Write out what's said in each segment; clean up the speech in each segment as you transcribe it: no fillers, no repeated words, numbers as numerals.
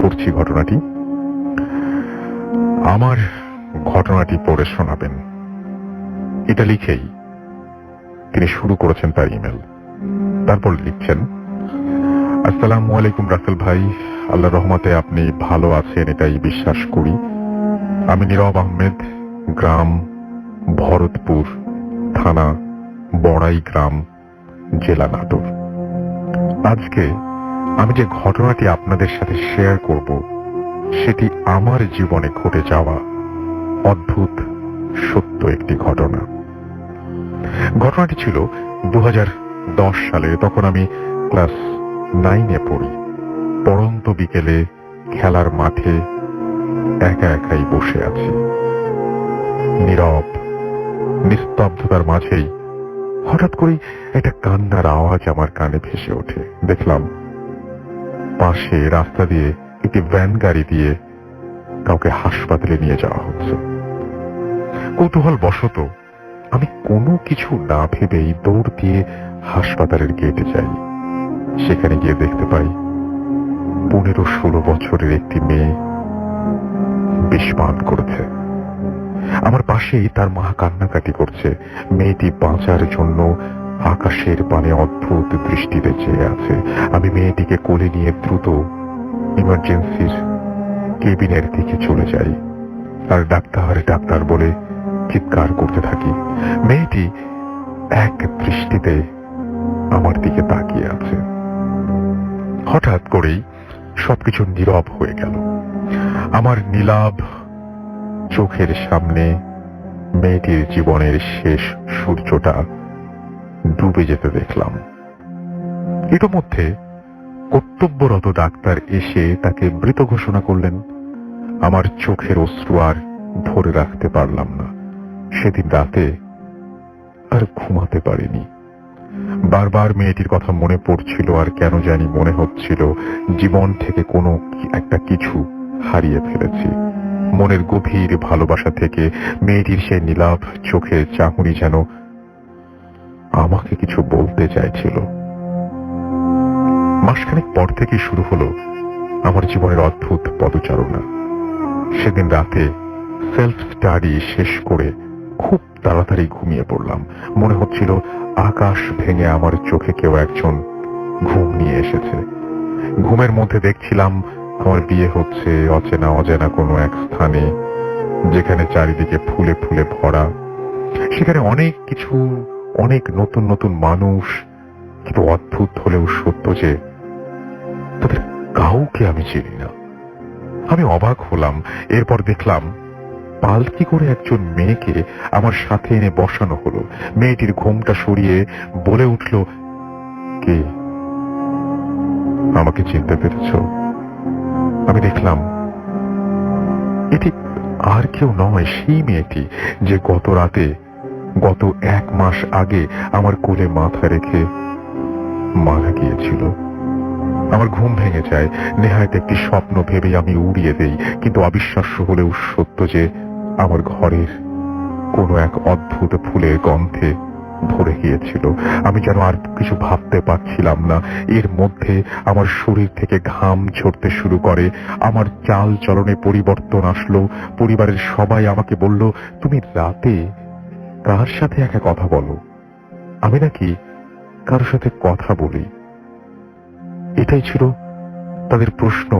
পড়ছি ঘটনাটি। আমার ঘটনাটি পড়ে শোনাবেন, এটা লিখেই তিনি শুরু করেছেন তার ইমেল। তারপর লিখছেন, আসসালামু আলাইকুম রাসেল ভাই, আল্লাহর রহমতে আপনি ভালো আছেন এটাই বিশ্বাস করি। আমি নীরব আহমেদ, গ্রাম ভরতপুর, থানা বড়াই গ্রাম, জেলা নাটোর। আজকে আমি যে ঘটনাটি আপনাদের সাথে শেয়ার করব সেটি আমার জীবনে ঘটে যাওয়া অদ্ভুত সত্য একটি ঘটনা। ঘটনাটি ছিল 2010 সালে। তখন আমি ক্লাস 9-এ পড়ি। পড়ন্ত বিকেলে খেলার মাঠে একা একাই বসে আছি। নীরব নিস্তব্ধতার মাঝেই হঠাৎ করেই একটা কান্নার আওয়াজ আমার কানে ভেসে ওঠে। দেখলাম পাশে রাস্তা দিয়ে একটি ভ্যান গাড়ি দিয়ে কাউকে হাসপাতালে নিয়ে যাওয়া হচ্ছে। কৌতূহল বশত আমি কোনো কিছু না ভেবেই দৌড় দিয়ে হাসপাতালের গেটে যাই। সেখানে গিয়ে দেখতে পাই 15-16 বছরের একটি মেয়ে বিষ পান করেছে। আমার পাশেই তার মা কান্নাকাটি করছে। মেয়েটি বাঁচার জন্য আকাশের পানে অদ্ভুত দৃষ্টিতে চেয়ে আছে। আমি মেয়েটিকে কোলে নিয়ে দ্রুত ইমার্জেন্সির কেবিনের দিকে চলে যাই আর ডাক্তার ডাক্তার বলে চিৎকার করতে থাকি। মেয়েটি এক দৃষ্টিতে আমার দিকে তাকিয়ে আছে। হঠাৎ করেই সবকিছু নীরব হয়ে গেল। আমার নীলাভ চোখের সামনে মেয়েটির জীবনের শেষ সূর্যটা ডুবে যেতে দেখলাম। ইতোমধ্যে কর্তব্যরত ডাক্তার এসে তাকে মৃত ঘোষণা করলেন। আমার চোখের অশ্রু আর ধরে রাখতে পারলাম না। সেদিন রাতে আর ঘুমাতে পারিনি। বারবার মেয়েটির কথা মনে পড়ছিল আর কেন জানি মনে হচ্ছিল জীবন থেকে কোনো একটা কিছু হারিয়ে ফেলেছি। মনের গভীর ভালোবাসা থেকে মেয়েটির সেই নীলাভ চোখের চাহনি যেন আমাকে কিছু বলতে চাইছিল। মাসখানেক পর থেকে শুরু হলো আমার জীবনের অদ্ভুত পদচারণা। সেদিন রাতে সেলফ স্টাডি শেষ করে খুব তাড়াতাড়ি ঘুমিয়ে পড়লাম। মনে হচ্ছিল আকাশ ভেঙে আমার চোখে কেউ একজন ঘুম নিয়ে এসেছে। ঘুমের মধ্যে দেখছিলাম আমার বিয়ে হচ্ছে অচেনা অজানা কোনো এক স্থানে, যেখানে চারিদিকে ফুলে ফুলে ভরা। সেখানে অনেক কিছু, অনেক নতুন নতুন মানুষ। কিন্তু অদ্ভুত হলেও সত্য যে তাদের কাউকে আমি চিনি না। আমি অবাক হলাম। এরপর দেখলাম পালকি করে একজন মেয়েকে আমার সাথে এনে বসানো হলো। মেয়েটির ঘুমটা সরিয়ে বলে উঠল, কে? আমাকে চিনতে পেরেছ? আমি দেখলাম এটি আর কেউ নয়, সেই মেয়েটি যে গত রাতে, গত 1 মাস আগে আমার কোলে মাথা রেখে মারা গিয়েছিল। আমার ঘুম ভেঙে যায়। নেহায়েত একটি স্বপ্ন ভেবে আমি উড়িয়ে দেই। কিন্তু অবিশ্বাস্য হলেও সত্য যে আমার ঘরের কোনো এক অদ্ভুত ফুলের গন্ধে ভরে গিয়েছিল। আমি যেন আর কিছু ভাবতে পারছিলাম না। এর মধ্যে আমার শরীর থেকে ঘাম ঝরতে শুরু করে। আমার চাল চলনে পরিবর্তন আসলো। পরিবারের সবাই আমাকে বলল, তুমি রাতে কার সাথে একা কথা বলো? আমি নাকি কারোর সাথে কথা বলি। এটাই ছিল তাদের প্রশ্ন,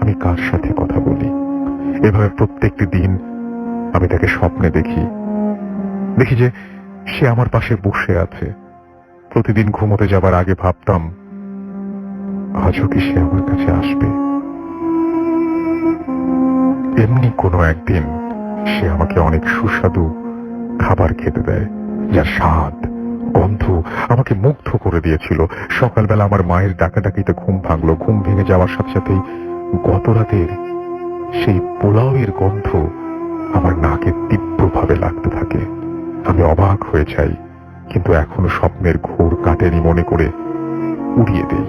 আমি কার সাথে কথা বলি। এভাবে প্রত্যেকটি দিন আমি তাকে স্বপ্নে দেখি যে সে আমার পাশে বসে আছে। প্রতিদিন ঘুমোতে যাবার আগে ভাবতাম, আজও কি সে আমার কাছে আসবে? এমনি কোনো একদিন সে আমাকে অনেক সুস্বাদু খাবার খেতে দেয়, যার স্বাদ গন্ধ আমাকে মুগ্ধ করে দিয়েছিল। সকালবেলা আমার মায়ের ডাকাডাকিতে ঘুম ভাঙলো। ঘুম ভেঙে যাওয়ার সাথে সাথেই গত রাতের সেই পোলাওয়ের গন্ধ আমার নাকে তীব্রভাবে লাগতে থাকে। আমি অবাক হয়ে যাই, কিন্তু এখনো স্বপ্নের ঘোর কাটেনি মনে করে উড়িয়ে দেই।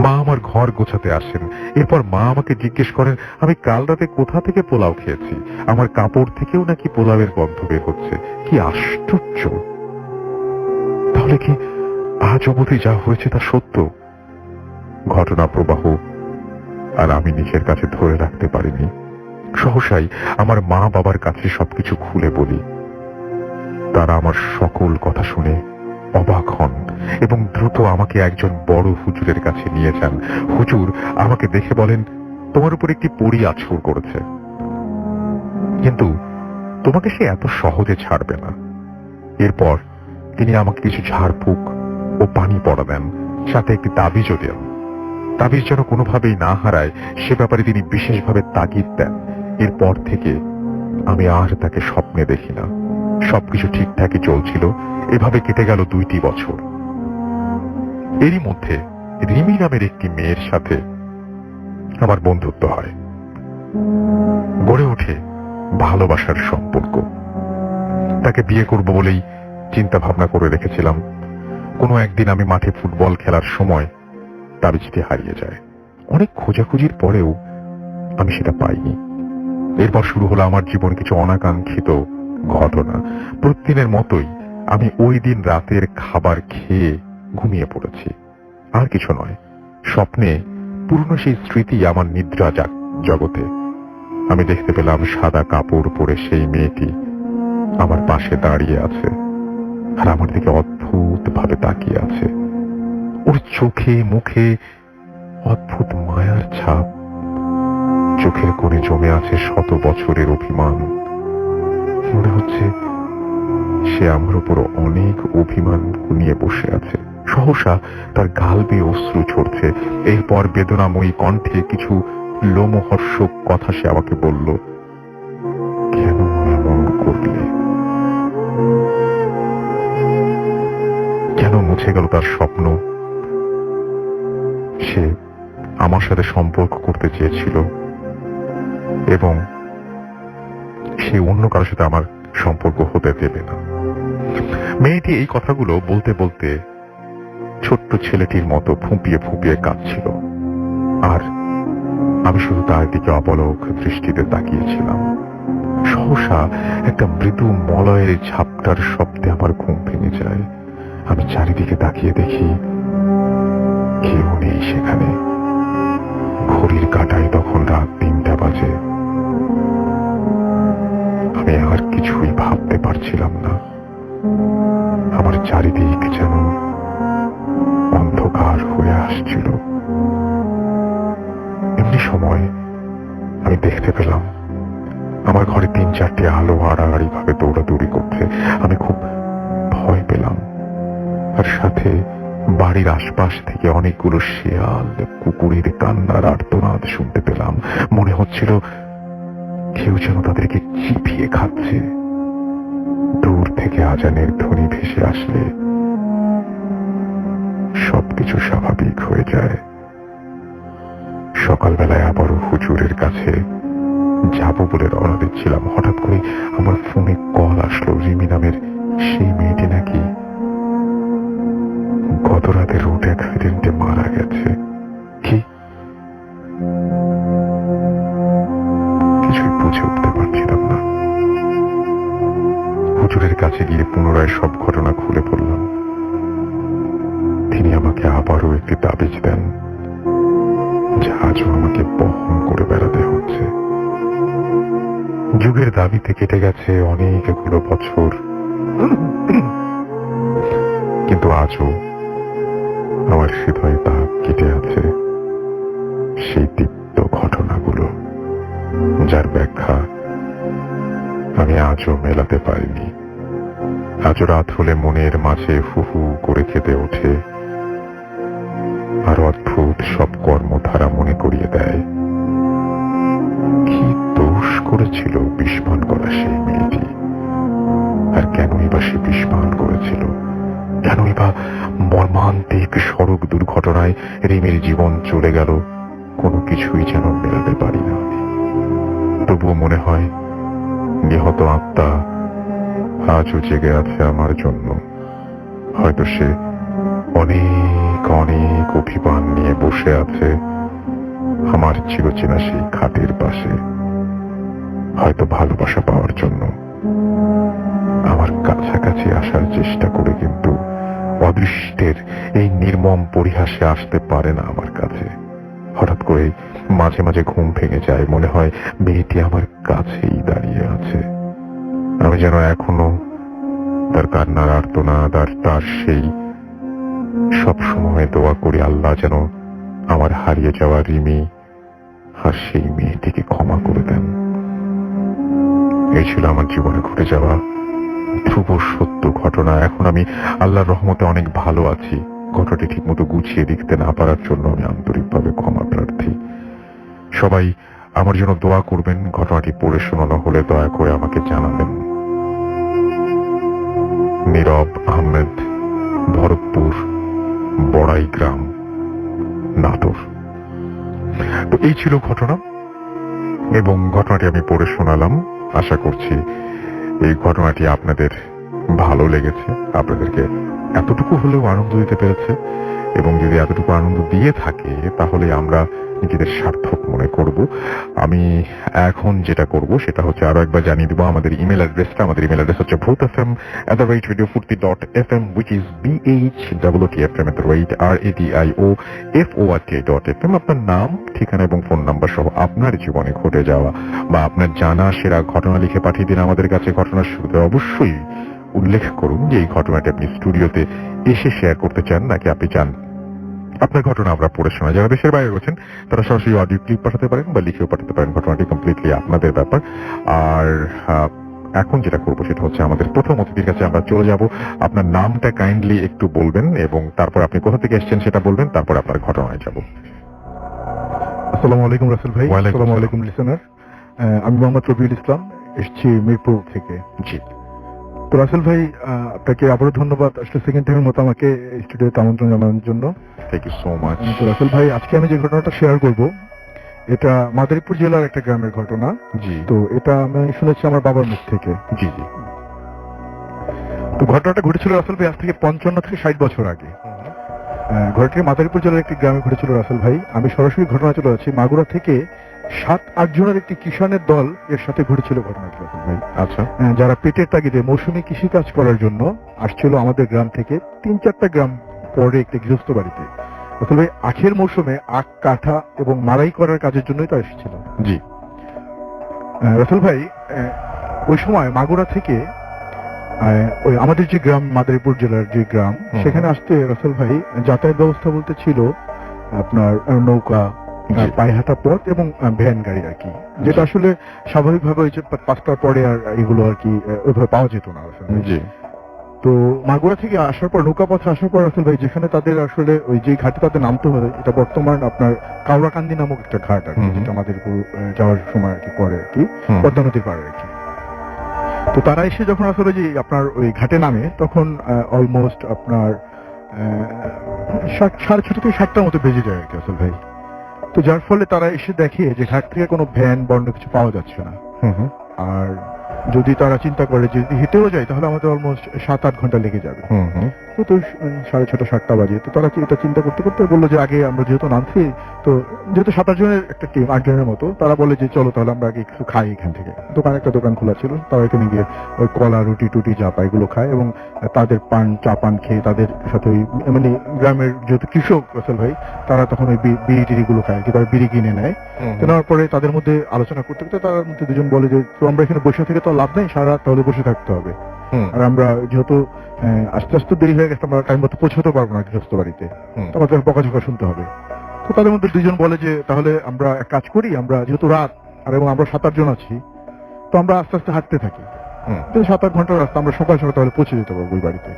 মা আমার ঘর গোছাতে আসেন। এরপর মা আমাকে জিজ্ঞেস করেন আমি কাল রাতে কোথা থেকে পোলাও খেয়েছি। আমার কাপড় থেকেও নাকি পোলাওয়ের গন্ধ বের হচ্ছে। কি আশ্চর্য! তাহলে কি আজ অবধি যা হয়েছে তা সত্য? ঘটনা প্রবাহ আর আমি নিজের কাছে ধরে রাখতে পারিনি। সহসাই আমার মা বাবার কাছে সবকিছু খুলে বলি। তারা আমার সকল কথা শুনে অবাক হন এবং দ্রুত আমাকে একজন বড় হুজুরের কাছে নিয়ে যান। হুজুর আমাকে দেখে বলেন, তোমার উপর একটি পরী আছর করেছে, কিন্তু তোমাকে সে এত সহজে ছাড়বে না। এরপর তিনি আমাকে কিছু ঝাড়ফুঁক ও পানি পড়া দেন, সাথে একটি তাবিজও দেন। তাবিজ যেন কোনোভাবেই না হারায় সে ব্যাপারে তিনি বিশেষভাবে তাগিদ দেন। এরপর থেকে আমি আর তাকে স্বপ্নে দেখি না। সবকিছু ঠিকঠাকই চলছিল। এভাবে কেটে গেল 2টি বছর। এরই মধ্যে রিমি নামের একটি মেয়ের সাথে আমার বন্ধুত্ব হয়, গড়ে ওঠে ভালোবাসার সম্পর্ক। তাকে বিয়ে করব বলেই চিন্তা ভাবনা করে রেখেছিলাম। কোনো একদিন আমি মাঠে ফুটবল খেলার সময় তাবিজটি হারিয়ে যায়। অনেক খোঁজাখুঁজির পরেও আমি সেটা পাইনি। এরপর শুরু হলো আমার জীবন কিছু অনাকাঙ্ক্ষিত ঘটনা। প্রতিদিনের মতোই আমি ওই দিন রাতের খাবার খেয়ে ঘুমিয়ে পড়েছি। আর কিছু নয়, স্বপ্নে পুরনো সেই স্মৃতি আমার নিদ্রা জগতে। আমি দেখতে পেলাম সাদা কাপড় পরে সেই মেয়েটি আমার পাশে দাঁড়িয়ে আছে আর আমার দিকে অদ্ভুত ভাবে তাকিয়ে আছে। ওর চোখে মুখে অদ্ভুত মায়ার ছাপ। চোখের কোণে জমে আছে শত বছরের অভিমান। মনে হচ্ছে সে আমার উপর অনেক অভিমান নিয়ে বসে আছে। সহসা তার গাল বেয়ে অশ্রু ঝরছে। এরপর বেদনাময়ী কণ্ঠে কিছু লোমহর্ষক কথা সে আমাকে বলল, কেন এমন করলে? কেন মুছে গেল তার স্বপ্ন? সে আমার সাথে সম্পর্ক করতে চেয়েছিল এবং সে অন্য কারোর সাথে আমার সম্পর্ক হতে দেবে না। মেয়েটি এই কথাগুলো বলতে বলতে ছোট্ট ছেলেটির মতো ফুঁপিয়ে ফুঁপিয়ে কাঁদছিল, আর আমি শুধু তার দিকে অপলক দৃষ্টিতে তাকিয়েছিলাম। সহসা একটা মৃদু মলয়ের ঝাপটার শব্দে আমার ঘুম ভেঙে যায়। আমি চারিদিকে তাকিয়ে দেখি কেউ নেই সেখানে। ঘড়ির কাঁটায় তখন রাত 3টা বাজে। আমি আর কিছুই ভাবতে পারছিলাম না। আমার চারিদিক যেন অন্ধকার হয়ে আসছিল। এমনি সময় আমি দেখতে পেলাম আমার ঘরে 3-4টি আলো আড়াআড়ি ভাবে দৌড়াদৌড়ি করছে। আমি খুব ভয় পেলাম, আর সাথে বাড়ির আশপাশ থেকে অনেকগুলো শেয়াল কুকুরের কান্নার আর্তনাদ শুনতে পেলাম। মনে হচ্ছিল কেউ যেন তাদেরকে চিপিয়ে খাচ্ছে। দূর থেকে আজানের ধ্বনি ভেসে আসলে সবকিছু স্বাভাবিক হয়ে যায়। সকালবেলায় আবারও হুজুরের কাছে যাবো বলে রওনা দিচ্ছিলাম। হঠাৎ করে আমার ফোনে কল আসলো। রিমি নামের সেই মেয়েটি নাকি গত রাতে রোড অ্যাক্সিডেন্টে মারা গেছে। কি? কিছুই বুঝে উঠতে পারছিলাম না। হুজুরের কাছে গিয়ে পুনরায় সব ঘটনা খুলে বললাম। তিনি আমাকে আবারও একটি তাবিজ দেন, যা আজও আমাকে বহন করে বেড়াতে হচ্ছে। যুগের দাবিতে কেটে গেছে অনেকগুলো বছর, কিন্তু আজও আমার হৃদয়ে তা কেটে আছে সেই দীপ্ত ঘটনাগুলো, যার ব্যাখ্যা আমি আজও মেলাতে পারিনি। আজও রাত হলে মনের মাঝে হু হু করে কেঁদে ওঠে, আর অদ্ভুত সব কর্মধারা মনে করিয়ে দেয় কি দোষ করেছিল বিস্মান করা সেই মেয়েটি, আর কেনই বা সে বিস্মান করেছিল? কেনই বা মর্মান্তিক সড়ক দুর্ঘটনায় রিমির জীবন চলে গেল? কোনো কিছুই যেন মেলাতে পারি না। তবুও মনে হয় নিহত আত্মা আজও জেগে আছে আমার জন্য। হয়তো সে অনেক অনেক অভিমান নিয়ে বসে আছে আমার চিরচেনা সেই খাটের পাশে, হয়তো ভালোবাসা পাওয়ার জন্য আমার কাছাকাছি আসার চেষ্টা করে, কিন্তু অদৃষ্টের এই নির্মম পরিহাসে আসতে পারে না আমার কাছে। হঠাৎ করে মাঝে মাঝে ঘুম ভেঙে যায়, মনে হয় মেয়েটি আমার কাছেই দাঁড়িয়ে আছে। আমি যেন এখনো তার কান্নার আর্তনাদ আর তার সেই সব সময় দোয়া করি আল্লাহ যেন আমার হারিয়ে যাওয়া রিমি আর সেই মেয়েটিকে ক্ষমা করে দেন। এই ছিল আমার জীবনে ঘটে যাওয়া ধ্রুব সত্য ঘটনা। এখন আমি আল্লাহর রহমতে অনেক ভালো আছি। ঘটনাটি ঠিক মতো গুছিয়ে লিখতে না পারার জন্য আমি আন্তরিকভাবে ক্ষমা প্রার্থী। সবাই আমার জন্য দোয়া করবেন। ঘটনাটি পড়ে শোনানো হলে দয়া করে আমাকে জানাবেন। নীরব আহমেদ, ভরতপুর, বড়াই গ্রাম, নাটোর। তো এই ছিল ঘটনা এবং ঘটনাটি আমি পড়ে শোনালাম। আশা করছি এই ঘটনাটি আপনাদের ভালো লেগেছে, আপনাদেরকে এতটুকু হলেও আনন্দ দিতে পেরেছে। এবং যদি এতটুকু আনন্দ দিয়ে থাকে তাহলে আমরা নিজেদের সার্থক মনে করব। আমি এখন যেটা করব সেটা হচ্ছে আরো একবার জানিয়ে দিব আমাদের ইমেল অ্যাড্রেসটা। আমাদের ইমেল অ্যাড্রেস হচ্ছে bhotfm@radiofurti.fm, which is bhotfm@radiofurt.fm। আপনার নাম, ঠিকানা এবং ফোন নাম্বার সহ আপনার জীবনে ঘটে যাওয়া বা আপনার জানা সেরা ঘটনা লিখে পাঠিয়ে দিন আমাদের কাছে। ঘটনার শুরুতে অবশ্যই উল্লেখ করুন যে এই ঘটনাটি আপনি স্টুডিওতে এসে শেয়ার করতে চান নাকি আপনি চান আপনার ঘটনা আমরা পড়ে শোনা। যারা দেশের বাইরে রয়েছেন তারা সরাসরি অডিও ক্লিপ পাঠাতে পারেন বা লিখেও পাঠাতে পারেন। ঘটনাটি কমপ্লিটলি আপনাদের ব্যাপার। আর এখন যেটা করবো সেটা হচ্ছে আমাদের প্রথম অতিথির কাছে আমরা চলে যাব। আপনার নামটা কাইন্ডলি একটু বলবেন এবং তারপর আপনি কোথা থেকে এসেছেন সেটা বলবেন, তারপর আপনার ঘটনায় যাব। আসসালামু আলাইকুম রাসেল ভাই। ওয়ালাইকুম আসসালামু আসসালাম। আলাইকুম লিসেনার। আমি মোহাম্মদ রবিউল ইসলাম, এসেছি মিরপুর থেকে। জি, তো রাসেল ভাই, আপনাকে আবারও ধন্যবাদ আসলে সেকেন্ড টাইমের মতো আমাকে স্টুডিওতে আমন্ত্রণ জানানোর জন্য। Thank you so much. তো রাসেল ভাই, আজকে আমি যে ঘটনাটা শেয়ার করব এটা মাদারীপুর জেলার একটা গ্রামের ঘটনা। জি, তো এটা আমি শুনেছি আমার বাবার মুখ থেকে। জি জি। তো ঘটনাটা ঘটেছিল রাসেল ভাই আজ থেকে 55 থেকে 60 বছর আগে। ঘটনাটি মাদারীপুর জেলার একটি গ্রামে ঘটেছিল রাসেল ভাই। আমি সরাসরি ঘটনা চলে যাচ্ছি। মাগুরা থেকে 7-8 জনের একটি কিষানের দল এর সাথে ঘটেছিল ঘটনাটি রাসেল ভাই। আচ্ছা, যারা পেটের তাগিদে মৌসুমী কৃষিকাজ করার জন্য আসছিল আমাদের গ্রাম থেকে 3-4টা গ্রাম পরে একটি গৃহস্থ বাড়িতে। রাসেল ভাই, আখের মৌসুমে আখ কাটা এবং মারাই করার কাজের জন্যই তারা এসেছিল। জি, রাসেল ভাই, ওই সময় মাগুরা থেকে ওই আমাদের যে গ্রাম মাদারীপুর জেলার যে গ্রাম, সেখানে আসতে রাসেল ভাই যাতায়াত ব্যবস্থা বলতে ছিল আপনার নৌকা, জি। পায়হাটা পথ এবং ভ্যান গাড়ি আর কি, যেটা আসলে স্বাভাবিকভাবে ওই যে 5টার পরে আর এগুলো আর কি ওইভাবে পাওয়া যেত না আসলে। জি, তো মাগুরা থেকে আসার পর নৌকা পথে আসার পর রাসেল ভাই যেখানে তাদের আসলে ওই যে ঘাটে তাদের নামতে হবে, এটা বর্তমান আপনার কাউরাকান্দি নামক একটা ঘাট আর কি, যেটা মাদারীপুর যাওয়ার সময় আর কি পরে আর কি পদ্মা নদীর পাড়ে আর কি। তো তারা এসে যখন আসলে যে আপনার ওই ঘাটে নামে তখন অলমোস্ট আপনার 6:30 থেকে 7টার মতো বেজে যায় আর কি আসল ভাই। তো যার ফলে তারা এসে দেখে যে ঘাট থেকে কোনো ভ্যান বর্ণ কিছু পাওয়া যাচ্ছে না। আর যদি তারা চিন্তা করে যে যদি হেঁটেও যায় তাহলে আমাদের অলমোস্ট 7-8 ঘন্টা লেগে যাবে। তো 6:30 7টা বাজে। তো তারা এটা চিন্তা করতে করতে বললো যে আগে আমরা যেহেতু নামছি, তো যেহেতু 7-8 জনের একটা টিম, 8 জনের মতো, তারা বলে যে চলো তাহলে আমরা আগে কিছু খাই এখান থেকে। একটা দোকান খোলা ছিল, তারা এখানে গিয়ে ওই কলা রুটি টুটি যা পায় এগুলো খায় এবং তাদের চা পান খেয়ে তাদের সাথে ওই মানে গ্রামের যেহেতু কৃষক রাসেল ভাই, তারা তখন ওই বিড়ি টিড়ি গুলো খায়, কি তারা বিড়ি কিনে নেয়। নেওয়ার পরে তাদের মধ্যে আলোচনা করতে করতে তার মধ্যে দুজন বলে যে তো আমরা এখানে বসে থেকে তো লাভ নেই, সারা রাত তাহলে বসে থাকতে হবে। আর আমরা যেহেতু আস্তে আস্তে দেরি হয়ে গেছে, আমরা টাইম মতো পৌঁছাতে পারবো না গৃহস্থ বাড়িতে, আমাদের বকাঝকা শুনতে হবে। তো তাদের মধ্যে দুজন বলে যে তাহলে আমরা এক কাজ করি, আমরা যেহেতু রাত আর এবং আমরা 7-8 জন আছি, তো আমরা আস্তে আস্তে হাঁটতে থাকি। 7-8 ঘন্টার রাস্তা, আমরা সকাল সকাল তাহলে পৌঁছে যেতে পারবো ওই বাড়িতে,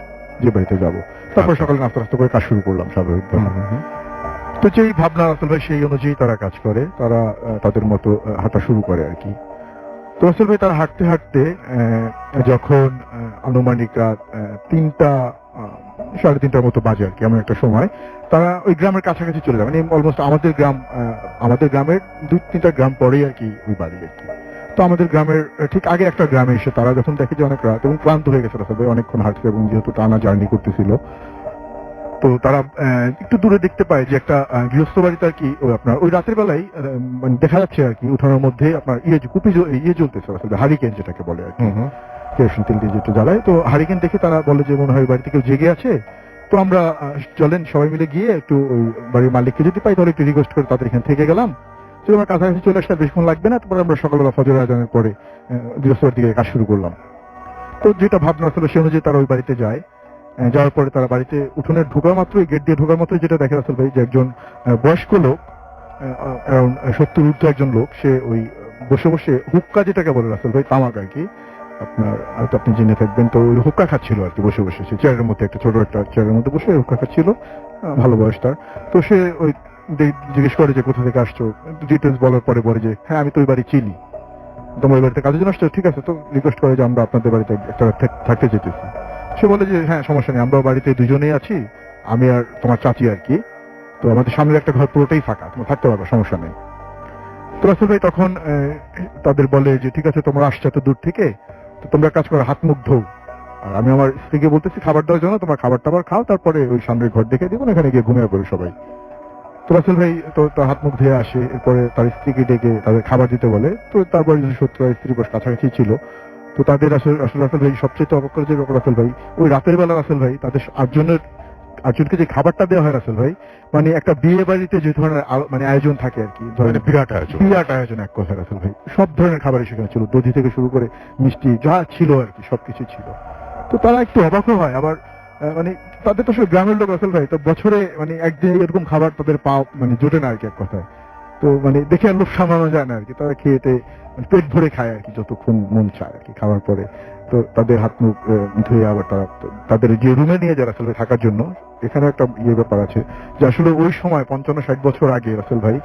যে বাড়িতে যাবো। তারপর সকালে নাস্তা নাস্তা করে কাজ শুরু করলাম স্বাভাবিকভাবে। তো যেই ভাবনা রাসেল ভাই সেই অনুযায়ী তারা কাজ করে, তারা তাদের মতো হাঁটা শুরু করে আর কি। তো রাসেল ভাই তারা হাঁটতে হাঁটতে যখন আনুমানিক রাত 3টা 3:30টার মতো বাজে আর কি, এমন একটা সময় তারা ওই গ্রামের কাছাকাছি চলে যায়। মানে অলমোস্ট আমাদের গ্রামের 2-3টা গ্রাম পরেই আর কি ওই বাড়ি আর কি। তো আমাদের গ্রামের ঠিক আগে একটা গ্রামে এসে তারা যখন দেখে যে অনেক রাত এবং ক্লান্ত হয়ে গেছে রাসেল ভাই, অনেকক্ষণ হাঁটছে এবং যেহেতু টানা জার্নি করতেছিল, তো তারা একটু দূরে দেখতে পায় যে একটা গৃহস্থ বাড়িতে আর কি আপনার ওই রাতের বেলায় মানে দেখা যাচ্ছে আর কি উঠানোর মধ্যে আপনার ইয়ে জ্বলতেছে আসলে, হারিকেন যেটাকে বলে আর কি, কেরোসিন তেল দিয়ে যেটা জ্বালায়। তো হারিকেন দেখে তারা বলে যে মনে হয় বাড়িতে কেউ জেগে আছে, তো আমরা চলেন সবাই মিলে গিয়ে একটু ওই বাড়ির মালিককে যদি পাই তাহলে একটু রিকোয়েস্ট করে তাদের এখানে থেকে গেলাম, তো আমার কাছাকাছি চলে আসলে বেশিক্ষণ লাগবে না, তারপরে আমরা সকালবেলা ফজর আজানের পরে গৃহস্থের দিকে কাজ শুরু করলাম। তো যেটা ভাবনা ছিল সে অনুযায়ী তারা ওই বাড়িতে যায়। যাওয়ার পরে তারা বাড়িতে উঠোনে ঢোকা মাত্রই, গেট দিয়ে ঢোকার মাত্রই যেটা দেখে রাসেল ভাই, যে একজন বয়স্ক লোক, অ্যারাউন্ড 70 ঊর্ধ্ব একজন লোক, সে ওই বসে বসে হুক্কা যেটাকে বলে রাসেল ভাই, তামাক আর কি, আপনার হয়তো আপনি জেনে থাকবেন। তো ওই হুক্কা খাচ্ছিল আর কি বসে বসে, সে চেয়ারের মধ্যে, একটা ছোট একটা চেয়ারের মধ্যে বসে হুক্কা খাচ্ছিল। ভালো বয়স তার। তো সে ওই জিজ্ঞেস করে যে কোথা থেকে আসছো, ডিটেলস বলার পরে বলে যে হ্যাঁ আমি তো ওই বাড়ি চিনি, তোমার ওই বাড়িতে কাজের জন্য আসছো, ঠিক আছে। তো রিকোয়েস্ট করে যে আমরা আপনাদের বাড়িতে একটা থাকতে যেতেছি। সে বলে যে হ্যাঁ সমস্যা নেই, আমরা বাড়িতে দুজনেই আছি, আমি আর তোমার চাচি আর কি, তো আমাদের সামনের একটা ঘর পুরোটাই ফাঁকা, তোমরা থাকতে পারবে, সমস্যা নেই। তো রাসেল ভাই তখন তাদের বলে যে ঠিক আছে তোমরা আসছো এত দূর থেকে, তো তোমরা কাজ করো, হাত মুখ ধোও, আর আমি আমার স্ত্রীকে বলতেছি খাবার দেওয়ার জন্য, তোমার খাবার টাবার খাও, তারপরে ওই সামনের ঘর দেখে দিব, এখানে গিয়ে ঘুমিয়ে পড়ে সবাই। তো রাসেল ভাই তো তার হাত মুখ ধুয়ে আসে, এরপরে তার স্ত্রীকে ডেকে তাদের খাবার দিতে বলে। তো তারপরে যদি সত্যি স্ত্রী বস কাছাকাছি ছিল, তো তাদের আসলে রাসেল ভাই সবচেয়ে অবাক করে যে রাসেল ভাই, ওই রাতের বেলা রাসেল ভাই তাদের আটজনকে যে খাবারটা দেওয়া হয় রাসেল ভাই, মানে একটা বিয়ে বাড়িতে যে ধরনের মানে আয়োজন থাকে আর কি, ধরনের বিরাট আয়োজন। বিরাট আয়োজন এক কথা রাসেল ভাই, সব ধরনের খাবারই সেখানে ছিল, দধি থেকে শুরু করে মিষ্টি যা ছিল আর কি, সবকিছু ছিল। তো তারা একটু অবাকও হয়, আবার মানে তাদের তো আসলে গ্রামের লোক রাসেল ভাই, তো বছরে মানে একদিন এরকম খাবার তাদের পাও মানে জোটে না আর কি এক কথায়। তো মানে দেখে আর লোভ সামলানো যায় না আর কি, তারা খেয়েতে পেট ভরে খায় আর কি, যতক্ষণ মন চায় আর কি খাওয়ার পরে। তো তাদের হাত মুখ ধুয়ে আবার তারা তাদের যে রুমে নিয়ে যায় রাসেল ভাই থাকার জন্য, এখানে একটা ব্যাপার আছে যে আসলে ওই সময় 55-60 বছর আগে রাসেল ভাই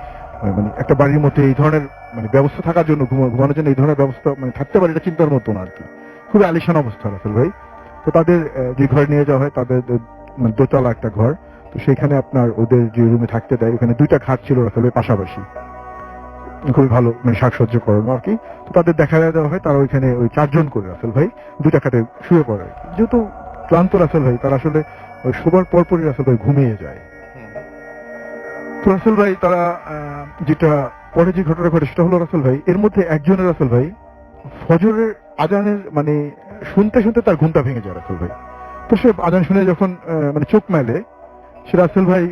মানে একটা বাড়ির মধ্যে এই ধরনের মানে ব্যবস্থা থাকার জন্য, ঘুমানোর জন্য এই ধরনের ব্যবস্থা মানে থাকতে পারে, এটা চিন্তার মতো না আর কি, খুবই আলিশান অবস্থা রাসেল ভাই। তো তাদের যে ঘরে নিয়ে যাওয়া হয়, তাদের মানে দোতলা একটা ঘর, তো সেখানে আপনার ওদের যে রুমে থাকতে দেয়, ওখানে 2টা খাট ছিল রাসেল ভাই পাশাপাশি, খুবই ভালো মানে সাজসজ্জা করানো আর কি। তো তাদের দেখা দেওয়া হয়, তারা ওইখানে ওই 4 জন করে রাসেল ভাই 2টা খাটে শুয়ে পড়ে। যেহেতু ক্লান্ত রাসেল ভাই, তারা আসলে ওই শোবার পরপরই রাসেল ভাই ঘুমিয়ে যায়। তো রাসেল ভাই তারা যেটা পরে যে ঘটনা ঘটে সেটা হলো রাসেল ভাই, এর মধ্যে একজনের রাসেল ভাই ফজরের আজানের মানে শুনতে শুনতে তার ঘুমটা ভেঙে যায় রাসেল ভাই। তো সে আজান শুনে যখন মানে চোখ মেলে, সে রাসেল ভাই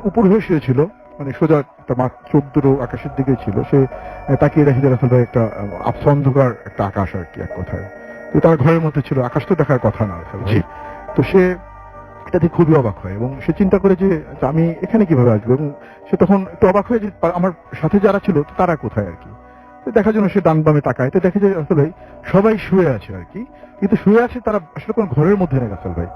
উপর হয়ে শুয়েছিল, মানে সোজা একটা চোখ দুটো আকাশের দিকে ছিল, সে তাকিয়ে দেখে যে রাসেল ভাই একটা আবছা অন্ধকার একটা আকাশ আর কি এক কথায়। তো তার ঘরের মধ্যে ছিল, আকাশ তো দেখার কথা না রাসেল ভাই। তো সে এটাতে খুবই অবাক হয় এবং সে চিন্তা করে যে আমি এখানে কিভাবে আসবো, এবং সে তখন একটু অবাক হয়ে যে আমার সাথে যারা ছিল তারা কোথায় আর কি। তো দেখার জন্য সে ডান বামে তাকায়, তো দেখে যে রাসেল ভাই সবাই শুয়ে আছে আর কি, কিন্তু শুয়ে আছে তারা আসলে কোন ঘরের মধ্যে নেই রাসেল ভাই,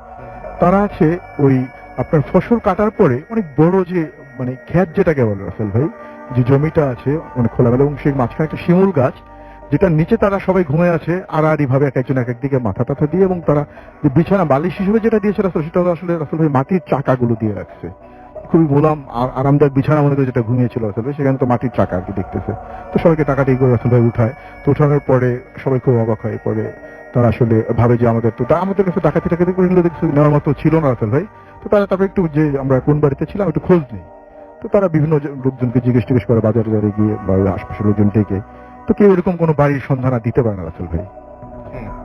তারা আছে ওই আপনার ফসল কাটার পরে অনেক বড় যে মানে ক্ষেত যেটাকে বলে রাসেল ভাই, যে জমিটা আছে অনেক খোলামেলা, এবং সেই মাঝখানে একটা শিমুল গাছ, যেটা নিচে তারা সবাই ঘুমিয়ে আছে আড়াআড়ি ভাবে, এক একজন এক একদিকে মাথা টাথা দিয়ে, এবং তারা যে বিছানা বালিশ হিসেবে যেটা দিয়েছে রাসেল, সেটা আসলে রাসেল ভাই মাটির চাকাগুলো দিয়ে রাখছে, খুবই মোলাম আরামদায়ক বিছানা মনে করে যেটা ঘুমিয়েছিল রাসেল ভাই, সেখানে তো মাটির চাকা আর কি দেখতেছে। তো সবাইকে টাকাটি করে রাসেল ভাই উঠায়। তো উঠানোর পরে সবাই খুব অবাক হয়, পরে তারা আসলে ভাবে যে আমাদের তো আমাদের কাছে ডাকাতি টাকাতি করে নিলে দেখছি নেওয়ার মতো ছিল না রাসেল ভাই। তো তারা তারপরে একটু যে আমরা কোন বাড়িতে ছিলাম একটু খোঁজ নেই। তো তারা বিভিন্ন লোকজনকে জিজ্ঞেস করে, বাজারে বাজারে গিয়ে বা আশপাশের লোকজন ডেকে, তো কেউ এরকম কোনো বাড়ির সন্ধান আর দিতে পারে না রাসেল ভাই।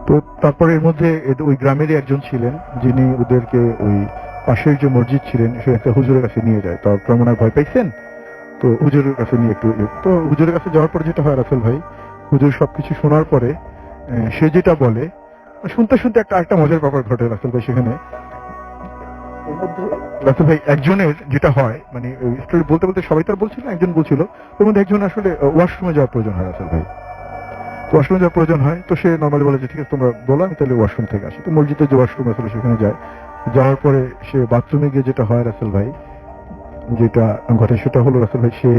তো তারপরে এর মধ্যে ওই গ্রামেরই একজন ছিলেন, যিনি ওদেরকে ওই পাশের যে মসজিদ ছিলেন সে একটা হুজুরের কাছে নিয়ে যায়। তো আপনারা মনে হয় ভয় পাইছেন, তো হুজুরের কাছে নিয়ে একটু, তো হুজুরের কাছে যাওয়ার পরে যেটা হয় রাসেল ভাই, হুজুর সবকিছু শোনার পরে সে যেটা বলে, শুনতে শুনতে একটা মজার ব্যাপার ঘটে রাসেল ভাই সেখানে। রাসেল ভাই একজনের যেটা হয় মানে স্টোরি বলতে বলতে সবাই তার বলছিল, একজন বলছিল ওর মধ্যে একজন আসলে ওয়াশরুমে যাওয়ার প্রয়োজন হয় রাসেল ভাই। তো ওয়াশরুমে যাওয়ার প্রয়োজন হয়, তো সে নর্মালি বলে যে ঠিক আছে তোমরা বলো, আমি তাহলে ওয়াশরুম থেকে আসি। তো মসজিদের যে ওয়াশরুম আসলে সেখানে যায়, যাওয়ার পরে সে বাথরুমে গিয়ে যেটা হয় রাসেল ভাই, যেটা ঘটে সেটা হলো রাসেল ভাই, সে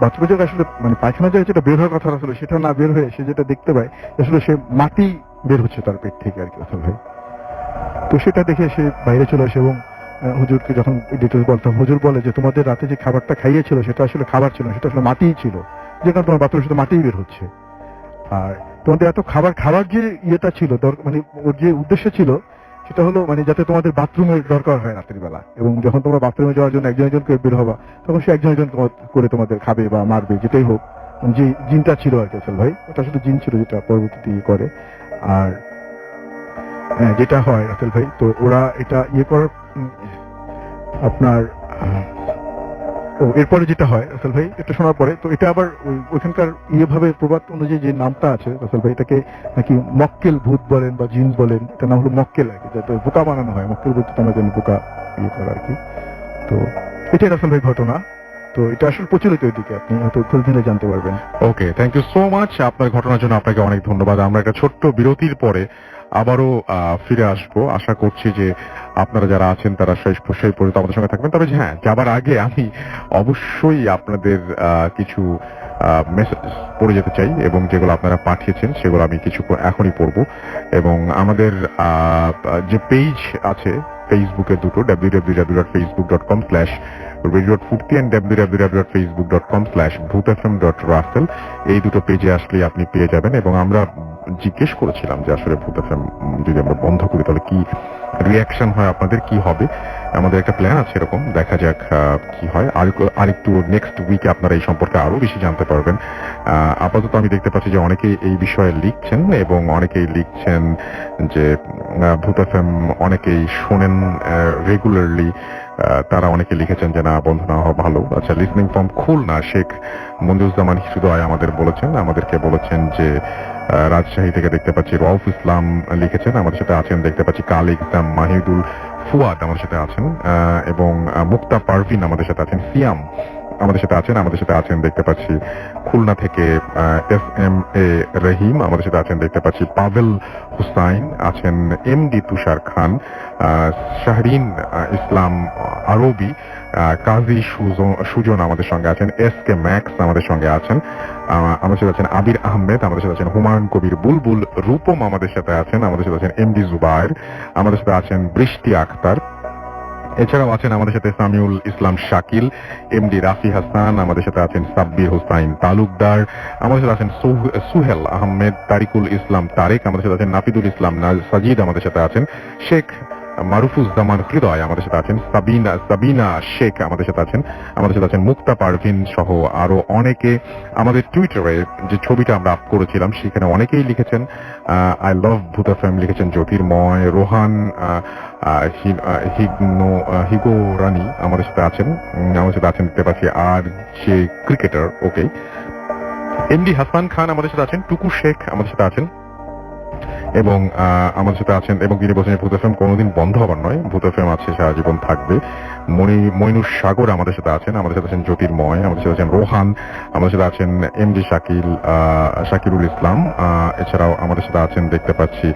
বাথরুমে যেটা আসলে মানে পায়খানা জায়গায় যেটা বের হওয়ার কথা আসলে সেটা না বের হয়ে সে যেটা দেখতে পায় আসলে সে মাটি বের হচ্ছে তার পেট থেকে আর কি রাসেল ভাই। তো সেটা দেখে সে বাইরে চলে আসে এবং হুজুরকে যখন ডিটেলস বলতাম, হুজুর বলে যে তোমাদের রাতে যে খাবারটা খাইয়েছিল সেটা আসলে খাবার ছিল না, সেটা আসলে মাটিই ছিল, যে কারণে তোমার বাথরুমের সাথে মাটিই বের হচ্ছে। আর তোমাদের এত খাবার যে ইয়েটা ছিল মানে ওর যে উদ্দেশ্য ছিল সেটা হলো মানে যাতে তোমাদের বাথরুমের দরকার হয় রাতের বেলা, এবং যখন তোমরা বাথরুমে যাওয়ার জন্য একজন একজন করে বের হবা, তখন সে একজন একজন করে তোমাদের খাবে বা মারবে, যেটাই হোক। যে জিনটা ছিল আর কি আসল ভাই, ওটা শুধু জিন ছিল যেটা পরবর্তীতে ইয়ে করে। আর যেটা হয় রাসেল ভাই, তো ওরা এটা ইয়ে করার আপনার ও এরপরে যেটা হয় রাসেল ভাই, এটা শোনার পরে তো এটা আবার ওইখানকার ভাবে প্রবাদ অনুযায়ী যে নামটা আছে রাসেল ভাই, এটাকে নাকি মক্কেল ভূত বলেন বা জিন বলেন, এটা নাম হলো মক্কেল আর কি, যাতে বোকা বানানো হয়। মক্কেল বলতে আমরা জানি বোকা করা আর কি। তো এটাই রাসেল ভাই ঘটনা। তো এটা আসলে প্রচলিত ওইদিকে, আপনি হয়তো খোঁজ দিলে জানতে পারবেন। ওকে, থ্যাংক ইউ সো মাচ। আপনার ঘটনার জন্য আপনাকে অনেক ধন্যবাদ। আমরা একটা ছোট্ট বিরতির পরে আবারও ফিরে আসবো। আশা করছি যে আপনারা যারা আছেন তারা সেই পর্যন্ত আমাদের সঙ্গে থাকবেন। তবে হ্যাঁ, যাবার আগে আমি অবশ্যই আপনাদের কিছু মেসেজ পড়ে যেতে চাই, এবং যেগুলো আপনারা পাঠিয়েছেন সেগুলো আমি কিছু এখনই পড়বো। এবং আমাদের যে পেজ আছে ফেসবুকে দুটো, www.facebook.com/radio.furti and www.facebook.com/bhutfm.russell, এই দুটো পেজে আসলে আপনি পেয়ে যাবেন। এবং আমরা জিজ্ঞেস করেছিলাম যে আসলে ভূত এফএম যদি আমরা বন্ধ করি তাহলে কি রিয়াকশন হয়, আপনাদের কি হবে। আমাদের একটা প্ল্যান আছে এরকম, দেখা যাক কি হয়। আর একটু নেক্সট উইকে আপনারা এই সম্পর্কে আরো বেশি জানতে পারবেন। আপাতত আমি দেখতে পাচ্ছি যে অনেকেই এই বিষয়ে লিখছেন, এবং অনেকেই লিখছেন যে ভূত এফএম অনেকেই শোনেন রেগুলারলি। তারা অনেকে লিখেছেন যে না, বন্ধ না হওয়া ভালো। আচ্ছা, লিসনিং ফ্রম খুলনা শেখ মঞ্জুজ্জামান হৃদয় আমাদেরকে বলেছেন যে রাজশাহী থেকে দেখতে পাচ্ছি রউফ ইসলাম লিখেছেন, আমাদের সাথে আছেন। দেখতে পাচ্ছি কালিক ইসলাম মাহিদুল ফুয়াদ আমাদের সাথে আছেন, এবং মুক্তা পারভিন আমাদের সাথে আছেন। সিয়াম আমাদের সাথে আছেন দেখতে পাচ্ছি। খুলনা থেকে SM-A রহিম আমাদের সাথে আছেন দেখতে পাচ্ছি। পাভেল হুসাইন আছেন, MD তুষার খান, শাহরিন ইসলাম আরবি, কাজী সুজন আমাদের সঙ্গে আছেন, SK ম্যাক্স আমাদের সঙ্গে আছেন, আমাদের সাথে আছেন আবির আহমেদ, আমাদের সাথে আছেন হুমায়ুন কবির বুলবুল, রূপম আমাদের সাথে আছেন, আমাদের সাথে আছেন MD জুবায়ের, আমাদের সাথে আছেন বৃষ্টি আক্তার। এছাড়াও আছেন আমাদের সাথে সামিউল ইসলাম শাকিল, MD রাফি হাসান, আমাদের সাথে আছেন সাব্বির হোসাইন তালুকদার, আমাদের সাথে আছেন সুহেল আহমেদ, তারিকুল ইসলাম তারেক, আমাদের সাথে আছেন নাফিদুল ইসলাম সাজিদ, আমাদের সাথে আছেন শেখ মারুফুজ্জামান হৃদয়, আমাদের সাথে আছেন সাবিনা শেখ, আমাদের সাথে আছেন মুক্তা পারভিন সহ আরো অনেকে। আমাদের টুইটারে যে ছবিটা আমরা আপ করেছিলাম সেখানে অনেকেই লিখেছেন আই লাভ ভূত এফএম লিখেছেন জ্যোতির্ময়, রোহান হিগো রানী আমাদের সাথে আছেন দেখতে পাচ্ছি। আর যে ক্রিকেটার, ওকে, MD হাসান খান আমাদের সাথে আছেন, টুকু শেখ আমাদের সাথে আছেন, এবং আমাদের সাথে আছেন, এবং তিনি বলছেন ভূত এফএম কোনোদিন বন্ধ হবার নয়, ভূত এফএম আছে, সারা জীবন থাকবে। মইনুর সাগর আমাদের সাথে আছেন জ্যোতির্ময়, আমাদের সাথে আছেন রোহান, আমাদের সাথে আছেন MD শাকিরুল ইসলাম। এছাড়াও আমাদের সাথে আছেন দেখতে পাচ্ছি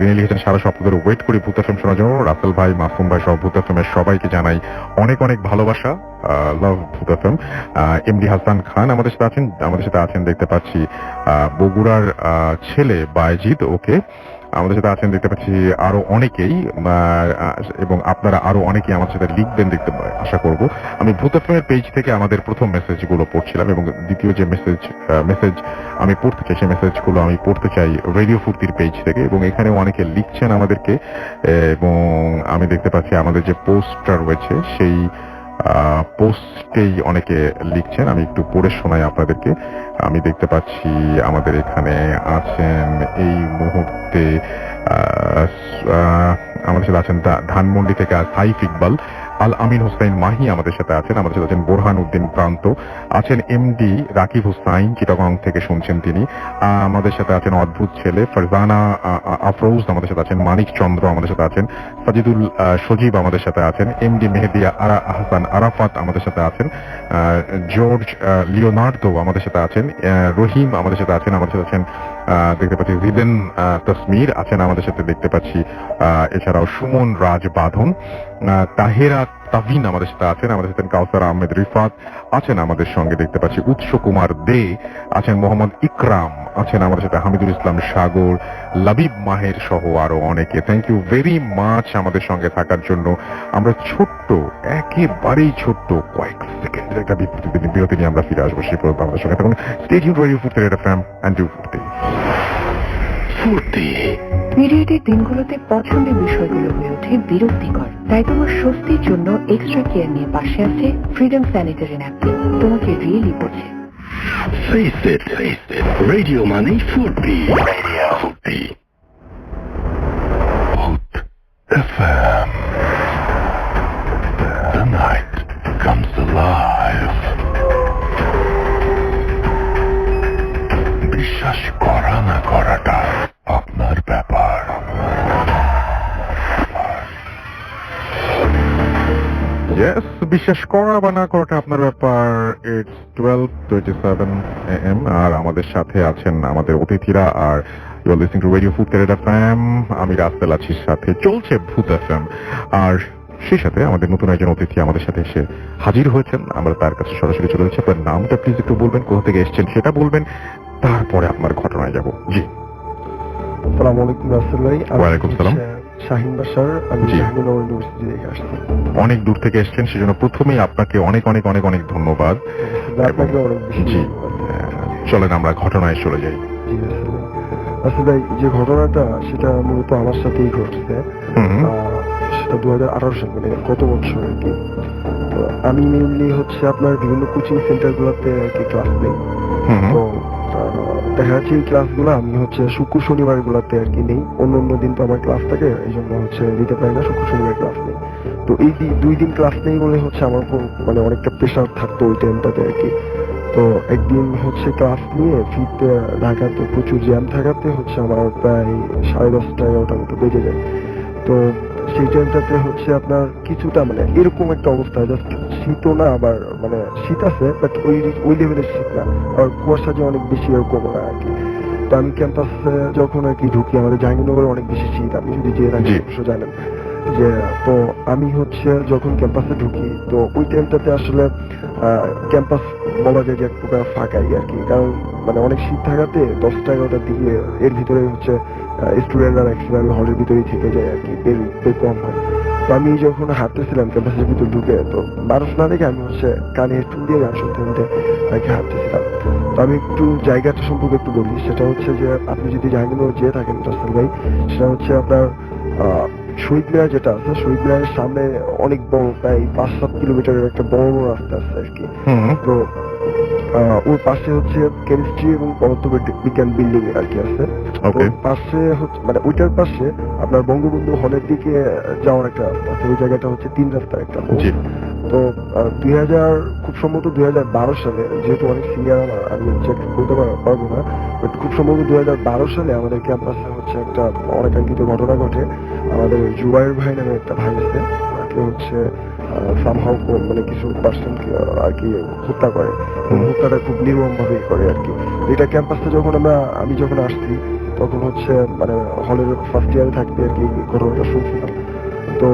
তিনি লিখেছেন সারা সপ্তাহ ধরে ওয়েট করি ভূত এফএম শোনার জন্য। রাসেল ভাই, মাসুম ভাই সহ ভূত এফএম এর সবাইকে জানাই অনেক অনেক ভালোবাসা, লাভ ভূত এফএম। MD হাসান খান আমাদের সাথে আছেন দেখতে পাচ্ছি। বগুড়ার ছেলে বাইজিদ, ওকে, আমাদের সাথে আছেন দেখতে পাচ্ছি। আরো অনেকেই, এবং আপনারা আরো অনেকেই আমাদের সাথে লিখবেন দেখতে আশা করব। আমি ভূত এফএম এর পেজ থেকে আমাদের প্রথম মেসেজগুলো পড়ছিলাম, এবং দ্বিতীয় যে মেসেজ আমি পড়তে চাই সেই মেসেজগুলো আমি পড়তে চাই রেডিও ফুর্তির পেজ থেকে। এবং এখানে অনেকে লিখছেন আমাদেরকে, এবং আমি দেখতে পাচ্ছি আমাদের যে পোস্টটা রয়েছে সেই পোস্টেই অনেকে লিখছেন। আমি একটু পড়ে শোনাই আপনাদেরকে। আমি দেখতে পাচ্ছি আমাদের এখানে আছেন এই মুহূর্তে আমাদের সাথে আছেন ধানমন্ডি থেকে সাইফ ইকবাল, আল আমিন হোসেন মাহি আমাদের সাথে আছেন বোরহান উদ্দিন প্রান্ত, আছেন MD রাকিব হোসাইন, চিটাগং থেকে শুনছেন তিনি। আমাদের সাথে আছেন অদ্ভুত ছেলে ফারজানা আফরোজ, আমাদের সাথে আছেন মানিক চন্দ্র, আমাদের সাথে আছেন সাজিদুল সজীব, আমাদের সাথে আছেন MD মেহেদি হাসান আরাফাত, আমাদের সাথে আছেন জর্জ লিওনার্দো, আমাদের সাথে আছেন রহিম, আমাদের সাথে আছেন দেখতে পাচ্ছি জিদেন তসমির আছেন আমাদের সাথে দেখতে পাচ্ছি। এছাড়াও সুমন রাজ বাঁধন, তাহেরা তাভিন আমাদের সাথে আছেন কাউসার আহমেদ রিফাত আছেন আমাদের সঙ্গে দেখতে পাচ্ছি। উৎস কুমার দে আছেন, মোহাম্মদ ইকরাম আছেন আমাদের সাথে, হামিদুল ইসলাম সাগর, লাবিব মাহের সহ আরো অনেকে। থ্যাংক ইউ ভেরি মাচ আমাদের সঙ্গে থাকার জন্য। আমরা একেবারেই ছোট্ট কয়েক সেকেন্ডের একটা বিরতি নিয়ে আমরা ফিরে আসবো। সেই পর্যন্ত আমাদের সঙ্গে থাকুন। স্টে টিউনড রেডিও ফুর্তি রেড এফএম এন্ড ডু ফুর্তি। পিরিয়ডের দিনগুলোতে পছন্দের বিষয়গুলো হয়ে ওঠে বিরক্তিকর, তাই তোমার স্বস্তির জন্য এক্সট্রা কেয়ার নিয়ে পাশে আছে ফ্রিডম স্যানিটারি ন্যাপকিন। তোমাকে রিয়েলি বোঝে। Face it. Radio Money Furti. Radio Furti. Hot FM. The night comes alive. বিশ্বাস করা না করাটা আপনার ব্যাপার। ইয়েস, বিশ্বাস করা বা না করাটা আপনার ব্যাপার। ইটস 12:27 AM আর আমাদের সাথে আছেন আমাদের অতিথিরা। আর you are listening to radio food carrot FM. আমি রাস্তেল আছি, সাথে চলছে ভূত এফএম। আর সেই সাথে আমাদের নতুন একজন অতিথি আমাদের সাথে এসে হাজির হয়েছেন। আমরা তার কাছে সরাসরি চলে যাচ্ছি। আপনার নামটা প্লিজ একটু বলবেন, কোথা থেকে এসেছেন সেটা বলবেন, তারপরে আপনার ঘটনায় যাব। জি, আসসালামু আলাইকুম রাসেল ভাই। ওয়ালাইকুম সালাম। শাহিন বাশার, আমি জি। জাহাঙ্গীরনগর ইউনিভার্সিটি থেকে আসছি। অনেক দূর থেকে এসেছেন, সেজন্য প্রথমেই আপনাকে অনেক অনেক অনেক অনেক ধন্যবাদ। আপনাকে অনেক বেশি জি। ধন্যবাদ। চলেন আমরা ঘটনায় চলে যাই। জি রাসেল ভাই। রাসেল ভাই, যে ঘটনাটা সেটা মূলত আমার সাথেই ঘটছে। হুম। সেটা 2018 সাল, মানে গত বছর আর কি। তো আমি মেইনলি হচ্ছে আপনার বিভিন্ন কোচিং সেন্টার গুলোতে আর কি ক্লাস নেই। হুম। তো দেখা যাচ্ছে এই ক্লাসগুলো আমি হচ্ছে শুক্র শনিবার গুলাতে আর কি নেই। অন্য অন্য দিন তো আমার ক্লাস থাকে, এই জন্য হচ্ছে দিতে পারি না, শুক্র শনিবার ক্লাস নেই। তো এই দুই দিন ক্লাস নেই বলে হচ্ছে আমার উপর মানে অনেকটা প্রেশার থাকতো ওই টাইমটাতে আর কি। তো একদিন হচ্ছে ক্লাস নিয়ে ফিরতে ঢাকাতে প্রচুর জ্যাম থাকাতে হচ্ছে আমার প্রায় 10:30-11টার মতো বেজে যায়। তো সেই টাইমটাতে হচ্ছে আপনার কিছুটা মানে এরকম একটা অবস্থা, জাস্ট শীতও না, আবার মানে শীত আছে বাট ওই লেভেলের শীত না, আর কুয়াশা যে অনেক বেশি এরকম না আর কি। তো আমি ক্যাম্পাসে যখন আর কি ঢুকি, আমাদের জাহাঙ্গীরনগরে অনেক বেশি শীত, আপনি যদি যেয়ে থাকেন জি। অবশ্য জানেন যে। তো আমি হচ্ছে যখন ক্যাম্পাসে ঢুকি, তো ওই টাইমটাতে আসলে ক্যাম্পাস বলা যায় যে এক প্রকার ফাঁকাই আর কি, কারণ মানে অনেক শীত থাকাতে 10টা-11টার দিকে এর ভিতরে হচ্ছে স্টুডেন্টরা ম্যাক্সিমাম হলের ভিতরেই থেকে যায় আর কি, বের কম হয়। তো আমি যখন হাঁটতেছিলাম ক্যাম্পাসের ভিতর ঢুকে, তো মানুষ না দেখে আমি হচ্ছে কানে হেডফোন দিয়ে গান শুনতে শুনতে আর কি হাঁটতেছিলাম। তো আমি একটু জায়গাটা সম্পর্কে একটু বলি, সেটা হচ্ছে যে আপনি যদি জাহাঙ্গীরনগর যেয়ে থাকেন রাসেল ভাই, সেটা হচ্ছে আপনার শহীদ মিনার যেটা আছে, শহীদ মিনারের সামনে অনেক বড়, প্রায় 5-7 কিলোমিটারের একটা বড় রাস্তা আছে আর কি। হুম। তো ওর পাশে হচ্ছে কেমিস্ট্রি এবং পদার্থ বিজ্ঞান বিল্ডিং আর কি আছে। তো ওকে। পাশে হচ্ছে মানে ওইটার পাশে আপনার বঙ্গবন্ধু হলের দিকে যাওয়ার একটা রাস্তা আছে, ওই জায়গাটা হচ্ছে 3 রাস্তার একটা মোড়। জি। তো 2000 খুব সম্ভবত 2012 সালে, যেহেতু অনেক সিনিয়র আমি চেক বলতে পারবো না, বাট খুব সম্ভবত 2012 সালে আমাদের ক্যাম্পাসে হচ্ছে একটা অনাকাঙ্ক্ষিত ঘটনা ঘটে। আমাদের জুবাইর ভাই নামে একটা ভাই আছে, তাকে হচ্ছে সামহাউ মানে কিছু পার্সনকে আর কি হত্যা করে। এবং হত্যাটা খুব নির্মম ভাবে করে আর কি। এটা ক্যাম্পাসে যখন আমি যখন আসছি, তখন হচ্ছে মানে হলের ফার্স্ট ইয়ারে থাকতে আর কি ঘটনাটা শুনছিলাম। তো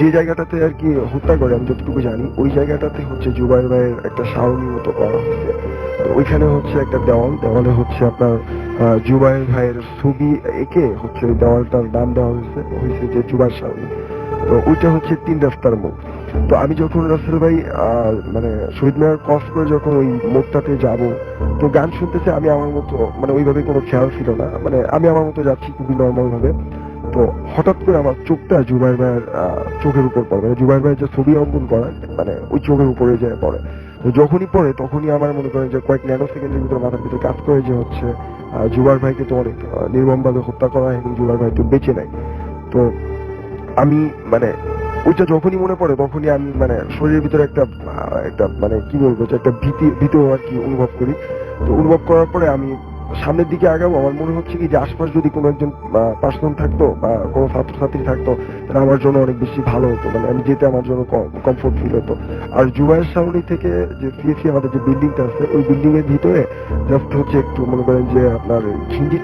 যে জায়গাটাতে আর কি হত্যা করে, আমি যতটুকু জানি ওই জায়গাটাতে হচ্ছে জুবাইর ভাইয়ের একটা সারণী মতো করা হচ্ছে। তো ওইখানে হচ্ছে একটা দেওয়ালে হচ্ছে আপনার জুবাইর ভাইয়ের ছবি এঁকে হচ্ছে ওই দেওয়ালটার নাম দেওয়া হয়েছে যে জুবাইর সারণী। তো ওইটা হচ্ছে 3 রাস্তার মোড়। তো আমি যখন রাসেল ভাই মানে শহীদ মিনার ক্রস করে যখন ওই মোড়টাতে যাব, তো গান শুনতেছে, আমি আমার মতো মানে ওইভাবে কোনো খেয়াল ছিল না, মানে আমি আমার মতো যাচ্ছি খুবই নর্মাল ভাবে। তো হঠাৎ করে আমার চোখটা জুবাইর ভাইয়ের চোখের উপর পড়ে, মানে জুবাইর ভাইয়ের যে ছবি অঙ্কন করা মানে ওই চোখের উপরে যে পড়ে। তো যখনই পড়ে তখনই আমার মনে করেন যে কয়েক ন্যানো সেকেন্ডের ভিতরে মাথার ভিতরে কাজ করে যে হচ্ছে জুবাইর ভাইকে তো অনেক নির্মম ভাবে হত্যা করা হয় এবং জুবাইর ভাই তো বেঁচে নাই। তো আমি মানে ওইটা যখনই মনে পড়ে তখনই আমি মানে শরীরের ভিতরে একটা মানে কি বলবো যে একটা ভীত আর কি অনুভব করি। তো অনুভব করার পরে আমি সামনের দিকে আগাবো, আমার মনে হচ্ছে কি যে আশপাশ যদি কোনো একজন পার্সন থাকতো বা কোনো ছাত্রছাত্রী থাকতো, তাহলে আমার জন্য অনেক বেশি ভালো হতো, মানে আমি যেতে আমার জন্য কমফোর্ট ফিল হতো। আর জুবাইর সাউনি থেকে যে সিএসি আমাদের যে বিল্ডিংটা আছে, ওই বিল্ডিং এর ভিতরে জাস্ট হচ্ছে একটু মনে করেন যে আপনার ঘিঞ্জি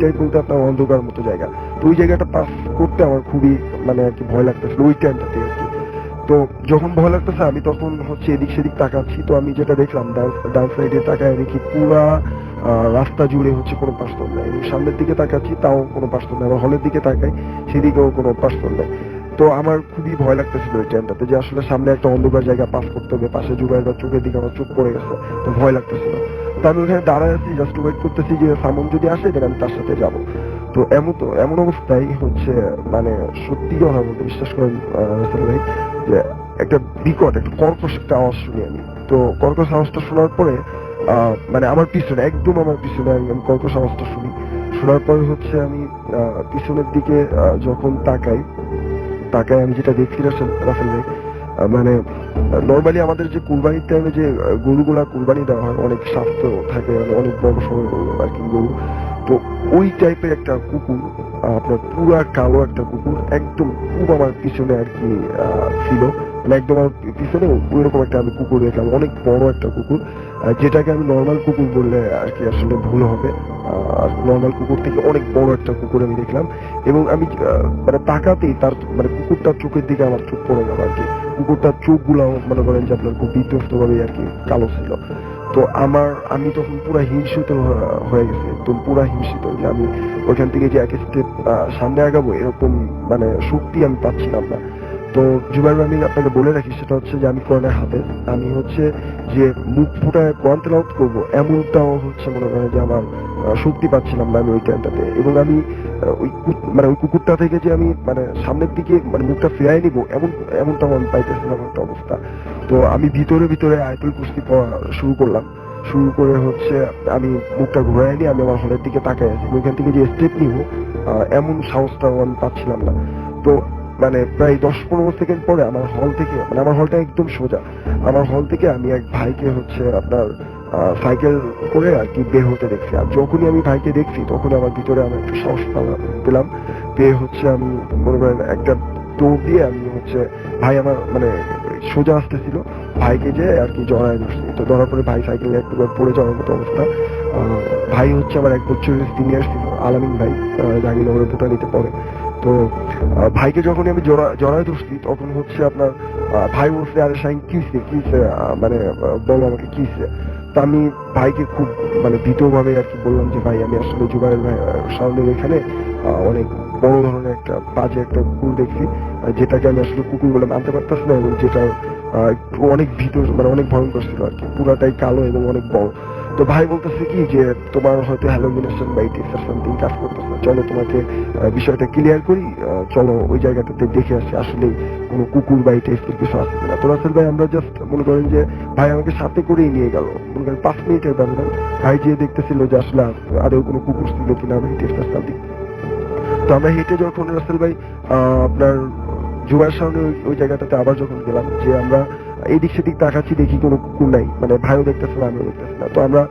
টাইপ বলতে আপনার অন্ধকার মতো জায়গা। তো ওই জায়গাটা পাস করতে আমার খুবই মানে আর কি ভয় লাগতেছিল ওই টাইমটাতে আর কি। তো যখন ভয় লাগতেছে আমি তখন হচ্ছে এদিক সেদিক তাকাচ্ছি। তো আমি যেটা দেখলাম ডান সাইডে তাকায় দেখি পুরা রাস্তা জুড়ে হচ্ছে কোনো পার্সন নাই, এবং সামনের দিকে তাকাচ্ছি তাও কোনো পার্সন নাই, আবার হলের দিকে তাকাই সেদিকেও কোনো পার্সন নাই। তো আমার খুবই ভয় লাগতেছিল ওই টাইমটাতে যে আসলে সামনে একটা অন্ধকার জায়গা পাস করতে হবে, পাশে জুবাইর বা চোখের দিকে আমার চোখ পড়ে গেছে, তো ভয় লাগতেছিল। তো আমি ওখানে দাঁড়ায় আছি, জাস্ট ওয়েট করতেছি যে সামন যদি আসে তাহলে আমি তার সাথে যাব। তো এমন অবস্থায় হচ্ছে মানে সত্যি কথা বলতে বিশ্বাস করেন রাসেল ভাই, যে একটা বিকট একটা কর্কশ একটা আওয়াজ শুনি আমি। তো কর্কশ আওয়াজটা শোনার পরে মানে আমার পিছনে একদম আমার পিছনে আমি কর্কশ আওয়াজটা শোনার পরে হচ্ছে আমি পিছনের দিকে যখন তাকাই আমি যেটা দেখছি রাসেল ভাই, মানে নর্মালি আমাদের যে কুরবানির টাইমে যে গরুগুলা কুরবানি দেওয়া হয় অনেক স্বাস্থ্য থাকে, মানে অনেক বড় সড়ো আর কি গরু। তো ওই টাইপের একটা কুকুর, আপনার পুরা কালো একটা কুকুর একদম খুব আমার পিছনে আর কি ছিল, মানে একদম আমার পিছনে ওইরকম একটা আমি কুকুর দেখলাম, অনেক বড় একটা কুকুর, যেটাকে আমি নর্মাল কুকুর বললে আর কি আসলে ভুল হবে। নর্মাল কুকুর থেকে অনেক বড় একটা কুকুর আমি দেখলাম, এবং আমি মানে তাকাতেই তার মানে কুকুরটার চোখের দিকে আমার চোখ পড়ে গেল আর কি। কুকুরটার চোখগুলো মনে করেন যে আপনার খুব বিধ্বস্ত ভাবে আর কি কালো ছিল। তো আমি তখন পুরা হিংসিত হয়ে গেছে, একদম পুরা হিংসিত যে আমি ওইখান থেকে যে এক স্টেপ সামনে আগাবো এরকম মানে শক্তি আমি পাচ্ছিলাম না। তো জুবাইর ভাই, আমি আপনাকে বলে রাখি, সেটা হচ্ছে যে আমি কোরআনের হাফেজ, আমি হচ্ছে যে মুখ ফুটায় কোরআন তেলাওয়াত করবো এমনটাও হচ্ছে মনে করেন যে আমার শক্তি পাচ্ছিলাম না আমি ওই টাইমটাতে। এবং আমি মানে ওই কুকুরটা থেকে যে আমি মানে সামনের দিকে মানে মুখটা ফিরাই নিবো এমনটাও আমি পাইতেছিলাম একটা অবস্থা। তো আমি ভিতরে আয়াতুল কুরসি পড়া শুরু করলাম, শুরু করে হচ্ছে আমি মুখটা ঘুরাই নিয়ে আমি আমার হলের দিকে তাকাই আছি, ওইখান থেকে যে স্টেপ নিব এমন সাহসটাও আমি পাচ্ছিলাম না। তো মানে প্রায় 10-15 সেকেন্ড পরে আমার হল থেকে, মানে আমার হলটা একদম সোজা, আমার হল থেকে আমি এক ভাইকে হচ্ছে আপনার সাইকেল করে আর কি বের হতে দেখছি। আর যখনই আমি ভাইকে দেখছি তখন আমার ভিতরে আমি একটু সাহস পেলাম, পেয়ে হচ্ছে আমি মনে করেন একটা দৌড় দিয়ে আমি হচ্ছে ভাই আমার মানে সোজা আসতেছিল, ভাইকে যে আর কি জড়ায় ধরছি। তো ধরার পরে ভাই সাইকেলে একবার পড়ে যাওয়ার মতো অবস্থা। ভাই হচ্ছে আমার 1 বছরের সিনিয়র ছিল, আলামিন ভাই, জাহাঙ্গীরনগরের ভুটানিতে পড়ে। তো ভাইকে যখন আমি জড়ায় ধরছি তখন হচ্ছে আপনার ভাই বলছে, আরে শাহিন কিসে মানে বলো আমাকে কিসে। তা আমি ভাইকে খুব মানে ভীতভাবে আর কি বললাম যে ভাই আমি আসলে জুবাইর ভাই সামনে এখানে অনেক বড় ধরনের একটা বাজে একটা কুকুর দেখছি, যেটাকে আমি আসলে কুকুর বলে মানতে পারতেছি না, এবং যেটা অনেক ভীত মানে অনেক ভয়ঙ্কর ছিল আর কি, পুরাটাই কালো এবং অনেক বড়। তো ভাই বলতেছে কি যে তোমার হয়তো হ্যালোমিনেশন বা ইটিস আর সামথিং কাজ করতেছে, চলো তোমাকে বিষয়টা ক্লিয়ার করি, চলো ওই জায়গাটাতে দেখে আসি আসলে কোনো কুকুর বা ইটিস কিছু আছে কিনা। তো রাসেল ভাই আমরা জাস্ট মনে করেন যে ভাই আমাকে সাথে করেই নিয়ে গেল, মনে করেন 5 মিনিটের ব্যবধান। ভাই যে দেখতেছিল যে আসলে আদৌ কোনো কুকুর ছিল কিনা বা ইটিস আর সামথিং। তো আমরা হেঁটে যখন রাসেল ভাই আপনার জুবাইর সামনে ওই জায়গাটাতে আবার যখন গেলাম, যে আমরা এদিক সেদিক তাকাচ্ছি, দেখি কোনো কুকুর নাই, মানে ভাইও দেখতেছে না আমিও দেখতেছি না। তো আমরা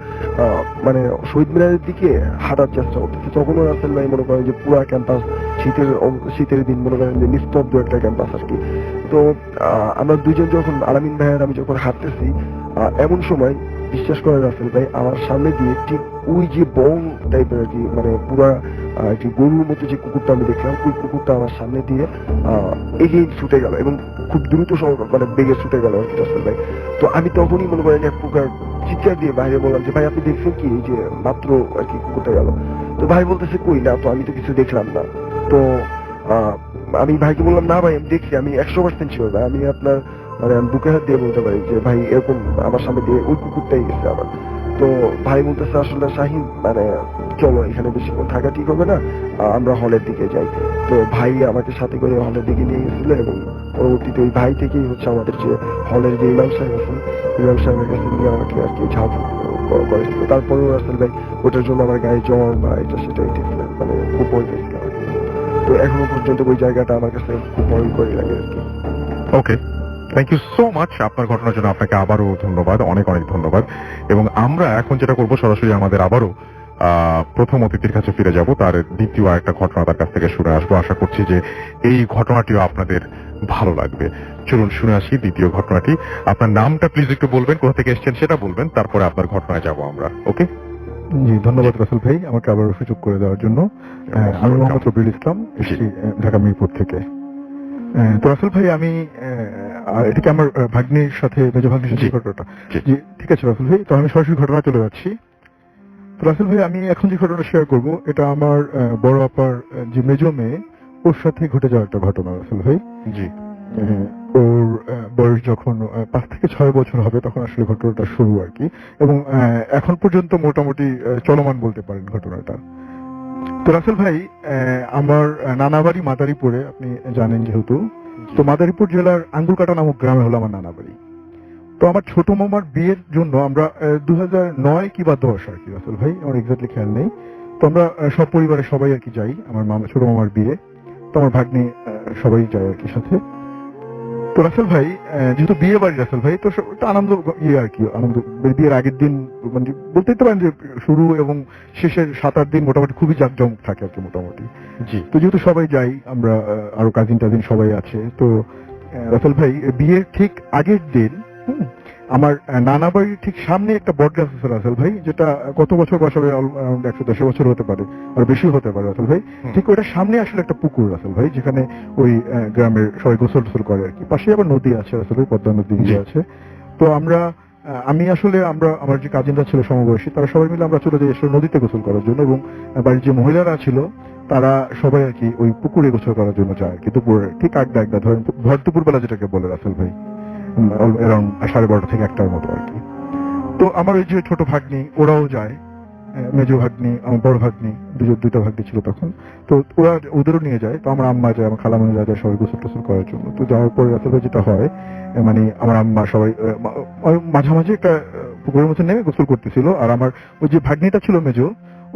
মানে শহীদ মিনারের দিকে হাঁটার চেষ্টা করতেছি, তখনও রাসেল ভাই মনে করেন যে পুরা ক্যাম্পাস শীতের দিন মনে করেন যে নিস্তব্ধ একটা ক্যাম্পাস আর কি। তো আমরা দুজন যখন আলামিন ভাই আর আমি যখন হাঁটতেছি, এমন সময় বিশ্বাস করেন রাসেল ভাই আমার সামনে দিয়ে ঠিক ওই যে বং টাইপের আর কি মানে পুরা গরুর মতো যে কুকুরটা আমি দেখলাম, ওই কুকুরটা আমার সামনে দিয়ে এগিয়ে ছুটে গেল এবং খুব দ্রুত মানে বেগে ছুটে গেল আর কি রাসেল ভাই। তো আমি তখনই মনে করেন এক প্রকার চিৎকার দিয়ে বাইরে বললাম যে ভাই আপনি দেখছেন কি, এই যে মাত্র আর কি কুকুরটা গেল। তো ভাই বলতেছে কই না, তো আমি তো কিছু দেখলাম না। তো আমি ভাইকে বললাম না ভাই আমি দেখছি, আমি 100% শিওর ভাই, আমি আপনার মানে আমি বুকে হাত দিয়ে বলতে পারি যে ভাই এরকম আমার সামনে দিয়ে ওই কুকুরটাই গেছে আমার। তো ভাই বলতেছে আসলে শাহিন মানে চলো এখানে বেশিক্ষণ থাকা ঠিক হবে না, আমরা হলের দিকে যাই। তো ভাই আমাকে সাথে করে হলের দিকে নিয়ে গেছিল, এবং পরবর্তীতে ওই ভাই থেকেই হচ্ছে আমাদের যে হলের যে ইমাম সাহেব আছেন, ইমাম সাহেবের কাছে নিয়ে আমাকে আর কি ঝাড়ফুঁক করেছিল। তারপরেও রাসেল ভাই ওটার জন্য আমার গায়ে জ্বর বা এটা সেটা মানে খুব ভয় পেয়েছিলাম। তো এখনো পর্যন্ত ওই জায়গাটা আমার কাছে খুব ভয়ঙ্করই লাগে আর কি। ওকে, থ্যাংক ইউ সো মাচ আপনার ঘটনার জন্য। আপনাকে আবারও ধন্যবাদ, অনেক অনেক ধন্যবাদ। এবং আমরা এখন যেটা করবো, সরাসরি আমাদের আবারও প্রথম অতিথির কাছে ফিরে যাব, তার দ্বিতীয় আরেকটা ঘটনা তার কাছ থেকে শুনে আসবো। আশা করছি যে এই ঘটনাটিও আপনাদের ভালো লাগবে। চলুন শুনে আসি দ্বিতীয় ঘটনাটি। আপনার নামটা প্লিজ একটু বলবেন, কোথা থেকে এসেছেন সেটা বলবেন, তারপরে আপনার ঘটনায় যাব আমরা। ওকে, জি ধন্যবাদ রাসেল ভাই আমাকে আবার সুযোগ করে দেওয়ার জন্য। আমি মোহাম্মদ রবিউল ইসলাম, এসেছি ঢাকা মিরপুর থেকে। তো রাসেল ভাই আমি এটাকে আমার ভাগ্নির সাথে মেজ ভাগ্নির সাথে ঘটনাটা, জি ঠিক আছে রাসেল ভাই। তো আমি সরাসরি ঘটনা চলে যাচ্ছি। তো রাসেল ভাই আমি এখন যে ঘটনা শেয়ার করব এটা আমার বড় আপার যে মেজ মেয়ে, ওর সাথে ঘটে যাওয়া একটা ঘটনা রাসেল ভাই। জি, ওর বয়স যখন 5 থেকে 6 বছর হবে তখন আসলে ঘটনাটা শুরু আর কি, এবং এখন পর্যন্ত মোটামুটি চলমান বলতে পারেন ঘটনাটা। তো রাসেল ভাই আমার নানা বাড়ি মাদারীপুরে, আপনি জানেন যেহেতু, তো মাদারীপুর জেলার আঙ্গুরকাটা নামক গ্রামে হলো আমার নানা বাড়ি। তো আমার ছোট মামার বিয়ের জন্য আমরা 2009 কি বা 10 আর কি রাসেল ভাই, আমার এক্স্যাক্টলি খেয়াল নেই। তো আমরা সব পরিবারের সবাই আর কি যাই আমার ছোট মামার বিয়ে। তো আমার ভাগ্নি সবাই যায় আর কি সাথে। তো তো রাসেল ভাই যেহেতু বিয়ে বাড়ি রাসেল ভাই, তো একটা আনন্দ ইয়ে আর কি, আনন্দ বিয়ের আগের দিন মানে বলতেই তো পারেন যে শুরু এবং শেষের 7-8 দিন মোটামুটি খুবই জাঁকজমক থাকে আর কি মোটামুটি। জি। তো যেহেতু সবাই যাই আমরা, আরো কাজিন টাজিন সবাই আছে, তো রাসেল ভাই বিয়ের ঠিক আগের দিন আমার নানা বাড়ির ঠিক সামনে একটা বট গাছ আছে রাসেল ভাই, যেটা কত বছর বয়স হবে, 110 বছর হতে পারে আর বেশি হতে পারে রাসেল ভাই। ঠিক ওইটার সামনে আসলে একটা পুকুর রাসেল ভাই, যেখানে ওই গ্রামের সবাই গোসল টোসল করে আর কি। পাশে আবার নদী আছে রাসেল ভাই, পদ্মা নদী আছে। তো আমি আসলে আমার যে কাজিনরা ছিল সমবয়সী, তারা সবাই মিলে আমরা চলে যাই আসলে নদীতে গোসল করার জন্য, এবং বাড়ির যে মহিলারা ছিল তারা সবাই আর কি ওই পুকুরে গোসল করার জন্য যায় আর কি। দুপুরে ঠিক আড্ডা ধরেন ভর দুপুর বেলা যেটাকে বলে রাসেল ভাই, অ্যারাউন্ড 12:30 থেকে 1টার মতো আর কি। তো আমার ওই যে ছোট ভাগ্নি ওরাও যায়, মেজো ভাগ্নি, আমার বড় ভাগ্নি, দুইটা ভাগ্নি ছিল তখন, তো ওরা ওদেরও নিয়ে যায়। তো আমার আম্মা যায়, আমার খালামণি যায় সবাই গোসল টোসল করার জন্য। তো যাওয়ার পরে আসলে যেটা হয়, মানে আমার আম্মা সবাই মাঝামাঝি একটা পুকুরের মধ্যে নেমে গোসল করতেছিল, আর আমার ওই যে ভাগ্নিটা ছিল মেজো,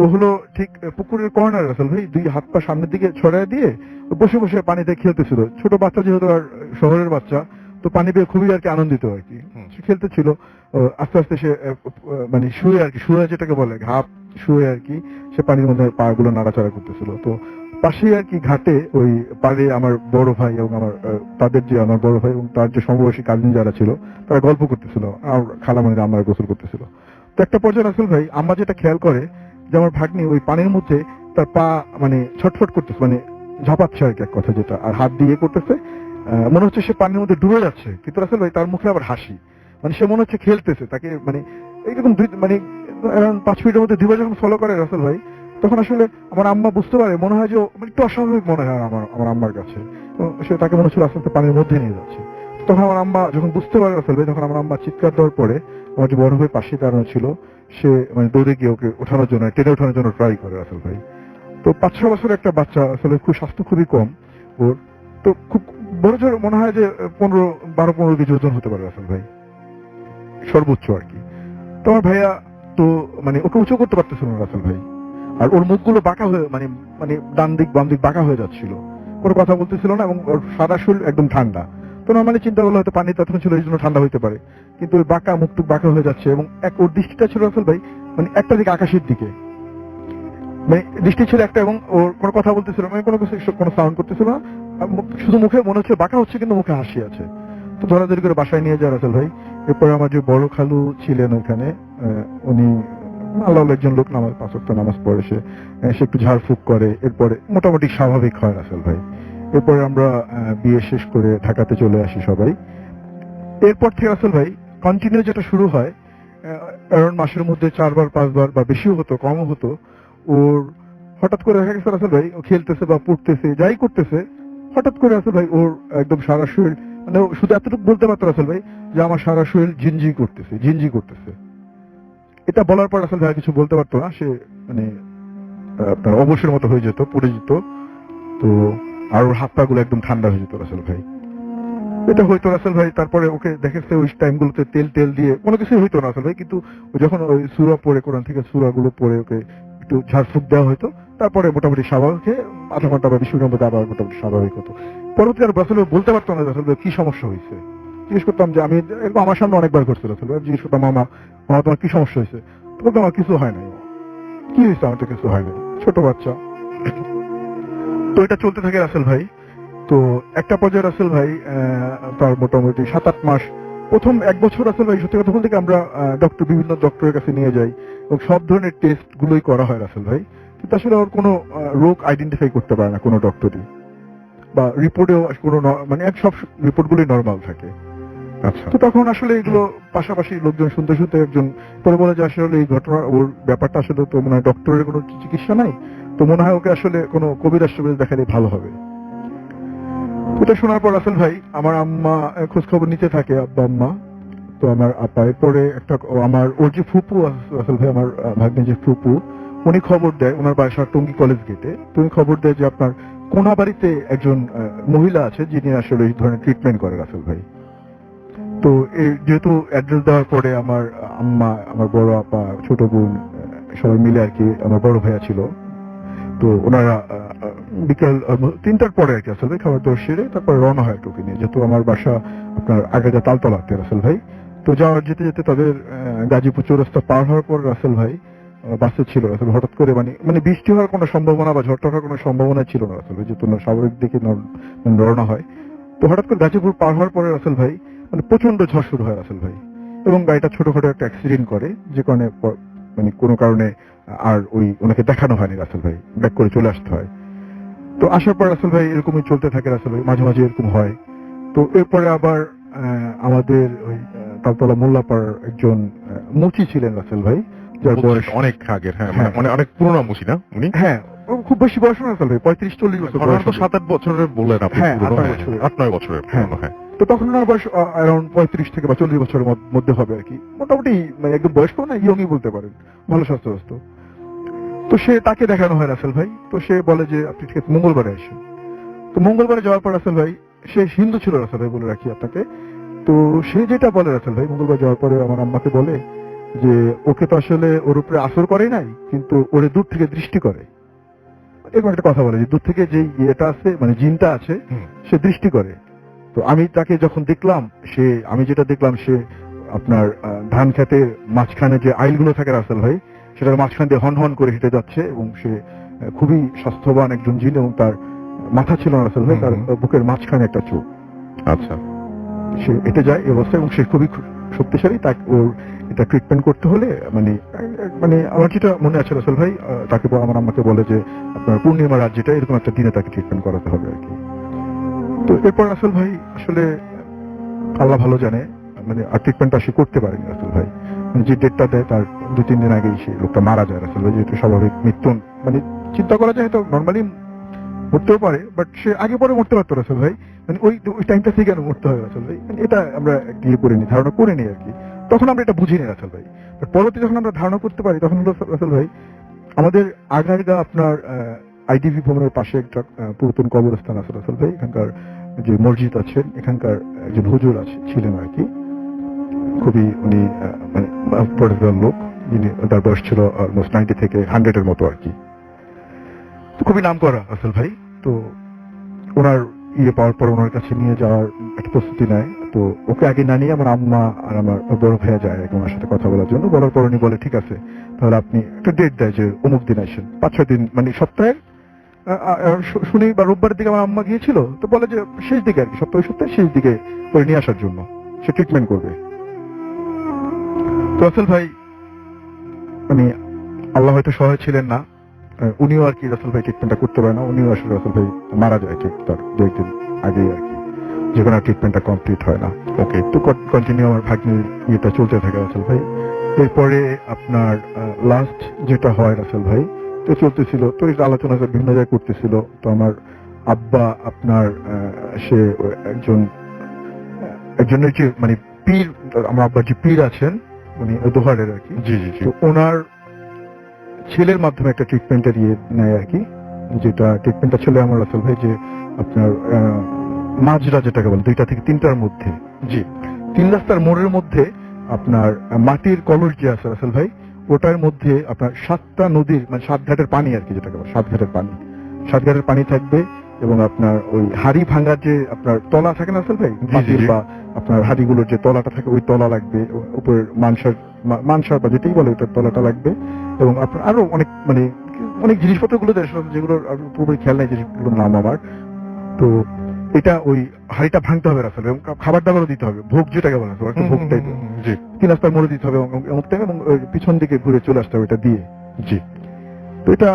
ও হলো ঠিক পুকুরের কর্নার রাসেল ভাই, 2 হাত পা সামনের দিকে ছড়ায় দিয়ে বসে বসে পানিতে খেলতেছিল। ছোট বাচ্চা যেহেতু, আর শহরের বাচ্চা, তো পানি পেয়ে খুবই আর কি আনন্দিত আর কি, সে খেলতেছিল। আস্তে আস্তে সে মানে শুয়ে আর কি, শুয়ে যেটাকে বলে ঘাপ, শুয়ে আর কি সে পানির মধ্যে পা গুলো নাড়াচাড়া করতেছিল। তো পাশে আর কি ঘাটে ওই পাড়ে আমার বড় ভাই এবং আমার বড় ভাই এবং তার যে সমবয়সী কাজিন যারা ছিল তারা গল্প করতেছিল, আর খালামণিরা আমার গোসল করতেছিল। তো একটা পর্যায়ে রাসেল ভাই আম্মা যেটা খেয়াল করে যে আমার ভাগ্নি ওই পানির মধ্যে তার পা মানে ছটফট করতেছে, মানে ঝাঁপাচ্ছে আর কি এক কথা যেটা, আর হাত দিয়ে করতেছে, মনে হচ্ছে সে পানির মধ্যে ডুবে যাচ্ছে। কিন্তু রাসেল ভাই তার মুখে আবার হাসি, মানে সে মনে হচ্ছে খেলতেছে, তাকে মানে এইরকম মানে 5 মিনিটের মধ্যে 2বার যখন ফলো করে রাসেল ভাই, তখন আসলে আমার আম্মা বুঝতে পারে, মনে হয় যে একটু অস্বাভাবিক মনে হয় আমার আম্মার কাছে। সে তাকে মনে হচ্ছিল আস্তে আস্তে পানির মধ্যে নিয়ে যাচ্ছে। তখন আমার আম্মা যখন বুঝতে পারে রাসেল ভাই, তখন আমার আম্মা চিৎকার দেওয়ার পরে আমার যে বড় ভাই পাশে দাঁড়ানো ছিল, সে মানে দৌড়ে গিয়ে ওকে ওঠানোর জন্য, টেনে ওঠানোর জন্য ট্রাই করে রাসেল ভাই। তো 5-6 বছরের একটা বাচ্চা, আসলে খুব স্বাস্থ্য খুবই কম ওর, তো খুব বড় জোর মনে হয় যে 12-15 কেজি ওজন হতে পারে রাসেল ভাই, সর্বোচ্চ আর কি। তো আমার ভাইয়া তো মানে ওকে উঁচু করতে পারতেছিল না রাসেল ভাই, আর ওর মুখগুলো বাঁকা হয়ে মানে মানে ডান দিক বাম দিক বাঁকা হয়ে যাচ্ছিল, কোনো কথা বলতেছিল না, এবং ওর সারা শরীর একদম ঠান্ডা। তো নর্মালি চিন্তা করলে হয়তো পানি তখন ছিল এই জন্য ঠান্ডা হইতে পারে, কিন্তু ওই বাঁকা মুখটুক বাঁকা হয়ে যাচ্ছে, এবং ওর দৃষ্টিটা ছিল রাসেল ভাই মানে একটা দিকে আকাশের দিকে, মানে দৃষ্টি ছিল একটা, এবং ওর কোনো কথা বলতেছিল মানে কোনো কিছু, কোনো সাউন্ড করতেছিল না, শুধু মুখে মনে হচ্ছে বাঁকা হচ্ছে, কিন্তু মুখে হাসি আছে। তো ধরাধরি করে বাসায় নিয়ে যায় রাসেল ভাই। এরপরে আমার যে বড় খালু ছিলেন ওইখানে, উনি আল্লাহ একজন লোক, 5 ওয়াক্ত নামাজ পড়ে, সে একটু ঝাড়ফুঁক করে, এরপরে মোটামুটি স্বাভাবিক হয় রাসেল ভাই। এরপরে আমরা বিয়ে শেষ করে ঢাকাতে চলে আসি সবাই। এরপর থেকে রাসেল ভাই কন্টিনিউ যেটা শুরু হয়, কারণ মাসের মধ্যে 4বার 5বার বা বেশিও হতো কমও হতো, ওর হঠাৎ করে দেখা গেছে রাসেল ভাই ও খেলতেছে বা পড়তেছে যাই করতেছে, হঠাৎ করে রাসেল ভাই ওর একদম সারা শরীর, মানে শুধু এতটুকু বলতে পারতো রাসেল ভাই যে আমার সারা শরীর ঝিনঝি করতেছে। এটা বলার পর রাসেল ভাই কিছু বলতে পারতো না, সে মানে আপনার অবসরের মতো হয়ে যেত, পড়ে যেত। তো আর ওর হাত পা গুলো একদম ঠান্ডা হয়ে যেত রাসেল ভাই, এটা হইতো রাসেল ভাই। তারপরে ওকে দেখেছে ওই টাইম গুলোতে তেল দিয়ে কোনো কিছুই হইতো না রাসেল ভাই, কিন্তু যখন ওই সূরা পড়ে, কোরআন থেকে সূরা গুলো পড়ে ওকে একটু ঝাড়ফুঁক দেওয়া হয়তো, তারপরে মোটামুটি স্বাভাবিক, আধা ঘন্টা বা 20 মিনিটের মধ্যে আবার মোটামুটি স্বাভাবিক হতো। পরবর্তীকালে রাসেল বলতে পারতো না রাসেল ভাই কি সমস্যা হয়েছে, জিজ্ঞেস করতাম যে আমি এরকম আমার সামনে অনেকবার করছিল রাসেল ভাই, জিজ্ঞেস করতাম মামা তোমার কি সমস্যা হয়েছে, তো বলতো আমার কিছু হয় নাই, কি হয়েছে, আমার তো কিছু হয় নাই, ছোট বাচ্চা। তো এটা চলতে থাকে রাসেল ভাই। তো একটা পর্যায়ে রাসেল ভাই তার মোটামুটি 7-8 মাস, প্রথম 1 বছর রাসেল ভাই সত্যি কথা বলতে আমরা বিভিন্ন ডক্টরের কাছে নিয়ে যাই, এবং সব ধরনের টেস্ট গুলোই করা হয় রাসেল ভাই, কিন্তু আসলে ওর কোনো রোগ আইডেন্টিফাই করতে পারে না কোনো ডক্টরই, বা রিপোর্টেও কোনো মানে সব রিপোর্ট গুলোই নর্মাল থাকে। আচ্ছা। তো তখন আসলে এগুলো পাশাপাশি লোকজন শুনতে একজন পরে বলে যে আসলে এই ঘটনা, ওর ব্যাপারটা আসলে তো মনে হয় ডক্টরের কোনো চিকিৎসা নাই, তো মনে হয় ওকে আসলে কোনো কবিরাজ দেখালে ভালো হবে। এটা শোনার পর রাসেল ভাই আমার আম্মা খোঁজ খবর নিতে থাকে, আব্বা আম্মা। তো আমার আপা, এরপরে ওর যে ফুপু রাসেল ভাই, আমার ভাগ্নে যে ফুপু, উনি খবর দেয়, ওনার বাসা টঙ্গী কলেজ গেটে, তো উনি খবর দেয় যে আপনার কোনাবাড়িতে একজন মহিলা আছে যিনি আসলে এই ধরনের ট্রিটমেন্ট করে রাসেল ভাই। তো যেহেতু অ্যাড্রেস দেওয়ার পরে আমার আম্মা, আমার বড় আপা, ছোট বোন সবাই মিলে আর কি, আমার বড় ভাইয়া ছিল, তো ওনারা বিকাল 3টার পরে আর কি রাসেল ভাই, খাবার দাবার সেরে তারপরে রওনা হয় টোকে নিয়ে, যেহেতু আমার বাসা আপনার আগাজা তালতলাতে রাসেল ভাই। তো যাওয়ার যেতে যেতে তাদের গাজীপুর চৌরাস্তা পার হওয়ার পর রাসেল ভাই বাসে ছিল রাসেল, হঠাৎ করে মানে বৃষ্টি হওয়ার কোনো সম্ভাবনা বা ঝড় হওয়ার কোনো সম্ভাবনা ছিল না রাসেল ভাই, যেহেতু স্বাভাবিক দিকে রওনা হয়। তো হঠাৎ করে গাজীপুর পার হওয়ার পরে রাসেল ভাই মানে প্রচন্ড ঝড় শুরু হয় রাসেল ভাই, এবং গাড়িটা ছোটখাটো একটা অ্যাক্সিডেন্ট করে, যে কারণে মানে কোনো কারণে আর ওনাকে দেখানো হয়নি রাসেল ভাই, ব্যাক করে চলে আসতে হয়। তো আসার পর রাসেল ভাই এরকমই চলতে থাকে রাসেল ভাই, মাঝে মাঝে এরকম হয়। তো এরপরে আবার আমাদের ওই তালতলা মোল্লাপাড়ার একজন মুচি ছিলেন রাসেল ভাই, যার বয়স অনেক আগের, হ্যাঁ মানে অনেক পুরোনো মুসি না উনি? হ্যাঁ, ও খুব বেশি বয়স না রাসেল ভাই, 35-40 বছর বয়স তো হবে। 7-8 বছরের বললেন আপনি? হ্যাঁ, পুরনো, 8-9 বছরের। 8-9 বছরের পুরনো, হ্যাঁ। তো তখন ওনার বয়স অ্যারাউন্ড 35 থেকে বা 40 বছরের মধ্যে হবে আর কি, মোটামুটি মানে একদম বয়স্ক না, ইয়ংই বলতে পারেন, ভালো স্বাস্থ্য। তো তাকে দেখানো হয় রাসেল ভাই। তো সে বলে যে আপনি ঠিক আছে মঙ্গলবারে আসেন। তো মঙ্গলবারে যাওয়ার পর রাসেল ভাই, সে হিন্দু ছিল রাসেল ভাই, বলে রাখি আপনাকে। তো সে যেটা বলে রাসেল ভাই, মঙ্গলবার যাওয়ার পরে আমার আম্মাকে বলে যে ওকে তো আসলে ওর উপরে আসর করে নাই, কিন্তু ওরে দূর থেকে দৃষ্টি করে। এরকম একটা কথা বলে যে দূর থেকে যে ইয়েটা আছে, মানে জিনটা আছে, সে দৃষ্টি করে। তো আমি তাকে যখন দেখলাম, আমি যেটা দেখলাম, সে আপনার ধান খেতের মাঝখানে যে আইলগুলো থাকে রাসেল ভাই, সেটার মাঝখান দিয়ে হন হন করে হেঁটে যাচ্ছে, এবং সে খুবই স্বাস্থ্যবান একজন জিন, এবং তার মাথা ছিল না রাসেল ভাই, তার বুকের মাঝখানে একটা চোখ। আচ্ছা। সে হেঁটে যায় এই অবস্থায়, এবং সে খুবই শক্তিশালী। তাকে ওর এটা ট্রিটমেন্ট করতে হলে মানে আমার যেটা মনে আছে রাসেল ভাই, তাকে আমার আম্মাকে বলে যে আপনার পূর্ণিমা রাত যেটা, এরকম একটা দিনে তাকে ট্রিটমেন্ট করাতে হবে আর কি। তো এরপর রাসেল ভাই আসলে আল্লাহ ভালো জানে, মানে আর ট্রিটমেন্টটা সে করতে পারেনি রাসেল ভাই। মানে যে ডেটটা দেয় তার 2-3 দিন আগেই সে লোকটা মারা যায় রাসেল ভাই, যেহেতু স্বাভাবিক মৃত্যু মানে চিন্তা করা যায়, তো নর্মালি মরতেও পারে, বাট সে আগে পরে মরতে পারতো রাসেল ভাই, মানে ওই টাইমটা থেকে কেন মরতে হয় রাসেল ভাই, মানে এটা আমরা ইয়ে করিনি, ধারণা করিনি আর কি। তখন আমরা এটা বুঝিনি রাসেল ভাই, বাট পরবর্তী যখন আমরা ধারণা করতে পারি, তখন হলো রাসেল ভাই আমাদের আগারগা আপনার আইডিবি ভবনের পাশে একটা পুরাতন কবরস্থান আছে রাসেল ভাই, এখানকার যে মসজিদ আছেন, এখানকার একজন হুজুর ছিলেন আর কি, খুবই উনি মানে পরিচিত লোক, যিনি তার বয়স ছিল অলমোস্ট 90 থেকে 100 এর মতো আর কি। তো খুবই নাম করা রাসেল ভাই। তো ওনার পাওয়ার পর ওনার কাছে নিয়ে যাওয়ার একটা প্রস্তুতি নেয়। তো ওকে আগে না নিয়ে আমার আম্মা আর আমার বড় ভাইয়া যায় ওনার সাথে কথা বলার জন্য। বলার পর উনি বলে ঠিক আছে, তাহলে আপনি একটা ডেট দেয় যে অমুক দিন আসেন, 5-6 দিন মানে সপ্তাহের শুনি বা রোববারের দিকে আমার আম্মা গিয়েছিল, তো বলে যে শেষ দিকে আর কি, সপ্তাহের শেষ দিকে করে নিয়ে আসার জন্য, সে ট্রিটমেন্ট করবে। তো রাসেল ভাই মানে আল্লাহ হয়তো সহায় ছিলেন না, উনিও আর কি রাসেল ভাই ট্রিটমেন্টটা করতে পারে না, উনিও আসলে রাসেল ভাই মারা যায় ঠিক তার 2-1 দিন আগেই আর কি, যে কোনো ট্রিটমেন্টটা কমপ্লিট হয় না। ওকে, তো কন্টিনিউ আমার ভাগ্নির ইয়েটা চলতে থাকে রাসেল ভাই। এরপরে আপনার লাস্ট যেটা হয় রাসেল ভাই, তো চলতেছিল, তো এই আলোচনা বিভিন্ন জায়গায় করতেছিল। তো আমার আব্বা আপনার সে একজনের যে মানে পীর, আমার আব্বার যে পীর আছেন উনি দোহারের আর কি, জি জি জি, তো ওনার ছেলের মাধ্যমে একটা ট্রিটমেন্টের ইয়ে নেয় আর কি, যেটা ট্রিটমেন্টটা ছিল আমার রাসেল ভাই যে আপনার মাঝরা যেটাকে বলে 2টা থেকে 3টার মধ্যে, জি 3 রাস্তার মোড়ের মধ্যে আপনার মাটির কলস যে আছে রাসেল ভাই, ওটার মধ্যে আপনার 7টা নদীর মানে 7 ঘাটের পানি আর কি, যেটাকে বলে 7 ঘাটের পানি, 7 ঘাটের পানি থাকবে। এবং আপনার ওই হাড়ি ভাঙার যে আপনার তলা থাকে না রাসেল ভাই, মাটির বা আপনার হাড়িগুলোর যে তলাটা থাকে, ওই তলা লাগবে, উপরের মানসার বা যেটাই বলে ওটার তলাটা লাগবে। এবং আপনার আরো অনেক মানে অনেক জিনিসপত্র গুলো যেগুলোর পুরোপুরি খেয়াল নাই যেগুলোর নাম আমার। তো এটা ওই হাড়িটা ভাঙতে হবে রাসেল, এবং খাবার দাবারও দিতে হবে, ভোগ যেটাকে বলা হয় ভোগ টাইপের, জি 3 রাস্তার মোড়ে দিতে হবে অমুক টাইমে, এবং পিছন দিকে ঘুরে চলে আসতে হবে এটা দিয়ে, জি। তো এটা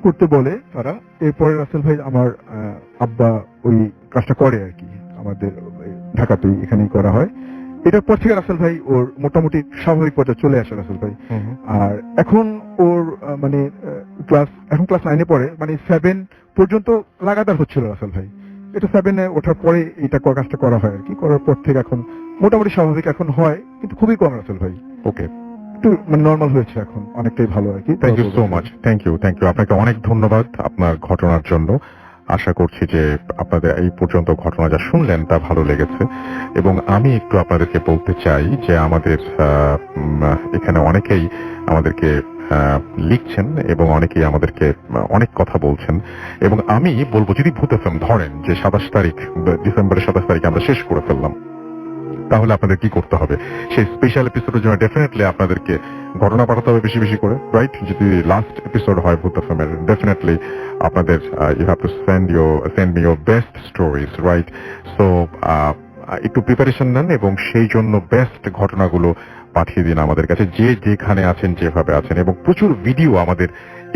করতে বলে তারা। এরপরে রাসেল ভাই আমার আব্বা ওই কাজটা করে আর কি, আমাদের ঢাকাতেই এখানেই করা হয়। এটার পর থেকে রাসেল ভাই ওর মোটামুটি স্বাভাবিক পর্যায়ে চলে আসে রাসেল ভাই। আর এখন ওর মানে এখন ক্লাস 9-এ পড়ে, মানে 7 পর্যন্ত লাগাতার হচ্ছিল রাসেল ভাই। এটা 7-এ ওঠার পরে এটা কাজটা করা হয় আর কি, করার পর থেকে এখন মোটামুটি স্বাভাবিক এখন হয়, কিন্তু খুবই কম রাসেল ভাই। ওকে, একটু মানে নর্মাল হয়েছে এখন, অনেকটাই ভালো আর কি। Thank you so much, thank you আপনাকে অনেক ধন্যবাদ আপনার ঘটনার জন্য। আশা করছি যে আপনাদের এই পর্যন্ত ঘটনা যা শুনলেন তা ভালো লেগেছে। এবং আমি একটু আপনাদেরকে বলতে চাই যে আমাদের এখানে অনেকেই আমাদেরকে লিখছেন এবং অনেকেই আমাদেরকে অনেক কথা বলছেন। এবং আমি বলবো, যদি ভূত এফএম ধরেন যে 27 তারিখ, ডিসেম্বরের 27 তারিখে আমরা শেষ করে ফেললাম, তাহলে আপনাদের কি করতে হবে? সেই স্পেশাল এপিসোডের জন্য ডেফিনেটলি আপনাদেরকে ঘটনা পাঠাতে হবে বেশি বেশি করে, রাইট? যদি লাস্ট এপিসোড হয় ভূত এফএমের, ডেফিনেটলি আপনাদের you have to send me your best stories, right? So একটু প্রিপারেশন নেন এবং সেই জন্য বেস্ট ঘটনাগুলো পাঠিয়ে দিন আমাদের কাছে, যে যেখানে আছেন, যেভাবে আছেন। এবং প্রচুর ভিডিও আমাদের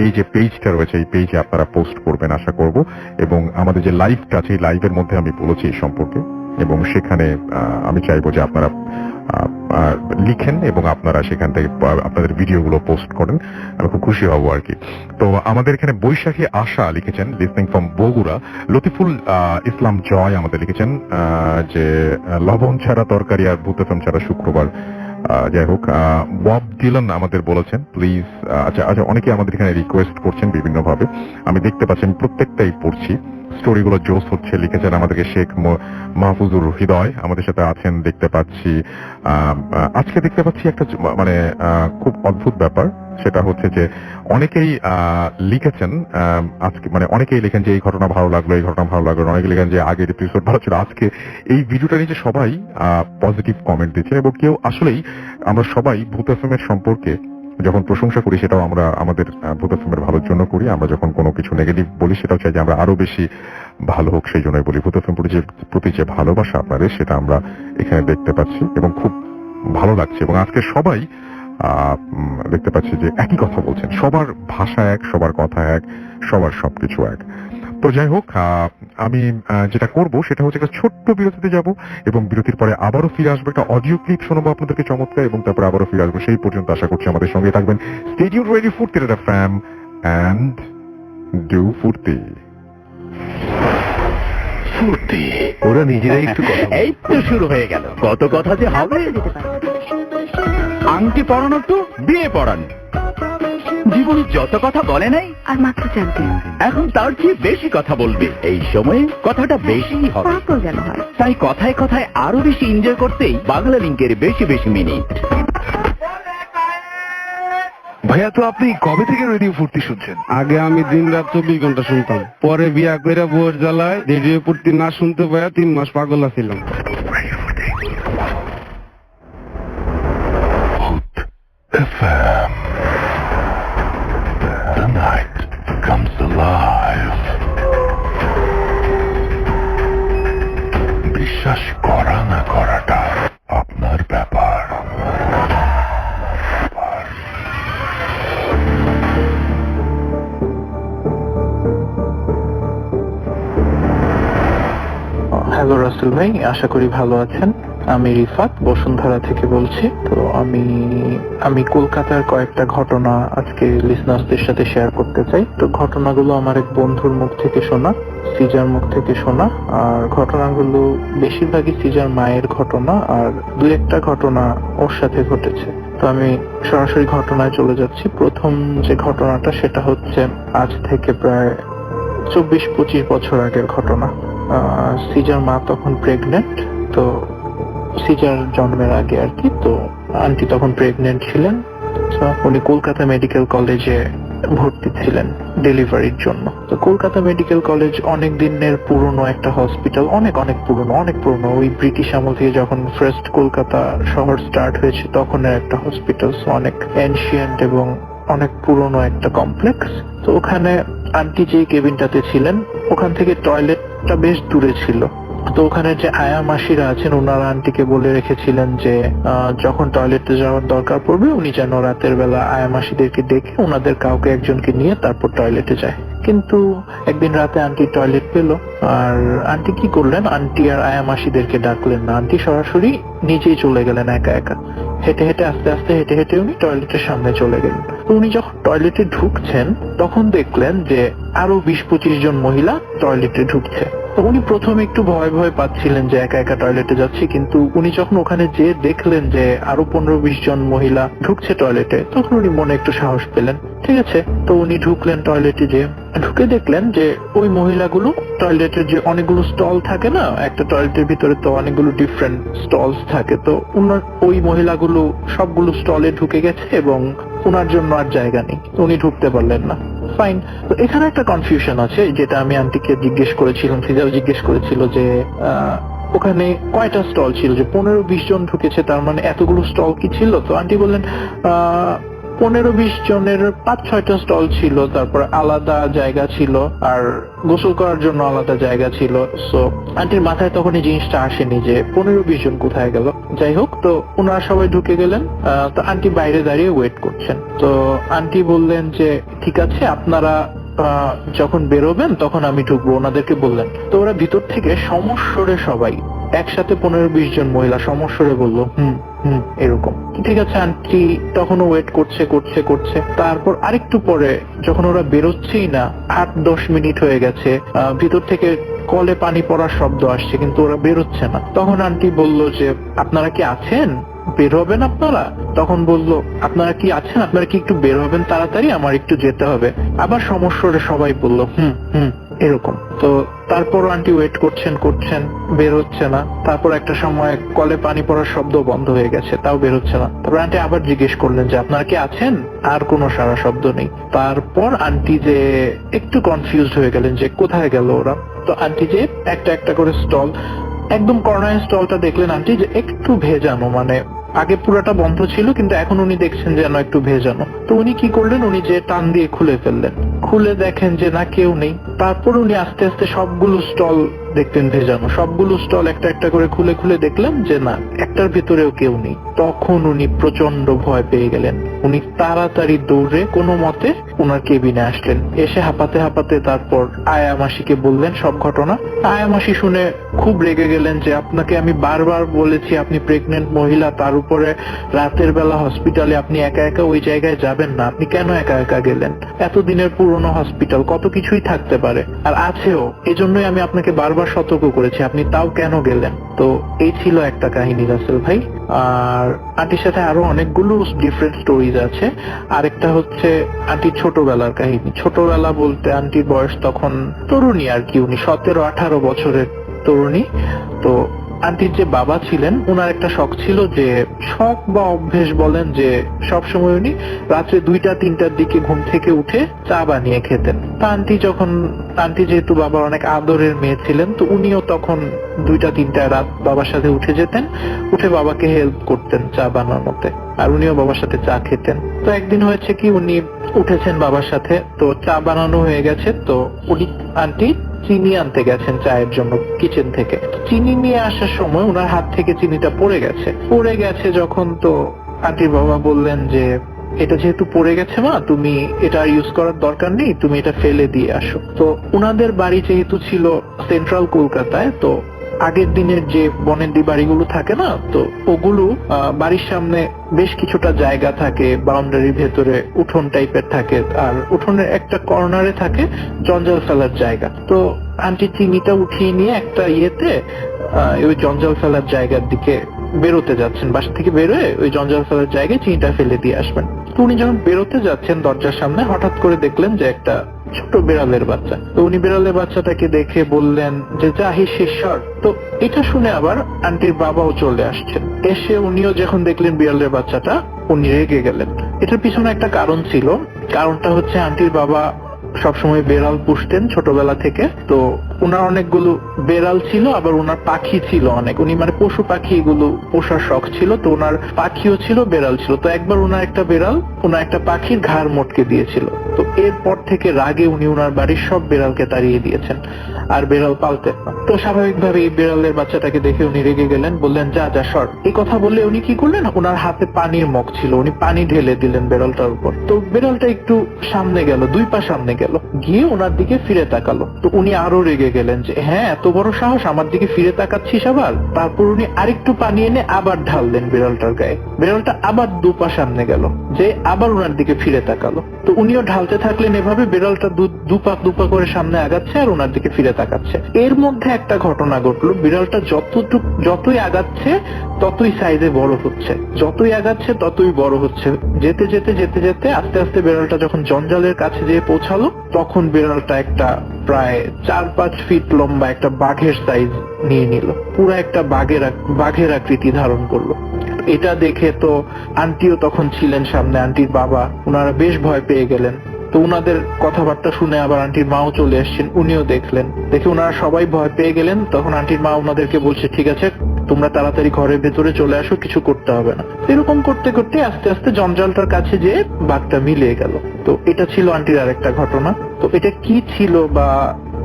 এই যে পেজটা রয়েছে, এই পেজে আপনারা পোস্ট করবেন আশা করব। এবং আমাদের যে লাইভটা আছে, এই লাইভের মধ্যে আমি বলেছি এই সম্পর্কে, এবং সেখানে আমি চাইবো যে আপনারা লিখেন এবং আপনারা সেখান থেকে আপনাদের ভিডিওগুলো পোস্ট করেন। আমি খুব খুশি হব আর কি। তো আমাদের এখানে বৈশাখী আশা লিখেছেন, লিসনিং ফ্রম বগুড়া। লতিফুল ইসলাম জয় আমাদের লিখেছেন যে লবণ ছাড়া তরকারি আর ভূত এফএম ছাড়া শুক্রবার। যাই হোক, বব ডিলন আমাদের বলেছেন প্লিজ। আচ্ছা, অনেকে আমাদের এখানে রিকোয়েস্ট করছেন বিভিন্ন ভাবে, আমি দেখতে পাচ্ছি, আমি প্রত্যেকটাই পড়ছি। স্টোরিগুলো জোস হচ্ছে, লিখেছেন আমাদেরকে শেখ মাহফুজুর হৃদয় আমাদের সাথে আছেন, দেখতে পাচ্ছি। আজকে দেখতে পাচ্ছি একটা মানে খুব অদ্ভুত ব্যাপার, সেটা হচ্ছে যে অনেকেই লিখেছেন আজকে, মানে অনেকেই লেখেন যে এই ঘটনা ভালো লাগলো, এই ঘটনা ভালো লাগলো, অনেকে লেখেন যে আগের এপিসোড ভালো ছিল। আজকে এই ভিডিওটা নিচে সবাই পজিটিভ কমেন্ট দিচ্ছে, এবং কেউ আসলেই, আমরা সবাই ভূত এফএম এর সম্পর্কে যখন প্রশংসা করি সেটাও আমরা আমাদের ভূত এফএমের ভালোর জন্য করি। আমরা যখন কোনো কিছু নেগেটিভ বলি সেটাও চাই যে আমরা আরো বেশি ভালো হোক, সেই জন্যই বলি। ভূত এফএম প্রতি যে ভালোবাসা আপনাদের, সেটা আমরা এখানে দেখতে পাচ্ছি এবং খুব ভালো লাগছে। এবং আজকে সবাই দেখতে পাচ্ছি যে একই কথা বলছেন, সবার ভাষা এক, সবার কথা এক, সবার সবকিছু এক। তো যাই হোক, আমি যেটা করব সেটা হচ্ছে একটা ছোট্ট বিরতিতে যাব, এবং বিরতির পরে আবারও ফিরে আসবো, একটা অডিও ক্লিপ শোনাবো আপনাদেরকে চমৎকার, এবং তারপরে আবারও ফিরে আসবো। সেই পর্যন্ত আশা করছি আমাদের সঙ্গে থাকবেন। Stay tuned radio Foorti FM and do ফুর্তি। ফুর্তি, ওরা নিজেরাই একটু কথা বলে। এই তো শুরু হয়ে গেল, কত কথা যে হবে। আংটি পরানো তো বিয়ে পড়ান, জীবনে যত কথা বলে নাই আর মাত্র জানতে এখন তার চেয়ে বেশি কথা বলবে। এই সময়ে কথাটা বেশি হবে, পাগল যেন হয়। তাই কথায় কথায় আরো বেশি এনজয় করতেই বাংলা লিঙ্কের বেশি বেশি মিনিট। ভাইয়া, তো আপনি কবে থেকে রেডিও ফুর্তি শুনছেন? আগে আমি দিন রাত 24 ঘন্টা শুনতাম, পরে বিয়া করে বউর জ্বালায় রেডিও ফুর্তি না শুনতে পাইয়া 3 মাস পাগল ছিলাম। FM. The night comes alive. বিশ্বাস করা না করাটা আপনার ব্যাপার। হ্যালো রাসেল ভাই, আশা করি ভালো আছেন। আমি রিফাত বসুন্ধরা থেকে বলছি। তো আমি কলকাতার কয়েকটা ঘটনা আজকে লিসনার্সদের সাথে শেয়ার করতে চাই। তো ঘটনাগুলো আমার এক বন্ধুর মুখ থেকে শোনা, সিজার মুখ থেকে শোনা, আর ঘটনাগুলো বেশিরভাগই সিজার মায়ের ঘটনা, আর দুই একটা ঘটনা ওর সাথে ঘটেছে। তো আমি সরাসরি ঘটনায় চলে যাচ্ছি। প্রথম যে ঘটনাটা সেটা হচ্ছে আজ থেকে প্রায় 24-25 বছর আগের ঘটনা। সিজার মা তখন প্রেগনেন্ট, তো সিজার জন্মের আগে আর কি। তো আন্টি তখন প্রেগনেন্ট ছিলেন। উনি কলকাতা মেডিকেল কলেজে ভর্তি ছিলেন ডেলিভারির জন্য। তো কলকাতা মেডিকেল কলেজ অনেক দিনের পুরনো একটা হসপিটাল, অনেক পুরনো। ওই ব্রিটিশ আমল থেকে যখন ফার্স্ট কলকাতা শহর স্টার্ট হয়েছে তখনের একটা হসপিটাল, অনেক এনশিয়েন্ট এবং অনেক পুরনো একটা কমপ্লেক্স। তো ওখানে আন্টি যে কেবিনটাতে ছিলেন ওখান থেকে টয়লেটটা বেশ দূরে ছিল। তো ওখানে যে আয়া মাসিরা আছেন ওনারা আন্টিকে বলে রেখেছিলেন যে যখন টয়লেটে যাওয়ার দরকার পড়বে উনি যেন রাতের বেলা আয়া মাসিদেরকে ডেকে ওনাদের কাউকে একজনকে নিয়ে তারপর টয়লেটে যায়। কিন্তু একদিন রাতে আন্টি টয়লেট পেল, আর আন্টি কি করলেন, আন্টি আর আয়া মাসিদেরকে ডাকলেন না, আন্টি সরাসরি নিজেই চলে গেলেন একা একা। আস্তে আস্তে হেঁটে উনি টয়লেটের সামনে চলে গেলেন। তো উনি যখন টয়লেটে ঢুকছেন তখন দেখলেন যে আরো 20-25 জন মহিলা টয়লেটে ঢুকছে। তো উনি প্রথমে একটু ভয় পাচ্ছিলেন যে একা একা টয়লেটে যাচ্ছি, কিন্তু উনি যখন ওখানে যেয়ে দেখলেন যে আরো 15-20 জন মহিলা ঢুকছে টয়লেটে, তখন উনি মনে একটু সাহস পেলেন। ঠিক আছে, তো উনি ঢুকলেন টয়লেটে, যে ঢুকে দেখলেন যে ওই মহিলাগুলো টয়লেটের যে অনেকগুলো স্টল থাকে না, একটা টয়লেটের ভিতরে তো অনেকগুলো ডিফারেন্ট স্টলস থাকে, তো ওই মহিলাগুলো সবগুলো স্টলে ঢুকে গেছে এবং ওনার জন্য আর জায়গা নেই, উনি ঢুকতে পারলেন না। ফাইন। তো এখানে একটা কনফিউশন আছে, যেটা আমি আন্টিকে জিজ্ঞেস করেছিলাম, ফিজাও জিজ্ঞেস করেছিল যে ওখানে কয়টা স্টল ছিল, যে 15-20 জন ঢুকেছে, তার মানে এতগুলো স্টল কি ছিল? তো আন্টি বললেন 15-20 জনের 5-6টা স্টল ছিল, তারপর আলাদা জায়গা ছিল, আর গোসল করার জন্য আলাদা জায়গা ছিল। সো আন্টির মাথায় তখন এই জিনিসটা আসেনি যে 15-20 জন কোথায় গেল। যাই হোক, তো ওনারা সবাই ঢুকে গেলেন। তো আন্টি বাইরে দাঁড়িয়ে ওয়েট করছেন। তো আন্টি বললেন যে ঠিক আছে, আপনারা যখন বেরোবেন তখন আমি ঢুকবো, ওনাদেরকে বললেন। তো ওরা ভিতর থেকে সমস্বরে সবাই একসাথে 15-20 জন মহিলা সমস্বরে বললো হুম হুম এরকম। ঠিক আছে, আন্টি তখনও ওয়েট করছে করছে করছে। তারপর আরেকটু পরে যখন ওরা বেরোচ্ছেই না, 8-10 মিনিট হয়ে গেছে, ভিতর থেকে কলে পানি পড়ার শব্দ আসছে, কিন্তু ওরা বেরোচ্ছে না। তখন আন্টি বলল যে আপনারা কি আছেন, বের হবেন আপনারা? তখন বললো আপনারা কি আছেন, আপনারা কি একটু বের হবেন তাড়াতাড়ি, আমার একটু যেতে হবে। আবার সমস্যারে সবাই বললো হুম হুম এরকম। তো তারপর আন্টি ওয়েট করছেন করছেন, বের হচ্ছে না। তারপর একটা সময় কলে পানি পড়ার শব্দ বন্ধ হয়ে গেছে, তাও বের হচ্ছে না। তারপর আন্টি আবার জিজ্ঞেস করলেন যে আপনারা কি আছেন, আর কোনো সারা শব্দ নেই। তারপর আন্টি যে একটু কনফিউজড হয়ে গেলেন যে কোথায় গেল ওরা। তো আন্টি যে একটা একটা করে স্টল, একদম কর্নার স্টলটা দেখলেন আন্টি যে একটু ভেজানো, মানে আগে পুরাটা বন্ধ ছিল কিন্তু এখন উনি দেখছেন যেন একটু ভেজানো। তো উনি কি করলেন, উনি যে টান দিয়ে খুলে ফেললেন, খুলে দেখেন যে না, কেউ নেই। তারপর উনি আস্তে আস্তে সবগুলো স্টল দেখতেন ভেজানো, সবগুলো স্টল একটা একটা করে খুলে খুলে দেখলেন যে না, একটার ভিতরেও কেউ নেই। তখন উনি প্রচন্ড ভয় পেয়ে গেলেন। উনি তাড়াতাড়ি দৌড়ে কোনো মতে ওনার কেবিনে আসলেন। এসে হাঁপাতে হাঁপাতে তারপর আয়া মাসিকে বললেন সব ঘটনা। আয়া মাসি শুনে খুব রেগে গেলেন যে আপনাকে আমি বারবার বলেছি আপনি প্রেগনেন্ট মহিলা, তার উপরে রাতের বেলা হসপিটালে, আপনি একা একা ওই জায়গায় যাবেন না, আপনি কেন একা একা গেলেন? এতদিনের পুরনো হসপিটাল, কত কিছুই থাকতে পারে, আর আছেও, এজন্যই আমি আপনাকে বারবার সতর্ক করেছি, আপনি তাও কেন গেলেন? তো এই ছিল একটা কাহিনী রাসেল ভাই। আর আন্টির সাথে আরো অনেকগুলো ডিফারেন্ট স্টোরিজ আছে। আরেকটা হচ্ছে আন্টির ছোটবেলার কাহিনী। ছোটবেলা বলতে আন্টির বয়স তখন তরুণী আর কি, উনি 17-18 বছরের তরুণী। তো আন্টির যে বাবা ছিলেন, ওনার একটা শখ ছিল, যে শখ বা অভ্যেস বলেন, যে সবসময় উনি রাত্রে 2টা-3টার দিকে ঘুম থেকে উঠে চা বানিয়ে খেতেন। তা আন্টি যেহেতু বাবার অনেক আদরের মেয়ে ছিলেন, তো উনিও তখন 2টা-3টা রাত বাবার সাথে উঠে যেতেন, উঠে বাবাকে হেল্প করতেন চা বানানোতে, আর উনিও বাবার সাথে চা খেতেন। তো একদিন হয়েছে কি, উনি উঠেছেন বাবার সাথে, তো চা বানানো হয়ে গেছে। তো উনি আন্টি চিনি আনতে গেছেন চায়ের জন্য কিচেন থেকে। চিনি নিয়ে আসার সময় ওনার হাত থেকে চিনিটা পড়ে গেছে যখন, তো আন্টির বাবা বললেন যে এটা যেহেতু পড়ে গেছে মা, তুমি এটা ইউজ করার দরকার নেই, তুমি এটা ফেলে দিয়ে আসো। তো ওনাদের বাড়ি যেহেতু ছিল সেন্ট্রাল কলকাতায়, তো আগের দিনের যে বনেদি বাড়িগুলো থাকে না, তো ওগুলো বাড়ির সামনে বেশ কিছুটা জায়গা থাকে, বাউন্ডারির ভেতরে উঠোন টাইপের থাকে, আর উঠোনের একটা কর্নারে থাকে জঞ্জাল ফেলার জায়গা। তো আন্টি চিনিটা উঠিয়ে নিয়ে একটা ইয়েতে ওই জঞ্জাল ফেলার জায়গার দিকে বেরোতে যাচ্ছেন, বাসা থেকে বেরোয় ওই জঞ্জাল ফেলার জায়গায় চিনিটা ফেলে দিয়ে আসবেন। তো উনি যখন বেরোতে যাচ্ছেন দরজার সামনে, হঠাৎ করে দেখলেন যে একটা ছোট বিড়ালের বাচ্চা। তো উনি বিড়ালের বাচ্চাটাকে দেখে বললেন যে যা হিসেশ্বর। তো এটা শুনে আবার আন্টির বাবাও চলে আসছেন। এসে উনিও যখন দেখলেন বিড়ালের বাচ্চাটা, উনি রেগে গেলেন। এটার পিছনে একটা কারণ ছিল। কারণটা হচ্ছে আন্টির বাবা সবসময় বেড়াল পুষতেন ছোটবেলা থেকে। তো ওনার অনেকগুলো বেড়াল ছিল, আবার ওনার পাখি ছিল অনেক, উনি মানে পশু পাখি এগুলো পোষার শখ ছিল। তো ওনার পাখিও ছিল, বেড়াল ছিল। তো একবার ওনার একটা বেড়াল ওনার একটা পাখির ঘাড় মটকে দিয়েছিল। তো এরপর থেকে রাগে উনি ওনার বাড়ির সব বেড়ালকে তাড়িয়ে দিয়েছেন, আর বেড়াল পালতেন না। তো স্বাভাবিকভাবে এই বেড়ালের বাচ্চাটাকে দেখে উনি রেগে গেলেন, বললেন যা যা সর। এই কথা বলে উনি কি করলেন, ওনার হাতে পানির মগ ছিল, উনি পানি ঢেলে দিলেন বেড়ালটার উপর। তো বেড়ালটা একটু সামনে গেল, 2 পা সামনে গেল, গিয়ে ওনার দিকে ফিরে তাকালো। তো উনি আরো রেগে গেলেন যে হ্যাঁ, এত বড় সাহস, আমার দিকে ফিরে তাকাচ্ছিস আবার। তারপর উনি আরেকটু পানি এনে আবার ঢাললেন বেড়ালটার গায়ে। বেড়ালটা আবার 2 পা সামনে গেল, যে আবার ওনার দিকে ফিরে তাকালো। তো উনিও ঢালতে থাকলেন এভাবে, বেড়ালটা 2 পা করে সামনে আগাচ্ছে আর ওনার দিকে ফিরে তাকাচ্ছে। এর মধ্যে একটা ঘটনা ঘটলো, বিড়ালটা যতই আগাচ্ছে ততই সাইজে বড় হচ্ছে, যতই আগাচ্ছে ততই বড় হচ্ছে। যেতে যেতে যেতে যেতে আস্তে আস্তে বেড়ালটা যখন জঞ্জালের কাছে যেয়ে পৌঁছালো, তখন বিড়ালটা একটা প্রায় 4-5 ফিট লম্বা একটা বাঘের সাইজ নিয়ে নিল, পুরো একটা বাঘের আকৃতি ধারণ করলো। এটা দেখে তো আন্টিও তখন ছিলেন সামনে, আন্টির বাবা, ওনারা বেশ ভয় পেয়ে গেলেন। তো উনাদের কথাবার্তা শুনে আবার আন্টির মাও চলে আসছেন, উনিও দেখলেন, দেখে ওনারা সবাই ভয় পেয়ে গেলেন। তখন আন্টির মা ওনাদেরকে বলছে, ঠিক আছে তোমরা তাড়াতাড়ি ঘরের ভেতরে চলে আসো, কিছু করতে হবে না। এরকম করতে করতে আস্তে আস্তে জঞ্জালটার কাছে যেয়ে বাঘটা মিলিয়ে গেল। তো এটা ছিল আন্টির আরেকটা ঘটনা। তো এটা কি ছিল বা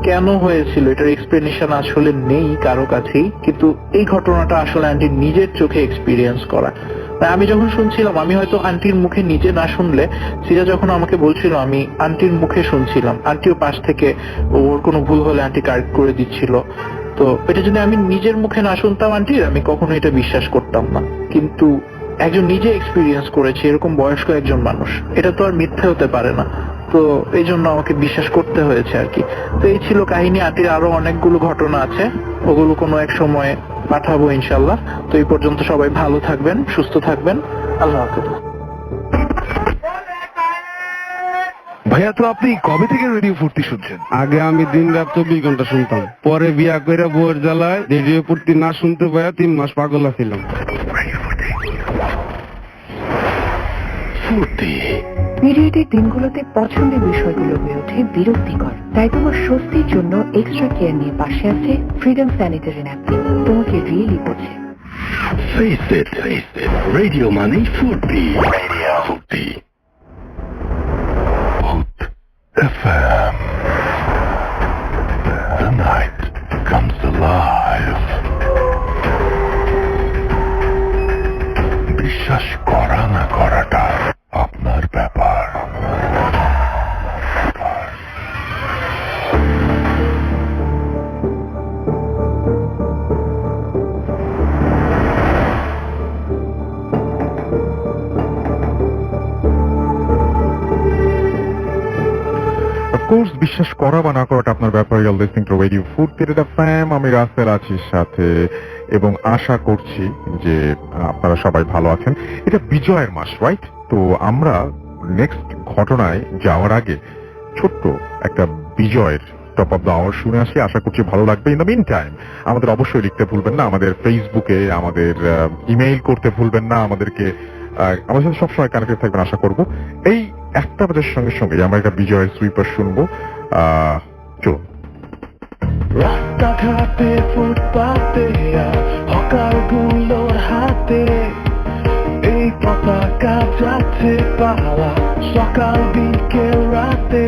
কেন হয়েছিল এটার এক্সপ্লেনেশন আসলে নেই কারো কাছেই, কিন্তু এই ঘটনাটা আসলে আন্টির নিজের চোখে এক্সপিরিয়েন্স করা। তাই আমি যখন শুনছিলাম, আমি হয়তো আন্টির মুখে নিজে না শুনলে, সিরা যখন আমাকে বলছিল আমি আন্টির মুখে শুনছিলাম, আন্টিও পাশ থেকে ওর কোনো ভুল হলে আন্টি কারেক্ট করে দিচ্ছিল। তো এটা যদি আমি নিজের মুখে না শুনতাম আন্টির, আমি কখনো এটা বিশ্বাস করতাম না। কিন্তু একজন নিজে এক্সপিরিয়েন্স করেছে, এরকম বয়স্ক একজন মানুষ, এটা তো আর মিথ্যে হতে পারে না। তো এই জন্য আমাকে বিশ্বাস করতে হয়েছে আর কি। তো এই ছিল কাহিনী। আন্টির আরো অনেকগুলো ঘটনা আছে, ওগুলো কোনো এক সময় পাঠাবো ইনশাল্লাহ। তো এই পর্যন্ত সবাই ভালো থাকবেন, সুস্থ থাকবেন, আল্লাহ হাফেজ। ভাইয়া, তো আপনি কবে থেকে রেডিও ফুর্তি শুনছেন? আগে আমি দিন রাত 24 ঘন্টা শুনতাম, পরে বিয়া করে বউয়ের জ্বালায় রেডিও পড়তে না শুনতে পায়া 3 মাস পাগল ছিলাম। পিরিয়ডের দিনগুলোতে পছন্দের বিষয়গুলো হয়ে ওঠে বিরক্তিকর, তাই তোমার স্বস্তির জন্য এক্সট্রা কেয়ার নিয়ে পাশে আছে ফ্রিডম স্যানিটারি ন্যাপকিন। তোমাকে রিয়েলি বোঝে। Face it, radio money ফুর্তি, ফুর্তি FM. The night comes alive. বিশ্বাস করা না করাটা আপনার ব্যাপার। অফকোর্স বিশ্বাস করা বা না করাটা আপনার ব্যাপার। You are listening to radio Foorti FM. আমি রাসেল আছি সাথে, এবং আশা করছি যে আপনারা সবাই ভালো আছেন। এটা বিজয়ের মাস, রাইট? তো আমরা নেক্সট ঘটনায় যাওয়ার আগে ছোট্ট একটা বিজয়ের টপ অফ দ্য আওয়ার শুনে আসি, আশা করছি ভালো লাগবে। ইন দ্য মিন টাইম আমাদের অবশ্যই লিখতে ভুলবেন না, আমাদের ফেসবুকে আমাদের ইমেইল করতে ভুলবেন না, আমাদেরকে আমাদের সাথে সবসময় কানেক্টেড থাকবেন আশা করব। এই একটা বাজার সঙ্গে সঙ্গে আমরা একটা বিজয়ের সুইপার শুনবো। চলুন। রাস্তাঘাটে ফুটপাতে হকার গুলোর হাতে এই পতাকা যাচ্ছে পালা, সকাল বিকেল রাতে।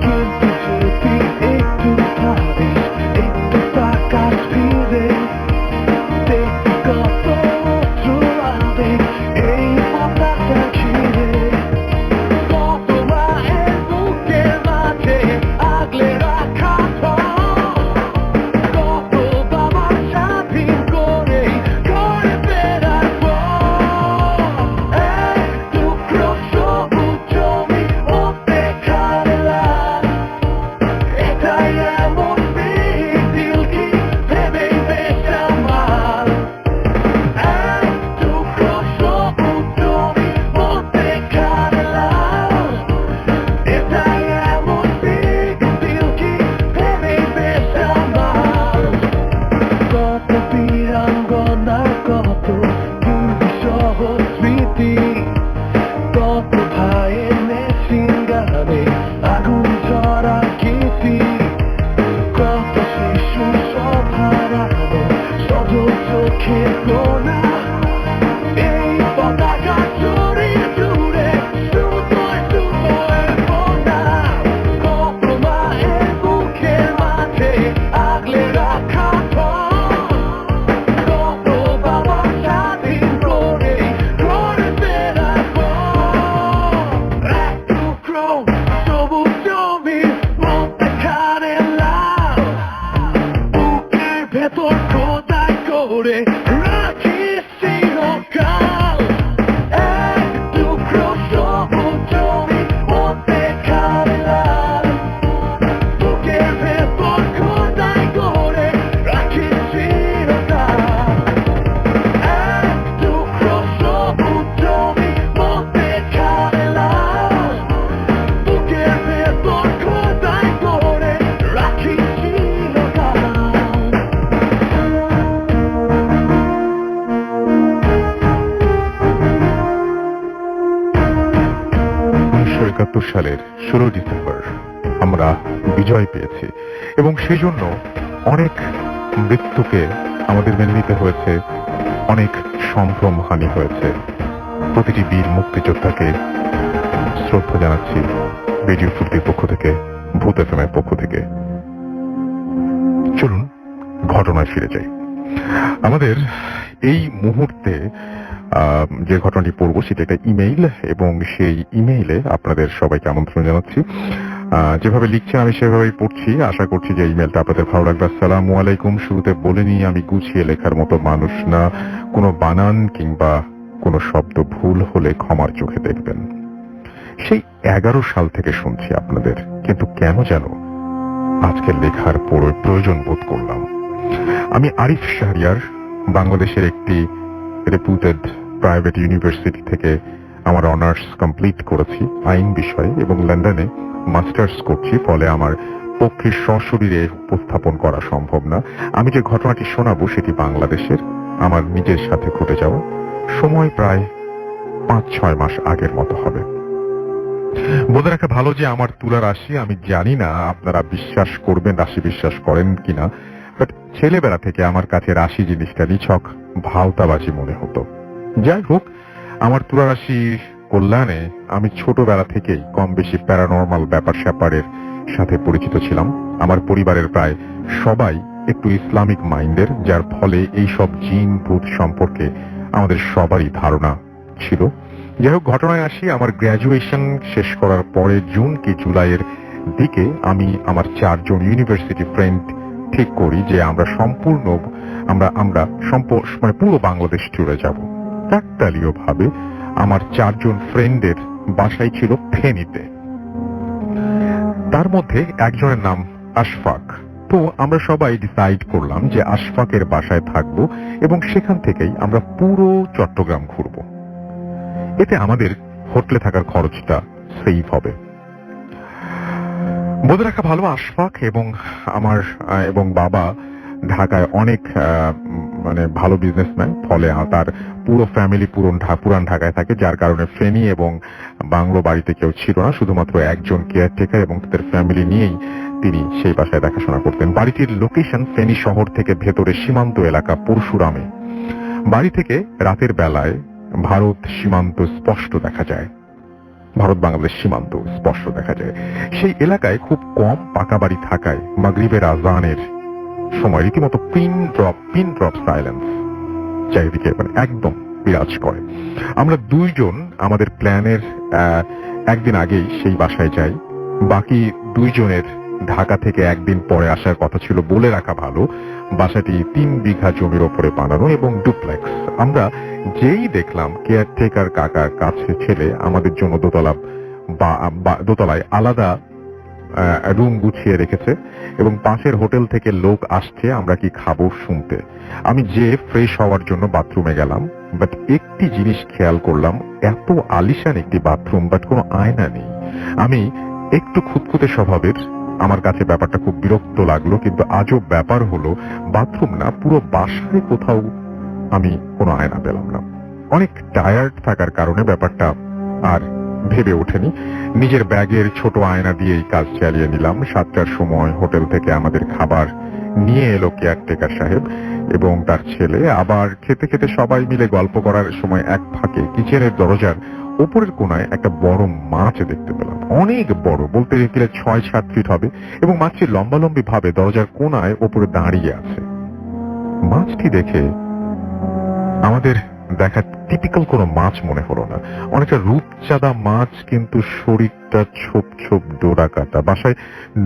কিন্তু যদি একটু ভাবিস, একটু টাকা ফিরে দেখবি কত চুয়াতে এই পতাকা ঘিরে। কত মায়ের বুকের মাঝে আগলে রাখা কত বাবা স্বাধীন করে ঘরে ফেরার পর এক টুকরো সবুজ জমি মধ্যে খারাপ। এটাই এমন দিল কি ভেবেই বেশ আমার। এক টুকরো সবুজ জমি মধ্যে খারাপ। এটাই এমন দিল কি ভেবেই বেশ আমার। কত বীরাঙ্গনা, কত দুঃসহ স্মৃতি, কত ভাইয়ের মেশিন গানে আগুন ঝরা গীতি, কত শিশু সব হারানো সজল চোখের কোনা। এই পতাকা জড়িয়ে জুড়ে সুতোয় সুতোয় বোনা। কত মায়ের বুকের মাঝে আগলে রাখা কত বাবা স্বাধীন করে ঘরে ফেরার পর এক টুকরো সবুজ জমির মধ্যেখানে লাল। বুকের ভেতর খোদাই করে রাখিস চিরকাল। এক টুকরো সবুজ জমির মধ্যেখানে লাল। বুকের ভেতর খোদাই করে রাখিস চিরকাল। এক টুকরো সবুজ জমির মধ্যেখানে লাল। সালের 16 ডিসেম্বর আমরা বিজয় পেয়েছি এবং সেজন্য অনেক মৃত্যুকে আমাদের মেনে নিতে হয়েছে, অনেক সম্ভ্রম হানি হয়েছে। প্রতিটি বীর মুক্তিযোদ্ধাকে শ্রদ্ধা জানাচ্ছি রেডিও ফুর্তির পক্ষ থেকে, ভূত এফএম এর পক্ষ থেকে। চলুন ঘটনায় ফিরে যাই। আমাদের এই মুহূর্তে যে ঘটনাটি পড়ব সেটা একটা ইমেইল, এবং সেই ইমেইলে আপনাদের সবাইকে আমন্ত্রণ জানাচ্ছি। যেভাবে লিখছেন আমি সেভাবেই পড়ছি, আশা করছি যে ইমেলটা আপনাদের ভালো লাগবে। আসসালামু আলাইকুম। শুরুতে বলে নিই, আমি গুছিয়ে লেখার মতো মানুষ না। কোনো বানান কিংবা কোনো শব্দ ভুল হলে ক্ষমার চোখে দেখবেন। সেই 11 সাল থেকে শুনছি আপনাদের, কিন্তু কেন যেন আজকে লেখার প্রয়োজন বোধ করলাম। আমি আরিফ শাহরিয়ার, বাংলাদেশের একটি রেপুটেড প্রাইভেট ইউনিভার্সিটি থেকে আমার অনার্স কমপ্লিট করেছি আইন বিষয়ে এবং লন্ডনে মাস্টার্স করছি। ফলে আমার পক্ষে সশরীরে উপস্থাপন করা সম্ভব না। আমি যে ঘটনাটি শোনাবো সেটি বাংলাদেশের, আমার নিজের সাথে ঘটে যাওয়া, সময় প্রায় 5-6 মাস আগের মতো হবে। বলে রাখা ভালো যে আমার তুলা রাশি, আমি জানি না আপনারা বিশ্বাস করবেন, রাশি বিশ্বাস করেন কিনা, বাট ছেলেবেলা থেকে আমার কাছে রাশি জিনিসটা নিছক ভাওতাবাজি মনে হতো। যাই হোক, আমার তুলা রাশির কল্যাণে আমি ছোটবেলা থেকেই কম বেশি প্যারানর্মাল ব্যাপার স্যাপারের সাথে পরিচিত ছিলাম। আমার পরিবারের প্রায় সবাই একটু ইসলামিক মাইন্ডের, যার ফলে এই সব জিন ভূত সম্পর্কে আমাদের সবারই ধারণা ছিল। যাই হোক, ঘটনায় আসি। আমার গ্র্যাজুয়েশন শেষ করার পরে জুন কি জুলাইয়ের দিকে আমি আমার 4 জন ইউনিভার্সিটি ফ্রেন্ড ঠিক করি যে আমরা মানে পুরো বাংলাদেশ ট্যুরে যাব। কাকতালীয় ভাবে আমার 4 জন ফ্রেন্ডের বাসাই ছিল ফেনীতে। তার মধ্যে একজনের নাম আশফাক। তো আমরা সবাই ডিসাইড করলাম যে আশফাকের বাসায় থাকবো এবং সেখান থেকেই আমরা পুরো চট্টগ্রাম ঘুরব। এতে আমাদের হোটেলে থাকার খরচটা সেভ হবে। বলে রাখা ভালো, আশফাক এবং বাবা ঢাকায় অনেক মানে ভালো বিজনেসম্যান, ফলে তার পুরো ফ্যামিলি পুরান ঢাকায় থাকে, যার কারণে ফেনী এবং বাংলো বাড়িতে কেউ ছিল না, শুধুমাত্র একজন কেয়ারটেকার এবং তাদের ফ্যামিলি নিয়েই তিনি সেই বাসায় দেখাশোনা করতেন। বাড়িটির লোকেশন ফেনী শহর থেকে ভেতরে সীমান্ত এলাকা পরশুরামে। বাড়ি থেকে রাতের বেলায় ভারত সীমান্ত স্পষ্ট দেখা যায়, ভারত বাংলাদেশ সীমান্ত স্পষ্ট দেখা যায়। সেই এলাকায় খুব কম পাকা বাড়ি থাকায় মাগরিবের আজানের সময় রীতিমতো পিন ড্রপ সাইলেন্স চারিদিকে একদম বিরাজ করে। আমরা 2 জন আমাদের প্ল্যানের একদিন আগেই সেই বাসায় যাই। বাকি 2 জনের ঢাকা থেকে একদিন পরে আসার কথা ছিল। বলে রাখা ভালো, বাসাটি 3 বিঘা জমির ওপরে বানানো এবং ডুপ্লেক্স। আমরা যেই দেখলাম কেয়ারটেকার কাকার কাছে ছেলে আমাদের জন্য দোতলায় আলাদা রুম গুছিয়ে রেখেছে এবং পাশের হোটেল থেকে লোক আসছে আমরা কি খাবো শুনতে। আমি যে ফ্রেশ হওয়ার জন্য বাথরুমে গেলাম, বাট একটি জিনিস খেয়াল করলাম, এত আলিশান একটি বাথরুম বাট কোনো আয়না নেই। আমি একটু খুঁতখুঁতে স্বভাবের, আমার কাছে ব্যাপারটা খুব বিরক্ত লাগলো। কিন্তু আজব ব্যাপার হলো, বাথরুম না, পুরো বাসায় কোথাও আমি কোনো আয়না পেলাম না। অনেক টায়ার্ড থাকার কারণে ব্যাপারটা আর ভেবে ওঠেনি। নিজের ব্যাগের ছোট আয়না দিয়েই কাজ চালিয়ে নিলাম। 7টার সময় হোটেল থেকে আমাদের খাবার নিয়ে এলো কেয়ারটেকার সাহেব এবং তার ছেলে। আবার খেতে খেতে সবাই মিলে গল্প করার সময় এক ফাঁকে কিচেনের দরজার উপরের কোনায় একটা বড় মাছ দেখতে পেলাম। অনেক বড়, বলতে গেলে 6-7 ফিট হবে, এবং মাছটি লম্বালম্বি ভাবে দরজার কোনায় ওপরে দাঁড়িয়ে আছে। মাছটি দেখে আমাদের দেখা টিপিক্যাল কোনো মাছ মনে হলো না, অনেকটা রূপচাঁদা মাছ, কিন্তু শরীরটা ছোপ ছোপ ডোরা কাটা। বাসায়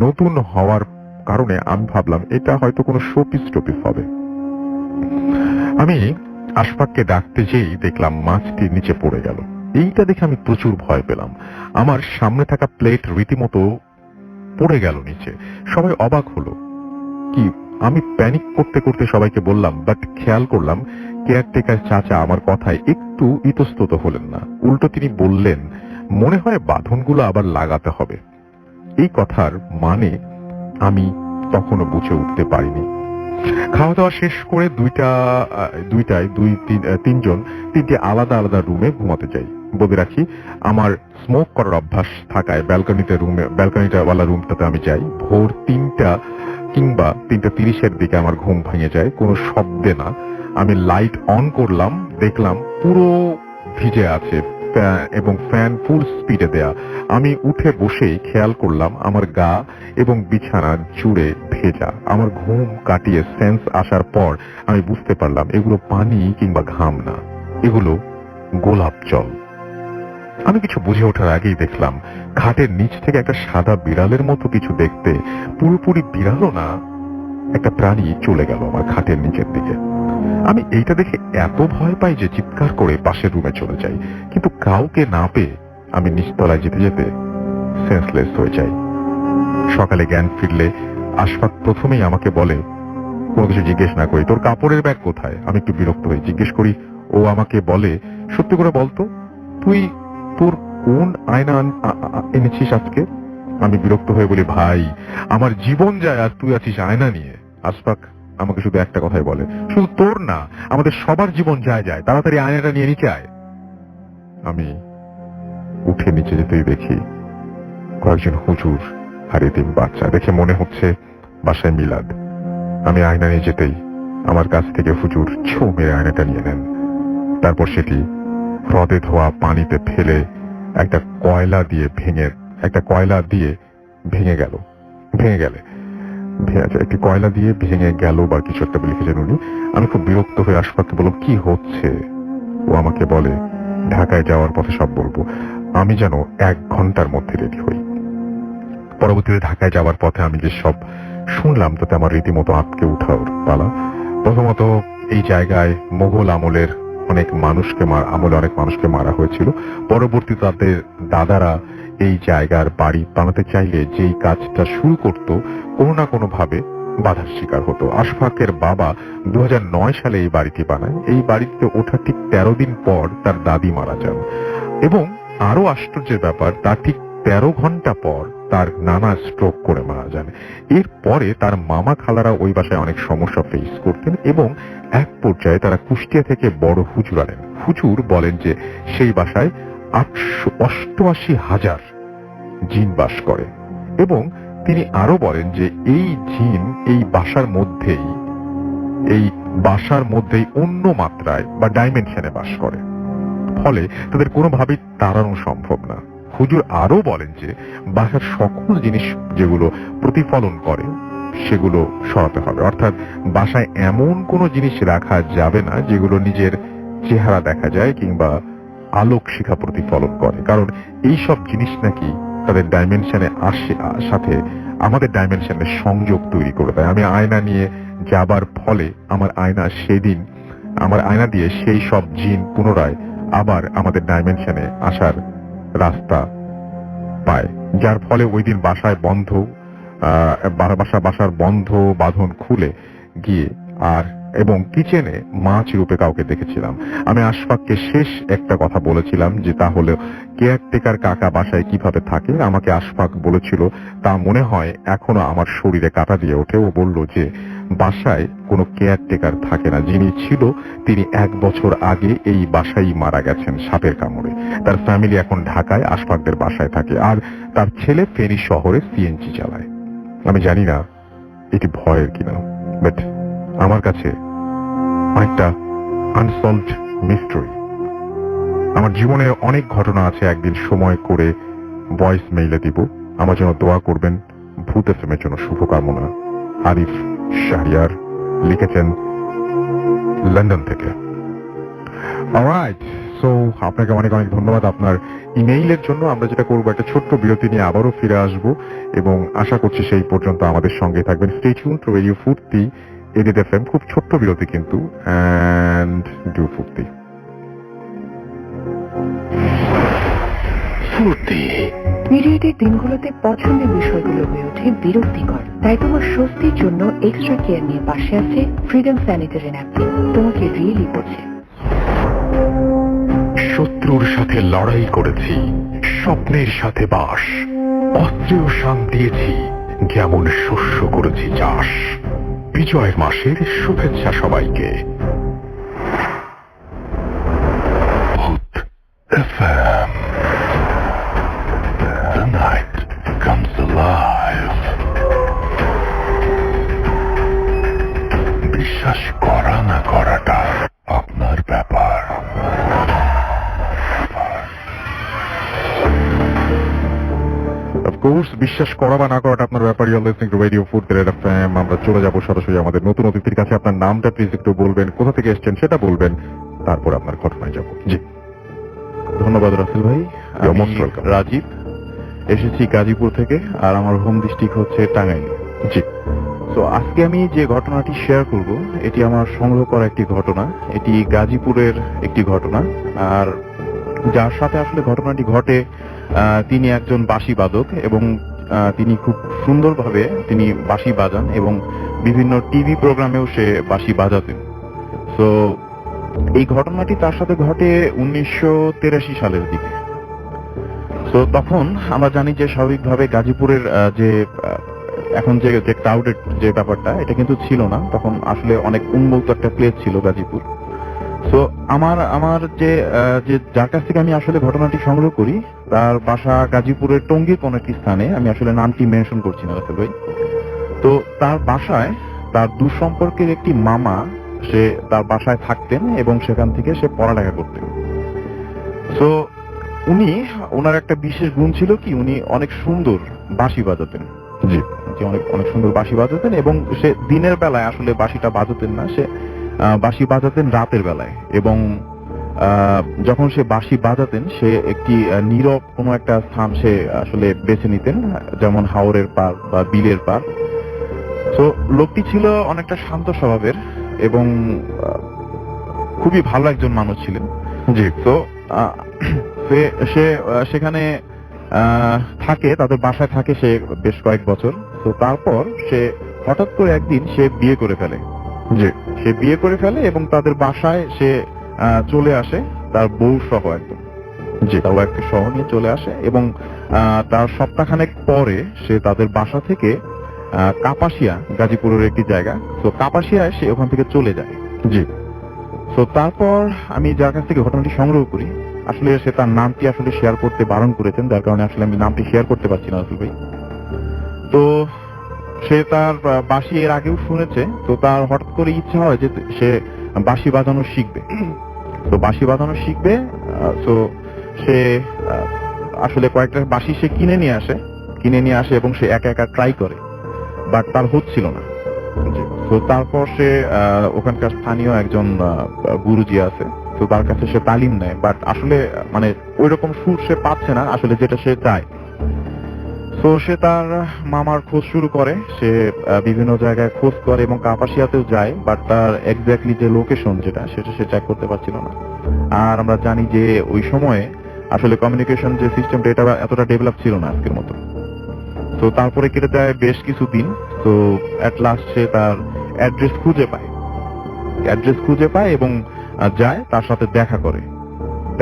নতুন হওয়ার কারণে আমি ভাবলাম এটা হয়তো কোনো শোপিস টোপিস হবে। আমি আশফাককে ডাকতে যেই দেখলাম মাছটি নিচে পড়ে গেল। এইটা দেখে আমি প্রচুর ভয় পেলাম। আমার সামনে থাকা প্লেট রীতিমতো পড়ে গেল নিচে। সবাই অবাক হলো। কি, আমি প্যানিক করতে করতে সবাইকে বললাম, বাট খেয়াল করলাম কেয়ারটেকার চাচা আমার কথায় একটু ইতস্তত হলেন না। উল্টো তিনি বললেন, মনে হয় বাঁধনগুলো আবার লাগাতে হবে। এই কথার মানে আমি তখনও বুঝে উঠতে পারিনি। খাওয়া দাওয়া শেষ করে 2টি আলাদা আলাদা রুমে ঘুমাতে যাই। বলে রাখি, আমার স্মোক করার অভ্যাস থাকায় ব্যালকনিটাওয়ালা রুমটাতে আমি যাই ভোর 3টা কিংবা 3:30 দিকে আমার ঘুম ভেঙে যায় কোনো শব্দে না। আমি লাইট অন করলাম, দেখলাম পুরো ভিজে আছে এবং ফ্যান ফুল স্পিডে দেয়া। আমি উঠে বসেই খেয়াল করলাম আমার গা এবং বিছানা জুড়ে ভেজা। আমার ঘুম কাটিয়ে সেন্স আসার পর আমি বুঝতে পারলাম এগুলো পানি কিংবা ঘাম না, এগুলো গোলাপ জল। আমি কিছু বুঝে ওঠার আগেই দেখলাম খাটের নিচ থেকে একটা সাদা বিড়ালের মতো কিছু দেখতে, পুরোপুরি বিড়ালও না, একটা প্রাণী চলে গেল আমার খাটের নিচের দিকে। আমি এইটা দেখে এত ভয় পাই যে চিৎকার করে পাশের রুমে চলে যাই, কিন্তু কাউকে না পেয়ে আমি নিচতলায় যেতে যেতে সেন্সলেস হয়ে যাই। সকালে জ্ঞান ফিরলে আশফাক প্রথমেই আমাকে বলে, কোনো কিছু জিজ্ঞেস না করি, তোর কাপড়ের ব্যাগ কোথায়? আমি একটু বিরক্ত হয়ে জিজ্ঞেস করি। ও আমাকে বলে, সত্যি করে বলতো তুই তোর কোন আয়না এনেছিস আজকে? আমি বিরক্ত হয়ে বলি, ভাই আমার জীবন যায় আর তুই আছিস আয়না নিয়ে। আশফাক আমাকে শুধু একটা কথাই বলে, শুধু তোর না, আমাদের সবার জীবন যায়, তাড়াতাড়ি আয়নাটা নিয়ে নিচে আয়। আমি উঠে নিচে যেতেই দেখি কয়েকজন হুজুর আর এতিম বাচ্চা। দেখে মনে হচ্ছে বাসায় মিলাদ। আমি আয়না নিয়ে যেতেই আমার কাছ থেকে হুজুর ছোঁ মেরে আয়নাটা নিয়ে নেন। তারপর সেটি হ্রদে ধোয়া পানিতে ফেলে একটা কয়লা দিয়ে ভেঙে গেলে একটি কয়লা দিয়ে ভেঙে গেল বা কিছু একটা লিখেছেন উনি। আমি খুব বিরক্ত হয়ে আশফাককে বললাম, কি হচ্ছে? ও আমাকে বলে, ঢাকায় যাওয়ার পথে সব বলবো। আমি যেন 1 ঘন্টার মধ্যে রেডি হই। পরবর্তীতে ঢাকায় যাওয়ার পথে আমি যে সব শুনলাম তাতে আমার রীতিমতো আটকে উঠার পালা। প্রথমত এই জায়গায় মোগল আমলের অনেক মানুষকে মারা হয়েছিল। পরবর্তীতে তাদের দাদারা এই জায়গার বাড়ি বানাতে চাইলে যেই কাজটা শুরু করত কোনো না কোনো ভাবে বাধার শিকার হতো। আশফাকের বাবা 2009 সালে এই বাড়িটি বানায়। এই বাড়িতে ওঠা ঠিক 13 দিন পর তার দাদি মারা যান এবং আরো আশ্চর্যের ব্যাপার, তার ঠিক 13 ঘন্টা পর তার নানা স্ট্রোক করে মারা যান। এরপরে তার মামা খালারা ওই বাসায় অনেক সমস্যা ফেস করতেন এবং এক পর্যায়ে তারা কুষ্টিয়া থেকে বড় হুজুর আনেন। হুজুর বলেন যে সেই বাসায় 88,000 জিন বাস করে এবং তিনি আরো বলেন যে এই জিন এই বাসার মধ্যেই অন্য মাত্রায় বা ডাইমেনশনে বাস করে, ফলে তাদের কোনোভাবেই তাড়ানো সম্ভব না। হুজুর আরো বলেন যে বাসার সকল জিনিস যেগুলো প্রতিফলন করে সেগুলো সরাতে হবে, অর্থাৎ বাসায় এমন কোনো জিনিস রাখা যাবে না যেগুলো নিজের চেহারা দেখা যায় কিংবা আলোক শিখা প্রতিফলন করে, কারণ এই সব জিনিস নাকি তাদের ডাইমেনশনে সাথে আমাদের ডাইমেনশনের সংযোগ তৈরি করে দেয়। আমি আয়না নিয়ে যাবার ফলে আমার আয়না দিয়ে সেই সব জিন পুনরায় আবার আমাদের ডাইমেনশনে আসার রাস্তা পায়, যার ফলে ওই দিন বাসার বন্ধ বাঁধন খুলে গিয়ে এবং কিচেনে মাছ রূপে কাউকে দেখেছিলাম। আমি আশফাককে শেষ একটা কথা বলেছিলাম যে তাহলে কেয়ারটেকার কাকা বাসায় কিভাবে থাকে। আমাকে আশফাক বলেছিল তা মনে হয় এখনো আমার শরীরে কাটা দিয়ে ওঠে। ও বলল যে বাসায় কোনো কেয়ারটেকার থাকে না, যিনি ছিল তিনি 1 বছর আগে এই বাসায় মারা গেছেন সাপের কামড়ে। তার ফ্যামিলি এখন ঢাকায় আশফাকদের বাসায় থাকে আর তার ছেলে ফেনী শহরে সিএনজি চালায়। আমি জানি না এটি ভয়ের কিনা, বাট আমার কাছে একটা আনসলভড মিস্ট্রি। আমার জীবনে অনেক ঘটনা আছে, একদিন সময় করে ভয়েস মেইলে দিব। আমার জন্য দোয়া করবেন। ভূত এফএমের জন্য শুভকামনা। আরিফ শাহরিয়ার লিখেছেন লন্ডন থেকে। অলরাইট, সো আপনাকে অনেক অনেক ধন্যবাদ আপনার ইমেইলের জন্য। আমরা যেটা করবো, একটা ছোট্ট বিরতি নিয়ে আবারও ফিরে আসবো এবং আশা করছি সেই পর্যন্ত আমাদের সঙ্গে থাকবেন। স্টে টিউনড টু রেডিও ফুর্তি এডিট এফএম। খুব ছোট্ট বিরতি কিন্তু, এন্ড ডু ফুর্তি। পিরিয়ডের দিনগুলোতে পছন্দের বিষয়গুলো হয়ে ওঠে বিরক্তিকর, তাই তোমার স্বস্তির জন্য এক্সট্রা কেয়ার নিয়ে পাশে আছে ফ্রিডম স্যানিটারি ন্যাপকিন। তোমাকে রিয়েলি বোঝে। শত্রুর সাথে লড়াই করেছি, স্বপ্নের সাথে বাস, অস্ত্রেও শান দিয়েছি, যেমন শস্য করেছি চাষ। বিজয়ের মাসের শুভেচ্ছা সবাইকে। ভূত FM. The night comes alive. বিশ্বাস করা না করাটা আপনার ব্যাপার। অফকোর্স বিশ্বাস করা বা না করাটা আপনার ব্যাপার। You are listening to radio ফুড রেড এফএম। আমরা চলে যাব সরাসরি আমাদের নতুন অতিথির কাছে। আপনার নামটা প্লিজ একটু বলবেন, কোথা থেকে এসেছেন সেটা বলবেন, তারপর আপনার ঘটনায় যাব। জি, ধন্যবাদ রাসেল ভাই। You're আমি most welcome. রাজীব, এসেছি গাজীপুর থেকে, আর আমার হোম ডিস্ট্রিক্ট হচ্ছে টাঙ্গাইল। জি, তো আজকে আমি যে ঘটনাটি শেয়ার করব এটি আমার সংগ্রহ করা একটি ঘটনা। এটি গাজীপুরের একটি ঘটনা, আর যার সাথে আসলে ঘটনাটি ঘটে তিনি একজন বাঁশি বাদক, এবং তিনি খুব সুন্দরভাবে তিনি বাঁশি বাজান এবং বিভিন্ন টিভি প্রোগ্রামেও সে বাঁশি বাজাতেন। তো এই ঘটনাটি তার সাথে ঘটে 1983 সালের দিকে। তো তখন আমরা জানি যে স্বাভাবিকভাবে গাজীপুরের যে এখন যে ক্রাউডেড যে ব্যাপারটা, এটা কিন্তু ছিল না তখন। আসলে অনেক উন্মুক্ত একটা প্লেস ছিল গাজীপুর। তো আমার যে যার কাছ থেকে আমি আসলে ঘটনাটি সংগ্রহ করি, তার বাসা গাজীপুরের টঙ্গীর কোন একটি স্থানে, আমি আসলে নামটি মেনশন করছি না রাসেল ভাই। তো তার বাসায় তার দুঃসম্পর্কের একটি মামা সে তার বাসায় থাকতেন এবং সেখান থেকে সে পড়ালেখা করতেন। তো ওনার একটা বিশেষ গুণ ছিল কি, উনি অনেক সুন্দর বাঁশি বাজাতেন। জি, অনেক অনেক সুন্দর বাঁশি বাজাতেন, এবং সে দিনের বেলায় আসলে বাঁশিটা বাজাতেন না, সে বাঁশি বাজাতেন রাতের বেলায়। এবং যখন সে বাঁশি বাজাতেন, সে একটি নীরব কোনো একটা স্থান সে আসলে বেছে নিতেন, যেমন হাওরের পার বা বিলের পার। তো লোকটি ছিল অনেকটা শান্ত স্বভাবের এবং খুবই ভালো একজন মানুষ ছিলেন। জি, তো সে সেখানে থাকে, তাদের বাসায় থাকে সে বেশ কয়েক বছর। তো তারপর সে হঠাৎ করে একদিন সে বিয়ে করে ফেলে। জি, সে বিয়ে করে ফেলে এবং তাদের বাসায় সে চলে আসে তার বউ সহ একদম। জি, তার ওয়াইফকে সহ নিয়ে চলে আসে, এবং তার সপ্তাহখানেক পরে সে তাদের বাসা থেকে কাপাসিয়া, গাজীপুরের একটি জায়গা, তো কাপাসিয়ায় সে ওখান থেকে চলে যায়। জি, তো তারপর আমি যার কাছ থেকে ঘটনাটি সংগ্রহ করি, আসলে সে তার নামটি আসলে শেয়ার করতে বারণ করেছেন, যার কারণে আসলে আমি নামটি শেয়ার করতে পারছি না রাসেল ভাই। তো সে তার বাঁশি এর আগেও শুনেছে, তো তার হঠাৎ করে ইচ্ছা হয় যে সে বাঁশি বাজানো শিখবে। তো বাঁশি বাজানো শিখবে, তো সে আসলে কয়েকটা বাঁশি সে কিনে নিয়ে আসে এবং সে একা একা ট্রাই করে, বাট তার হচ্ছিল না। তো তারপর সে ওখানকার স্থানীয় একজন গুরুজি আছে, তো তার কাছে সে তালিম নেয়, বাট আসলে মানে ওই রকম সুর সে পাচ্ছে না আসলে যেটা সে চায়। তো সে তার মামার খোঁজ শুরু করে, সে বিভিন্ন জায়গায় খোঁজ করে এবং কাপাসিয়াতেও যায়, বাট তার এক্স্যাক্টলি যে লোকেশন যেটা সেটা সে চেক করতে পারছিল না। আর আমরা জানি যে ওই সময়ে আসলে কমিউনিকেশন যে সিস্টেমটা এটা এতটা ডেভেলপ ছিল না আজকের মতো। তো তারপরে কেটে যায় বেশ কিছুদিন। তো এট লাস্ট সে তার অ্যাড্রেস খুঁজে পায় এবং যায়, তার সাথে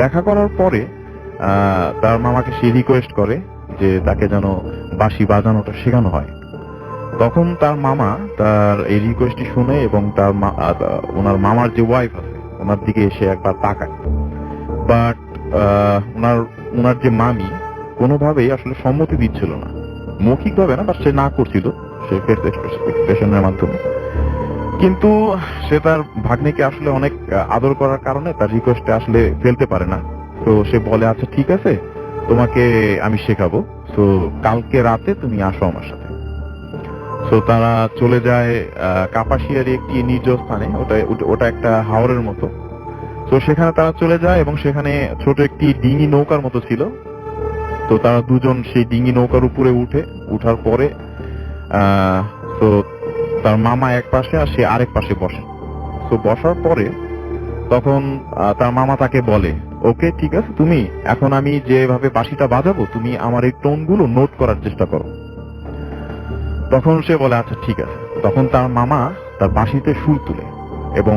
দেখা করার পরে তার মামাকে সে রিকোয়েস্ট করে যে তাকে যেন বাঁশি বাজানোটা শেখানো হয়। তখন তার মামা তার এই রিকোয়েস্টটি শুনে এবং তার ওনার মামার যে ওয়াইফ আছে ওনার দিকে এসে একবার তাকায়, বাট ওনার যে মামি কোনোভাবেই আসলে সম্মতি দিচ্ছিল না, মৌখিকভাবে না, বাট সে না করছিল, সে ফেস এক্সপ্রেশনের মাধ্যমে। কিন্তু সে তার ভাগ্নেকে আসলে অনেক আদর করার কারণে তার রিকোয়েস্টে আসলে ফেলতে পারে না। তো সে বলে, আচ্ছা ঠিক আছে, তোমাকে আমি শেখাবো, তো কালকে রাতে তুমি আসো আমার সাথে। তো তারা চলে যায় কাপাসিয়ার একটি নিজ স্থানে, ওটা একটা হাওরের মতো। তো সেখানে তারা চলে যায় এবং সেখানে ছোট একটি ডিঙি নৌকার মতো ছিল। তো তারা দুজন সেই ডিঙি নৌকার উপরে উঠার পরে তো তার মামা এক পাশে আর সে আরেক পাশে বসে। তো বসার পরে তখন তার মামা তাকে বলে, ওকে ঠিক আছে, তুমি এখন আমি যেভাবে বাঁশিটা বাজাবো তুমি আমার এই টোনগুলো নোট করার চেষ্টা করো। তখন সে বলে, আচ্ছা ঠিক আছে। তখন তার মামা তার বাঁশিতে সুর তুলে, এবং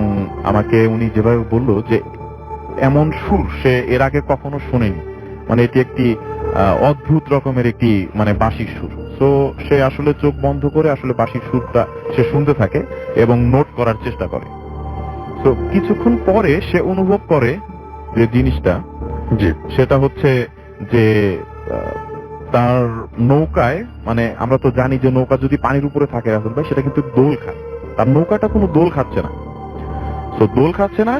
আমাকে উনি যেভাবে বলল যে এমন সুর সে এর আগে কখনো শোনেনি, মানে এটি একটি অদ্ভুত রকমের একটি মানে বাঁশির সুর। তো সে আসলে চোখ বন্ধ করে আসলে বাঁশির সুরটা সে শুনতে থাকে এবং নোট করার চেষ্টা করে। তো কিছুক্ষণ পরে সে অনুভব করে যে জিনিসটা জি। সেটা হচ্ছে যে তার নৌকায়, মানে আমরা তো জানি যে নৌকা যদি পানির উপরে থাকে রাসেল ভাই, সেটা কিন্তু দোল খায়। তার নৌকাটা কোনো দোল খাচ্ছে না। তো দোল খাচ্ছে না,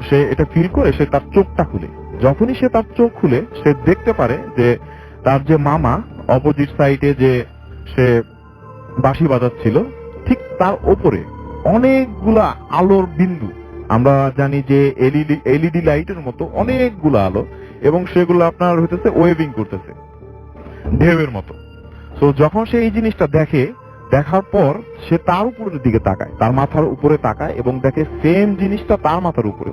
সে এটা ফিল করে সে তার চোখটা খুলে, যখনই সে তার চোখ খুলে সে দেখতে পারে যে তার যে মামা অপোজিট সাইডে যে সে বাঁশি বাজাচ্ছিল, ঠিক তার ওপরে অনেকগুলা আলোর বিন্দু, আমরা জানি যে এলইডি লাইটের মতো অনেকগুলো আলো, এবং সেগুলো আপনার হইতেছে ওয়েভিং করতেছে ঢেউয়ের মতো। তো যখন সে এই জিনিসটা দেখে, দেখার পর সে তার উপরের দিকে তাকায়, তার মাথার উপরে তাকায় এবং দেখে সেম জিনিসটা তার মাথার উপরে,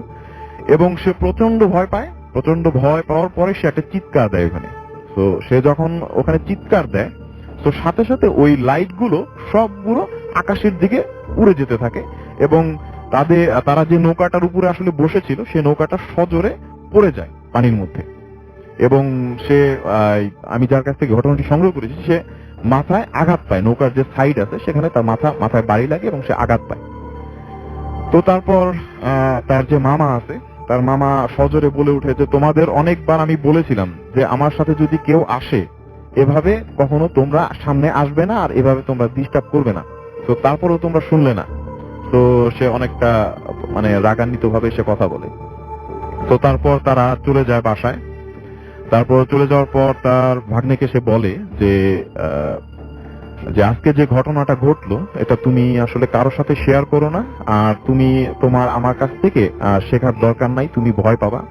এবং সে প্রচন্ড ভয় পায়। প্রচন্ড ভয় পাওয়ার পরে সে একটা চিৎকার দেয় ওখানে। তো সে যখন ওখানে চিৎকার দেয়, তো সাথে সাথে ওই লাইটগুলো সবগুলো আকাশের দিকে উড়ে যেতে থাকে, এবং তারা যে নৌকাটার উপরে আসলে বসেছিল সে নৌকাটা সজোরে পড়ে যায় পানির মধ্যে। এবং সে আমি যার কাছ থেকে ঘটনাটি সংগ্রহ করেছি, সে মাথায় আঘাত পায়, নৌকার যে সাইড আছে সেখানে তার মাথায় বাড়ি লাগে এবং সে আঘাত পায়। তো তারপর তার যে মামা আছে, তার মামা সজোরে বলে উঠে যে তোমাদের অনেকবার আমি বলেছিলাম যে আমার সাথে যদি কেউ আসে এভাবে কখনো তোমরা সামনে আসবে না, আর এভাবে তোমরা ডিস্টার্ব করবে না। তো তারপরেও তোমরা শুনলে না। তো সে অনেকটা মানে রাগান্বিত ভাবে সে কথা বলে। তো তারপর তারা চলে যায় বাসায়। তারপর চলে যাওয়ার পর তার ভাগ্নেকে সে বলে যে আজকে যে ঘটনাটা ঘটলো এটা তুমি আসলে কারোর সাথে শেয়ার করো না, আর তুমি আমার কাছ থেকে শেখার দরকার নাই, তুমি ভয় পাবা।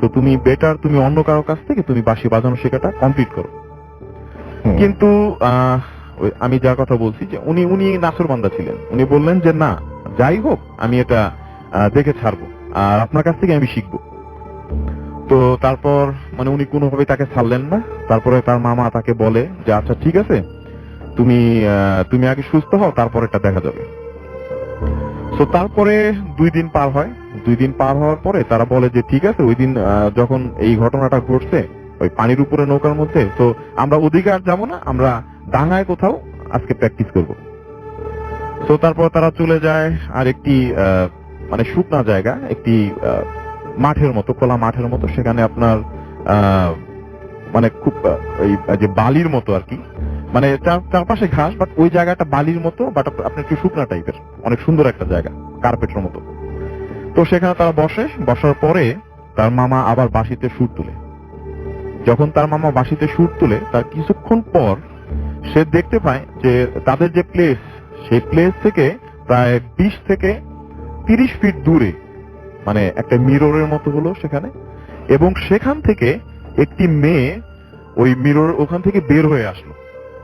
তো তুমি বেটার তুমি অন্য কারোর কাছ থেকে তুমি বাঁশি বাজানো শেখাটা কমপ্লিট করো। কিন্তু আমি যার কথা বলছি যে উনি নাসরবান্দা ছিলেন, উনি বললেন যে না, যাই হোক আমি এটা দেখে ছাড়বো, আর আপনার কাছ থেকে আমি শিখবো। তো তারপর মানে উনি কোনোভাবেই তাকে ছাড়লেন না। তারপরে তার মামা তাকে বলে যে আচ্ছা ঠিক আছে, তুমি আগে সুস্থ হও, তারপর এটা দেখা যাবে। তো তারপরে 2 দিন পার হয়। 2 দিন পার হওয়ার পরে তারা বলে যে ঠিক আছে, ওই দিন যখন এই ঘটনাটা ঘটছে ওই পানির উপরে নৌকার মধ্যে, তো আমরা ওদিকে আর যাবো না, আমরা ডাঙায় কোথাও আজকে প্র্যাকটিস করব। তো তারপর তারা চলে যায় আর একটি মানে শুকনা জায়গা, একটি মাঠের মতো, খোলা মাঠের মতো, সেখানে আপনার মানে খুব এই যে বালির মতো আর কি, মানে চারপাশে ঘাস, বাট ওই জায়গাটা বালির মতো, বাট আপনার একটু শুকনা টাইপের, অনেক সুন্দর একটা জায়গা, কার্পেটের মতো। তো সেখানে তারা বসার পরে তার মামা আবার বাঁশিতে সুর তুলে। যখন তার মামা বাঁশিতে সুর তুলে তার কিছুক্ষণ পর সে দেখতে পায় যে তাদের যে প্লেস, সেই প্লেস থেকে প্রায় 20 থেকে 30 ফিট দূরে মানে একটা মিররের মতো হলো সেখানে, এবং সেখান থেকে একটি মেয়ে ওই মিরর ওখান থেকে বের হয়ে আসলো,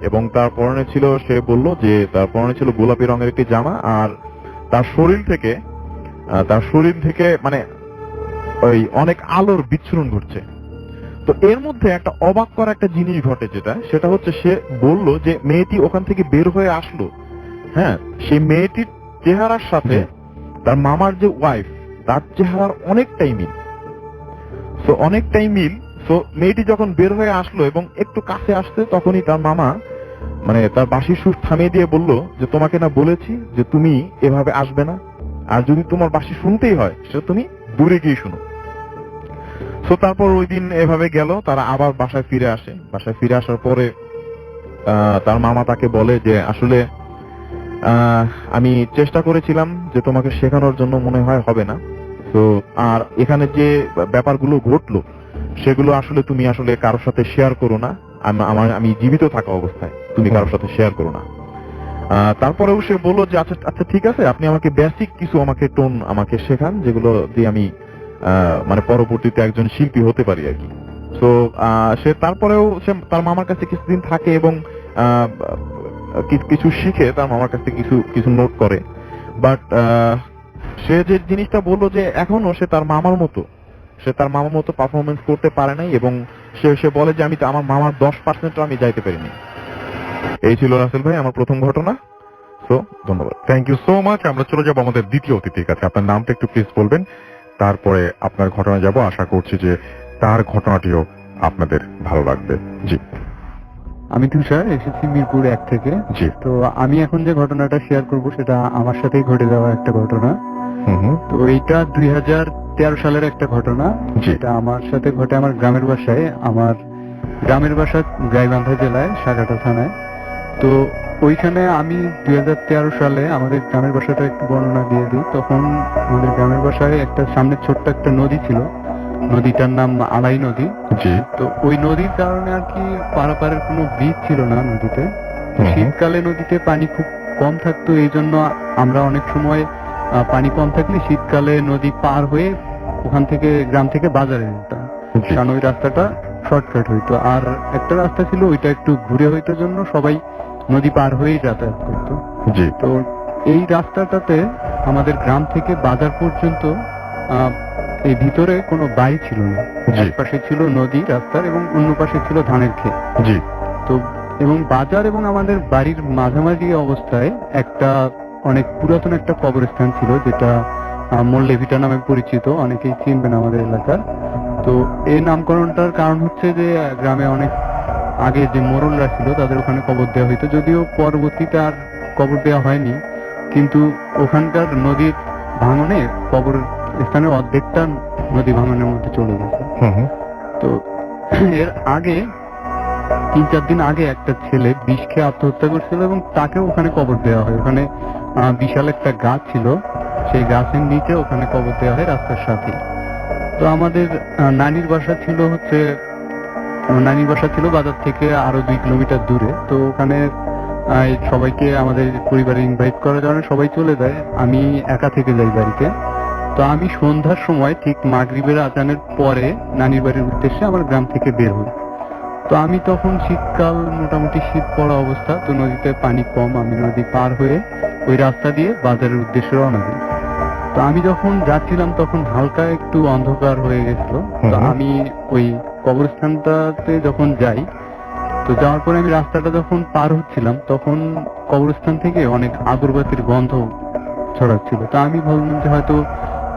এবং তার পরনে ছিল, সে বলল যে তার পরনে ছিল গোলাপি রঙের একটি জামা, আর তার শরীর থেকে মানে ওই অনেক আলোর বিচ্ছুরণ ঘটছে। তো এর মধ্যে একটা অবাক করা একটা জিনিস ঘটে, সেটা হচ্ছে সে বলল যে মেয়েটি ওখান থেকে বের হয়ে আসলো, হ্যাঁ, সেই মেয়েটির চেহারার সাথে তার মামার যে ওয়াইফ তার চেহারার অনেকটাই মিল। তো অনেকটাই মিল। তো মেয়েটি যখন বের হয়ে আসলো এবং একটু কাছে আসছে, তখনই তার মামা মানে তার বাঁশির সুর থামিয়ে দিয়ে বলল যে তোমাকে না বলেছি যে তুমি এভাবে আসবে না, আর যদি তোমার বাঁশি শুনতেই হয় সেটা তুমি দূরে গিয়ে শুনো। তো তারপর ওই দিন এভাবে গেল, তারা আবার বাসায় ফিরে আসে। বাসায় ফিরে আসার পরে তার মামা তাকে বলে যে আসলে আমি চেষ্টা করেছিলাম যে তোমাকে শেখানোর জন্য, মনে হয় হবে না। তো আর এখানে যে ব্যাপারগুলো ঘটলো সেগুলো আসলে তুমি আসলে কারোর সাথে শেয়ার করো না, আমি জীবিত থাকা অবস্থায় তুমি কারোর সাথে শেয়ার করো না। তারপরেও সে বললো যে আচ্ছা ঠিক আছে, আপনি আমাকে বেসিক কিছু টোন আমাকে শেখান, যেগুলো দিয়ে আমি মানে পরবর্তীতে একজন শিল্পী হতে পারি আর কি। তো সে তারপরেও সে তার মামার কাছে কিছুদিন থাকে এবং কিছু শিখে তার মামার কাছে কিছু নোট করে। বাট সে যে জিনিসটা বললো যে এখনো সে তার মামার মতো পারফরমেন্স করতে পারে নাই, এবং সে বলে যে আমি আমার মামার 10% আমি যাইতে পারিনি। এই ছিল রাসেল ভাই আমার প্রথম ঘটনা। তো ধন্যবাদ, থ্যাংক ইউ সো মাচ। আমরা চলে যাবো আমাদের দ্বিতীয় অতিথির কাছে। আপনার নামটা একটু প্লিজ বলবেন, তারপরে আপনার ঘটনা যাব। আশা করছি যে তার ঘটনাটিও আপনাদের ভালো লাগবে। জি। আমি তুষার, এসেছি মিরপুর 1 থেকে। জি। তো আমি এখন যে ঘটনাটা শেয়ার করব সেটা আমার সাথেই ঘটে যাওয়া একটা ঘটনা। তো এইটা 2013 সালের একটা ঘটনা, জি। যেটা আমার সাথে ঘটে আমার গ্রামের বাসায়। আমার গ্রামের বাসা গাইবান্ধা জেলায় সাগাটা থানায়। তো ওইখানে আমি 2013 সালে আমাদের গ্রামের বাসাটা একটু বর্ণনা দিয়ে দিই। তখন আমাদের গ্রামের বাসায় একটা সামনে ছোট্ট একটা নদী ছিল, নদীটার নাম আলাই নদী। জি। তো ওই নদীর কারণে আর কি পারাপারের কোনো ব্রিজ ছিল না নদীতে। হুম। শীতকালে নদীতে পানি খুব কম থাকতো, এই জন্য আমরা অনেক সময় পানি কম থাকলে শীতকালে নদী পার হয়ে ওখান থেকে গ্রাম থেকে বাজারে যেতাম, জি। কারণ ওই রাস্তাটা শর্টকাট হইতো। আর একটা রাস্তা ছিল ওইটা একটু ঘুরে হইতো, জন্য সবাই নদী পার হয়েই যাতায়াত করতো। জি। তো এই রাস্তাটাতে আমাদের গ্রাম থেকে বাজার পর্যন্ত এই ভিতরে কোনো বাড়ি ছিল না। জি। এক পাশে ছিল নদী রাস্তার এবং অন্য পাশে ছিল ধানের ক্ষেত। জি। তো এবং বাজার এবং আমাদের বাড়ির মাঝামাঝি অবস্থায় একটা অনেক পুরাতন একটা কবরস্থান ছিল, যেটা মোল্লেভিটা নামে পরিচিত, অনেকেই চিনবেন আমাদের এলাকার। তো এই নামকরণটার কারণ হচ্ছে যে গ্রামে অনেক আগে যে মোড়লরা ছিল তাদের ওখানে কবর দেওয়া হইতো, যদিও পরবর্তীতে আর কবর দেওয়া হয়নি, কিন্তু ওখানকার নদীর ভাঙনে কবর স্থানের অর্ধেকটা নদী ভাঙনের মধ্যে চলে গেছে। তো এর আগে 3-4 দিন আগে একটা ছেলে বিষ খেয়ে আত্মহত্যা করছিল এবং তাকে ওখানে কবর দেওয়া হয়। ওখানে বিশাল একটা গাছ ছিল, সেই গাছের নিচে ওখানে কবর দেওয়া হয় রাস্তার সাথে। তো আমাদের নানির বাসা ছিল বাজার থেকে আরো 2 কিলোমিটার দূরে। তো ওখানে সবাইকে আমাদের পরিবারে ইনভাইট করার জন্য সবাই চলে যায়, আমি একা থেকে যাই বাড়িতে। তো আমি সন্ধ্যার সময় ঠিক মাগরিবের আজানের পরে নানির বাড়ির উদ্দেশ্যে আমার গ্রাম থেকে বের হই। তো আমি তখন শীতকাল, মোটামুটি শীত পড়া অবস্থা, তো নদীতে পানি কম, আমি নদী পার হয়ে ওই রাস্তা দিয়ে বাজারের উদ্দেশ্যে রওনা দিই। তো আমি যখন যাচ্ছিলাম তখন হালকা একটু অন্ধকার হয়ে গেছিল। তো আমি ওই কবরস্থানটাতে যখন যাই, তো যাওয়ার পরে আমি রাস্তাটা যখন পার হচ্ছিলাম তখন কবরস্থান থেকে অনেক আগরবাতির গন্ধ ছড়াচ্ছিল। তো আমি ভাবলাম যে হয়তো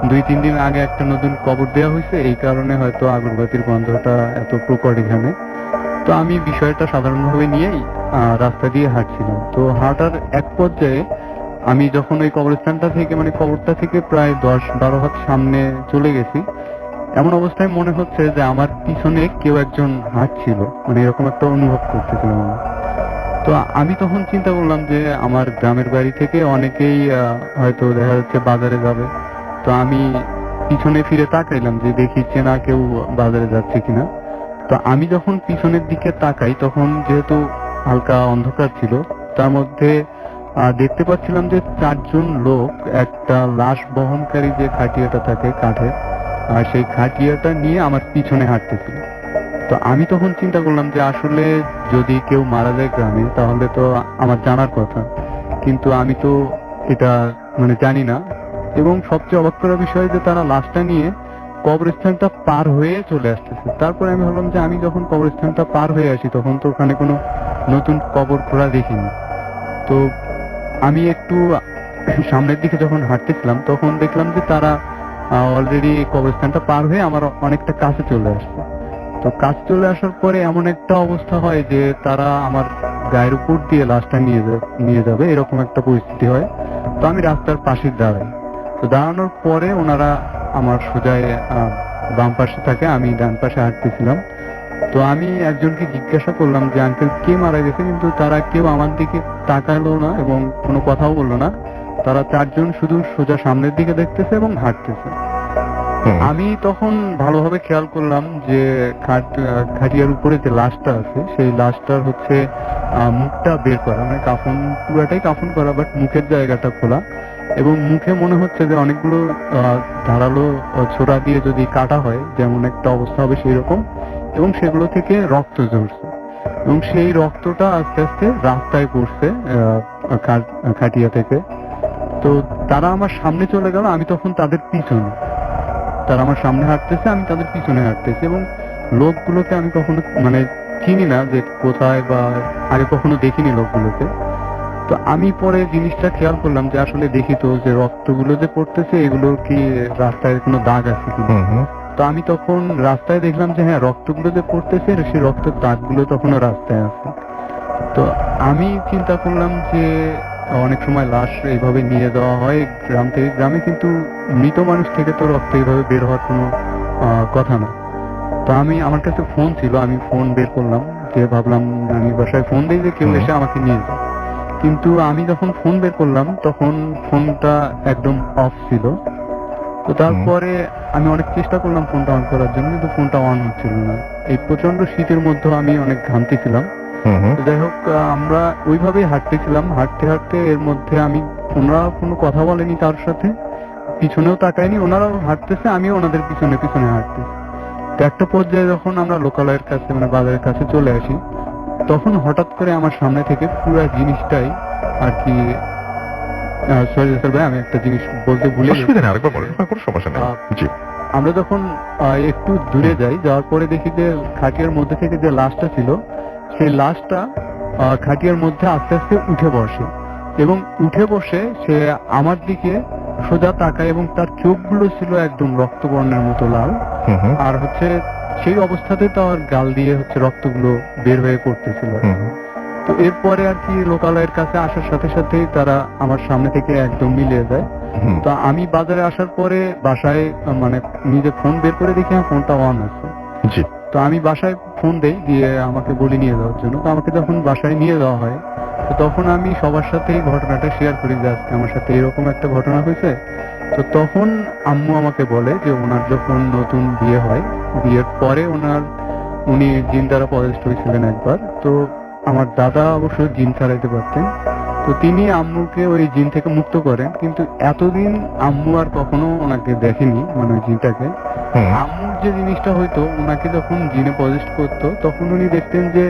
2-3 দিন আগে একটা নতুন কবর দেওয়া হয়েছে, এই কারণে হয়তো আগরবাতির গন্ধটা এত প্রকট এখানে। তো আমি বিষয়টা সাধারণভাবে নিয়েই রাস্তা দিয়ে হাঁটছিলাম। তো হাঁটার এক পর্যায়ে আমি যখন ওই কবরস্থানটা থেকে, মানে কবরটা থেকে প্রায় 10-12 হাত সামনে চলে গেছি, এমন অবস্থায় মনে হচ্ছে যে আমার পিছনে কেউ একজন হাঁটছিল, মানে এরকম একটা অনুভব করতেছিলাম আমি। তো আমি তখন চিন্তা করলাম যে আমার গ্রামের বাড়ি থেকে অনেকেই হয়তো দেখা যাচ্ছে বাজারে যাবে। তো আমি পিছনে ফিরে তাকাইলাম যে দেখি চেনা কেউ বাজারে যাচ্ছে কিনা। তো আমি যখন পিছনের দিকে তাকাই তখন যেহেতু হালকা অন্ধকার ছিল, তার মধ্যে দেখতে পাচ্ছিলাম যে 4 জন লোক একটা লাশ বহনকারী যে খাটিয়াটা থাকে কাঠের, সেই খাটিয়াটা নিয়ে আমার পিছনে হাঁটতেছিল। তো আমি তখন চিন্তা করলাম যে আসলে যদি কেউ মারা যায় গ্রামে তাহলে তো আমার জানার কথা, কিন্তু আমি তো এটা মানে জানি না। এবং সবচেয়ে অবাক করার বিষয় যে তারা লাশটা নিয়ে কবরস্থানটা পার হয়ে চলে আসতেছে। তারপরে আমি ভাবলাম যে আমি যখন কবরস্থানটা পার হয়ে আসি তখন তো ওখানে কোনো নতুন কবর খোঁড়া দেখিনি। তো আমি একটু সামনের দিকে যখন হাঁটতেছিলাম তখন দেখলাম যে তারা অলরেডি কবরস্থানটা পার হয়ে আমার অনেকটা কাছে চলে আসছে। তো কাছে চলে আসার পরে এমন একটা অবস্থা হয় যে তারা আমার গায়ের উপর দিয়ে লাশটা নিয়ে যাবে, এরকম একটা পরিস্থিতি হয়। তো আমি রাস্তার পাশে দাঁড়াই। তো দাঁড়ানোর পরে ওনারা আমার সোজায় বাম পাশে থাকে, আমি ডান পাশে হাঁটতেছিলাম। তো আমি একজনকে জিজ্ঞাসা করলাম যে আঙ্কেল কে মারা গেছে, কিন্তু তারা কেউ আমার দিকে তাকালো না এবং কোনো কথাও বললো না। তারা 4 জন শুধু সোজা সামনের দিকে দেখতেছে এবং হাঁটতেছে। আমি তখন ভালোভাবে খেয়াল করলাম যে খাটিয়ার উপরে যে লাশটা আছে সেই লাশটার হচ্ছে মুখটা বের করা, মানে কাফন, পুরাটাই কাফন করা, বাট মুখের জায়গাটা খোলা, এবং মুখে মনে হচ্ছে যে অনেকগুলো ধারালো ছোরা দিয়ে যদি কাটা হয় যেমন একটা অবস্থা হবে সেই রকম, এবং সেগুলো থেকে রক্ত ঝরছে এবং সেই রক্তটা আস্তে আস্তে রাস্তায় পড়ছে খাটিয়া থেকে। তো তারা আমার সামনে চলে গেল, আমি তখন তাদের পিছনে, তারা আমার সামনে হাঁটতেছে, আমি তাদের পিছনে হাঁটতেছি, এবং লোকগুলোকে আমি কখনো মানে চিনি না যে কোথায়, বা আগে কখনো দেখিনি লোকগুলোকে। তো আমি পরে জিনিসটা খেয়াল করলাম যে আসলে দেখি তো যে রক্তগুলো যে পড়তেছে এগুলো কি রাস্তায় কোনো দাগ আছে কিনা। তো আমি তখন রাস্তায় দেখলাম যে হ্যাঁ, রক্তগুলো যে পড়তেছে সেই রক্তের দাগগুলো তখনও রাস্তায় আছে। তো আমি চিন্তা করলাম যে অনেক সময় লাশ এইভাবে নিয়ে যাওয়া হয় গ্রাম থেকে গ্রামে, কিন্তু মৃত মানুষ থেকে তো রক্ত এইভাবে বের হওয়ার কোনো কথা না। তো আমার কাছে ফোন ছিল, আমি ফোন বের করলাম, যে ভাবলাম আমি বাসায় ফোন দিই যে কেউ এসে আমাকে নিয়ে যায়। কিন্তু আমি যখন ফোন বের করলাম তখন ফোনটা একদম অফ ছিল। তো তারপরে আমি অনেক চেষ্টা করলাম ফোনটা অন করার জন্য, কিন্তু ফোনটা অন হচ্ছিল না। এই প্রচন্ড শীতের মধ্যে আমি অনেক ঘামতেছিলাম। তো যাই হোক, আমরা ওইভাবেই হাঁটতেছিলাম, হাঁটতে হাঁটতে এর মধ্যে ওনারা কোনো কথা বলেনি কার সাথে, পিছনেও তাকায়নি, ওনারাও হাঁটতেছে, আমিও ওনাদের পিছনে পিছনে হাঁটতেছি। তো একটা পর্যায়ে যখন আমরা লোকালয়ের কাছে মানে বাজারের কাছে চলে আসি, তখন হঠাৎ করে আমার সামনে থেকে পুরো জিনিসটাই আর কি, সরি ভাই আমি একটা জিনিস বলতে ভুলে গেছি। অসুবিধা নেই, আরেকবার বলেন, কোনো সমস্যা নেই। জি। আমরা যখন একটু দূরে যাই, যাওয়ার পরে দেখি যে খাটিয়ার মধ্যে থেকে যে লাশটা ছিল, সেই লাশটা খাটিয়ার মধ্যে আস্তে আস্তে উঠে বসে, এবং উঠে বসে সে আমার দিকে সোজা তাকায়, এবং তার চোখগুলো ছিল একদম রক্তবর্ণের মতো লাল, আর হচ্ছে সেই অবস্থাতে তার গাল দিয়ে হচ্ছে রক্তগুলো বের হয়ে পড়তেছিল। তো এরপরে আর কি লোকালয়ের কাছে আসার সাথে সাথেই তারা আমার সামনে থেকে একদম মিলিয়ে যায়। তো আমি বাজারে আসার পরে বাসায় মানে নিজে ফোন বের করে দেখি ফোনটা অন আছে। জি। তো আমি বাসায় ফোন দেই, দিয়ে আমাকে বলি নিয়ে যাওয়ার জন্য। তো আমাকে যখন বাসায় নিয়ে যাওয়া হয়, তো তখন আমি সবার সাথে এই ঘটনাটা শেয়ার করি যে আজকে আমার সাথে এরকম একটা ঘটনা হয়েছে। তো তখন আম্মু আমাকে বলে যে ওনার যখন নতুন বিয়ে হয়, বিয়ের পরে উনি জিন দ্বারা পজেস্ট হয়েছিলেন একবার। তো আমার দাদা অবশ্য জিন ছাড়াইতে পারতেন, তো তিনি আম্মুকে ওই জিন থেকে মুক্ত করেন। কিন্তু এতদিন আম্মু আর কখনো ওনাকে দেখেনি, মানে ওই জিনটাকে। আম্মুর যে জিনিসটা হয়তো, ওনাকে যখন জিনে পজেস্ট করতো তখন উনি দেখতেন যে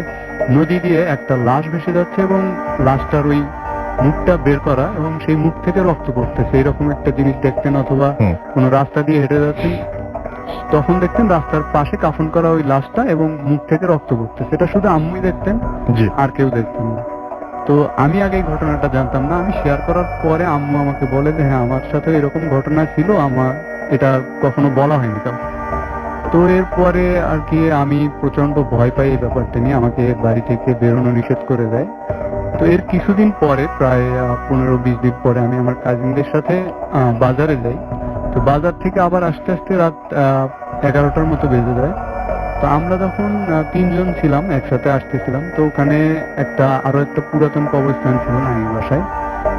নদী দিয়ে একটা লাশ ভেসে যাচ্ছে, এবং লাশটার ওই মুখটা বের করা, এবং সেই মুখ থেকে রক্ত পড়তেছে, এরকম একটা জিনিস দেখতেন। অথবা কোনো রাস্তা দিয়ে হেঁটে যাচ্ছেন, তখন দেখতেন রাস্তার পাশে কাফন করা ওই লাশটা এবং মুখ থেকে রক্ত পড়তেছে। সেটা শুধু আম্মুই দেখতেন, আর কেউ দেখতেন না। তো আমি আগে এই ঘটনাটা জানতাম না। আমি শেয়ার করার পরে আম্মু আমাকে বলে যে হ্যাঁ, আমার সাথে এরকম ঘটনা ছিল, আমার এটা কখনো বলা হয়নি কাউকে। তো এরপরে আর কি আমি প্রচন্ড ভয় পাই এই ব্যাপারটা নিয়ে, আমাকে বাড়ি থেকে বেরোনো নিষেধ করে দেয়। তো এর কিছুদিন পরে, প্রায় 15-20 দিন পরে, আমি আমার কাজিনদের সাথে বাজারে যাই। তো বাজার থেকে আবার আস্তে আস্তে রাত 11টার মতো বেজে যায়। তো আমরা যখন 3 জন ছিলাম, একসাথে আসতেছিলাম, তো ওখানে আরো একটা পুরাতন কবরস্থান ছিল নানির বাসায়।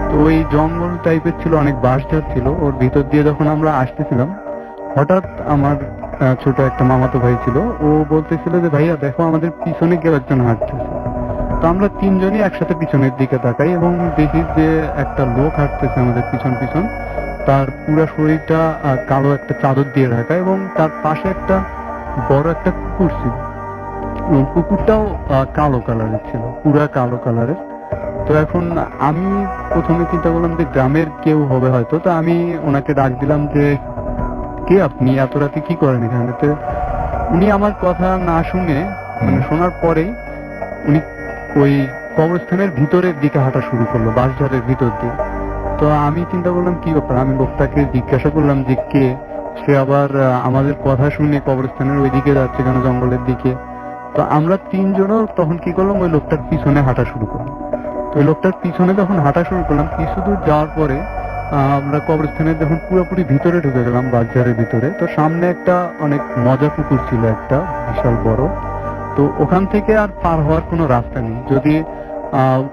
তো ওই জঙ্গল টাইপের ছিল, অনেক বাঁশঝাড় ছিল, ওর ভিতর দিয়ে যখন আমরা আসতেছিলাম, হঠাৎ আমার ছোট একটা মামাতো ভাই ছিল, ও বলতেছিল যে ভাইয়া দেখো, আমাদের পিছনে কেউ একজন হাঁটতেছে। তো আমরা 3 জনই একসাথে পিছনের দিকে তাকাই, এবং দেখি যে একটা লোক হাঁটতেছে আমাদের পিছন পিছন। তার পুরো শরীরটা কালো একটা চাদর দিয়ে ঢাকা, এবং তার পাশে একটা বড় একটা কুকুর ছিল, এবং কুকুরটাও কালো কালারের ছিল, পুরা কালো কালারের। তো এখন আমি প্রথমে চিন্তা করলাম যে গ্রামের কেউ হবে হয়তো। তো আমি ওনাকে ডাক দিলাম যে কে আপনি, এত রাতে কি করেন এখানে? তো উনি আমার কথা না শুনে, মানে শোনার পরেই উনি ওই কবরস্থানের ভিতরের দিকে হাঁটা শুরু করলো, বাঁশঝাড়ের ভিতর দিয়ে। তো আমি চিন্তা করলাম কি ব্যাপার, আমি লোকটাকে জিজ্ঞাসা করলাম যে কে। সে আবার আমাদের কথা শুনে কবরস্থানের ওই দিকে যাচ্ছে কেন, জঙ্গলের দিকে। তো আমরা 3 জনও তখন কি করলাম, ওই লোকটার পিছনে হাঁটা শুরু করলাম। তো ওই লোকটার পিছনে যখন হাঁটা শুরু করলাম, কিছু দূর যাওয়ার পরে আমরা কবরস্থানের যখন পুরোপুরি ভিতরে ঢুকে গেলাম, বাজারের ভিতরে, তো সামনে একটা অনেক মজা পুকুর ছিল, একটা বিশাল বড়। তো ওখান থেকে আর পার হওয়ার কোনো রাস্তা নেই। যদি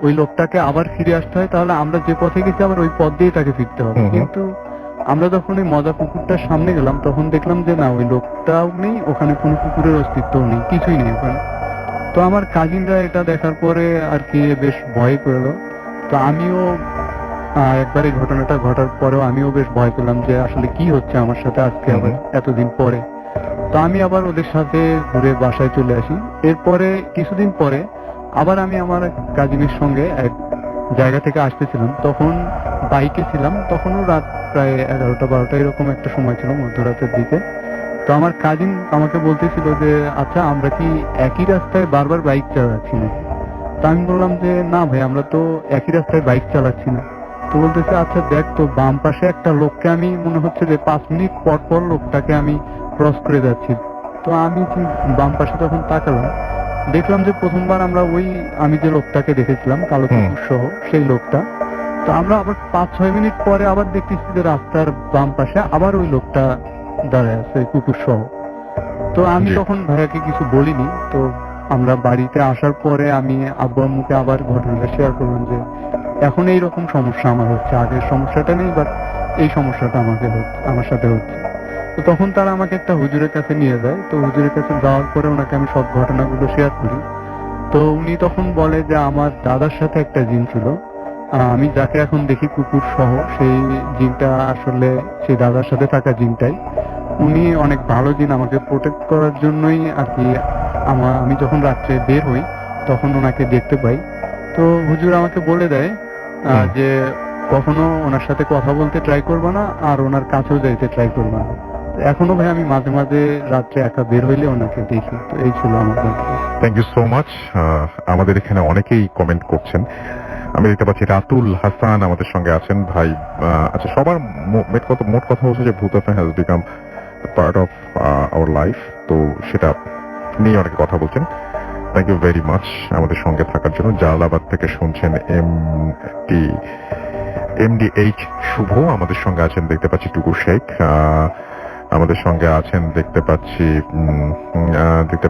ওই লোকটাকে আবার ফিরে আসতে হয়, তাহলে আমরা যে পথে গেছি আবার ওই পথ দিয়ে তাকে ফিরতে হবে। কিন্তু আমরা যখন ওই মজা পুকুরটার সামনে গেলাম, তখন দেখলাম যে না, ওই লোকটাও নেই, ওখানে কোনো পুকুরের অস্তিত্বও নেই, কিছুই নেই ওখানে। তো আমার কাজিনরা এটা দেখার পরে আর কি বেশ ভয় পেলো। তো আমিও একবার এই ঘটনাটা ঘটার পরেও আমিও বেশ ভয় পেলাম যে আসলে কি হচ্ছে আমার সাথে আজকে আবার এতদিন পরে। তো আমি আবার ওদের সাথে ঘুরে বাসায় চলে আসি। এরপরে কিছুদিন পরে আবার আমি আমার কাজিনের সঙ্গে এক জায়গা থেকে আসতেছিলাম, তখন বাইকে ছিলাম, তখনও রাত প্রায় 11টা-12টা এরকম একটা সময় ছিল, মধ্যরাতের দিকে। তো আমার কাজিন আমাকে বলতেছিল যে আচ্ছা, আমরা কি একই রাস্তায় বারবার বাইক চালাচ্ছি না? তা আমি বললাম যে না ভাই, আমরা তো একই রাস্তায় বাইক চালাচ্ছি না। তো বলতেছে আচ্ছা দেখ, তো বাম পাশে একটা লোককে আমি মনে হচ্ছে যে 5 মিনিট পর পর লোকটাকে আমি ক্রস করে যাচ্ছি। তো আমি বাম পাশে তখন তাকালাম, দেখলাম যে প্রথমবার আমি যে লোকটাকে দেখেছিলাম কালো কুকুর সহ, সেই লোকটা। তো আমরা আবার 5-6 মিনিট পরে আবার দেখতেছি যে রাস্তার বাম পাশে আবার ওই লোকটা দাঁড়ায় আছে কুকুর সহ। তো আমি জি। তখন ভাইয়াকে কিছু বলিনি। তো আমরা বাড়িতে আসার পরে আমি আব্বু আম্মুকে আবার ঘটনাটা শেয়ার করলাম যে এখন এইরকম সমস্যা আমার হচ্ছে, আগের সমস্যাটা নেই, বাট এই সমস্যাটা আমার সাথে হচ্ছে। তো তখন তারা আমাকে একটা হুজুরের কাছে নিয়ে যায়। তো হুজুরের কাছে যাওয়ার পরে ওনাকে আমি সব ঘটনাগুলো শেয়ার করি। তো উনি তখন বলে যে আমার দাদার সাথে একটা জিন ছিল, আমি যাকে এখন দেখি কুকুর সহ, সেই জিনটা আসলে সেই দাদার সাথে থাকা জিনটাই। উনি অনেক ভালো জিন, আমাকে প্রোটেক্ট করার জন্যই আর কি আমি যখন রাত্রে বের হই তখন ওনাকে দেখতে পাই। তো হুজুর আমাকে বলে দেয় যে কখনো ওনার সাথে কথা বলতে ট্রাই করবো না, আর ওনার কাছেও যাইতে ট্রাই করবো না। এখনো ভাই আমি মাঝে মাঝে রাত্রে একা বের হইলে ওনাকে দেখি। তো এই ছিল আমার গল্প। Thank you so much. আমাদের এখানে অনেকেই কমেন্ট করছেন। আমি দেখতে পাচ্ছি রাতুল হাসান আমাদের সঙ্গে আছেন ভাই। আচ্ছা, সবার মোট কথা হচ্ছে যে ভূত has become part of our life, তো সেটা নিয়ে অনেকে কথা বলছেন। থ্যাংক ইউ ভেরি মাচ আমাদের সঙ্গে থাকার জন্য। জালালাবাদ থেকে শুনছেন MDH শুভ আমাদের সঙ্গে আছেন দেখতে পাচ্ছি। টুকু শেখ আমাদের সঙ্গে আছেন দেখতে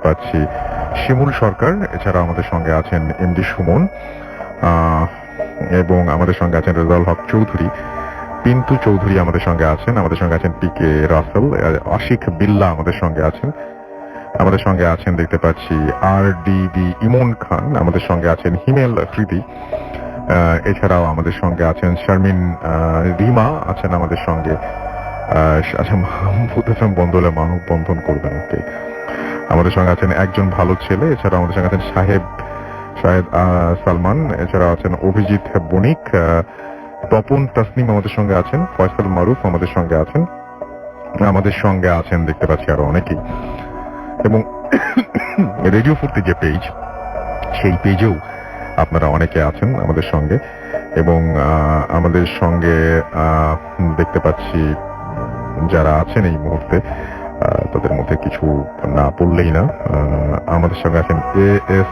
পাচ্ছি। শিমুল সরকার, এছাড়া আমাদের সঙ্গে আছেন MD সুমন, এবং আমাদের সঙ্গে আছেন রেজাউল হক চৌধুরী। পিন্টু চৌধুরী আমাদের সঙ্গে আছেন PK রাসেল। আশিক বিল্লা আমাদের সঙ্গে আছেন দেখতে পাচ্ছি। RDB ইমন খান আমাদের সঙ্গে আছেন। হিমেল আফ্রিদি, এছাড়াও আমাদের সঙ্গে আছেন শারমিন রিমা আছেন আমাদের সঙ্গে। আচ্ছা, ভূত FM বন্ধ হলে মানব বন্ধন করবেন, ওকে। আমাদের সঙ্গে আছেন একজন ভালো ছেলে, এছাড়া আমাদের সঙ্গে আছেন শাহেদ সালমান, এছাড়া আছেন অভিজিৎ বণিক, তপন তাসনিম আমাদের সঙ্গে আছেন, ফয়সাল মারুফ আমাদের সঙ্গে আছেন দেখতে পাচ্ছি আরো অনেকেই। এবং রেডিও ফুর্তি যে পেজ, সেই পেজেও আপনারা অনেকে আছেন আমাদের সঙ্গে। এবং আমাদের সঙ্গে দেখতে পাচ্ছি যারা আছেন এই মুহূর্তে, তাদের মধ্যে কিছু না বললেই না। আমাদের সঙ্গে আছেন AS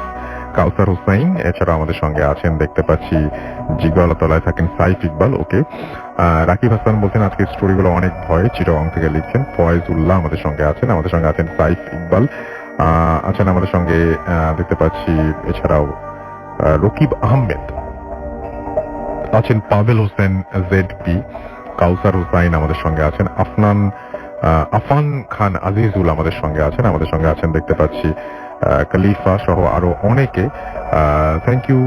কাউসার হুসাইন, এছাড়া আমাদের সঙ্গে আছেন দেখতে পাচ্ছি জিগালতলায় থাকেন সাইফ ইকবাল, ওকে। রাকিব হাসান বলছেন আজকে স্টোরিগুলো অনেক ভয়, চিটাগং থেকে লিখছেন। ফয়েজুল্লাহ আমাদের সঙ্গে আছেন সাইফ ইকবাল আছেন আমাদের সঙ্গে দেখতে পাচ্ছি। এছাড়াও রকিব আহমেদ আছেন, পাভেল হোসেন ZP, কাউসার হুসাইন আমাদের সঙ্গে আছেন, আফান খান আজিজুল আমাদের সঙ্গে আছেন দেখতে পাচ্ছি, খলিফা সহ আরো অনেকে। থ্যাংক ইউ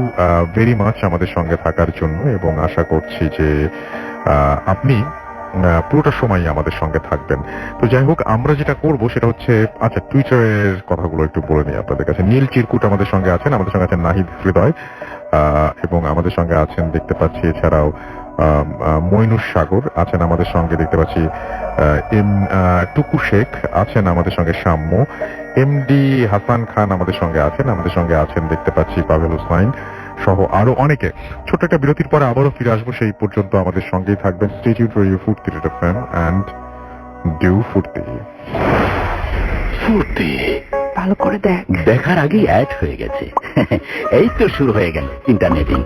ভেরি মাচ আমাদের সঙ্গে থাকার জন্য, এবং আশা করছি যে আপনি পুরোটা সময় আমাদের সঙ্গে থাকবেন। তো যাই হোক, আমরা যেটা করব সেটা হচ্ছে, আচ্ছা, টুইটারের কথাগুলো একটু বলে নিই আপনাদের কাছে। নীল চিরকুট আমাদের সঙ্গে আছেন নাহিদ হৃদয়, এবং আমাদের সঙ্গে আছেন দেখতে পাচ্ছি এছাড়াও মইনুর সাগর আছেন আমাদের সঙ্গে দেখতে পাচ্ছি। টুকু শেখ আছেন আমাদের সঙ্গে, সাম্য, MD হাসান খান আমাদের সঙ্গে আছেন দেখতে পাচ্ছি, পাভেল হুসাইন সহ আরো অনেকে। ছোট্ট একটা বিরতির পরে আবারও ফিরে আসবো, সেই পর্যন্ত আমাদের সঙ্গেই থাকবেন। স্টে টিউনড টু রেডিও ফুর্তি FM এন্ড ডু ফুর্তি। ফুর্তি ভালো করে দেখার আগেই অ্যাড হয়ে গেছে। এই তো শুরু হয়ে গেল ইন্টারনেটিং।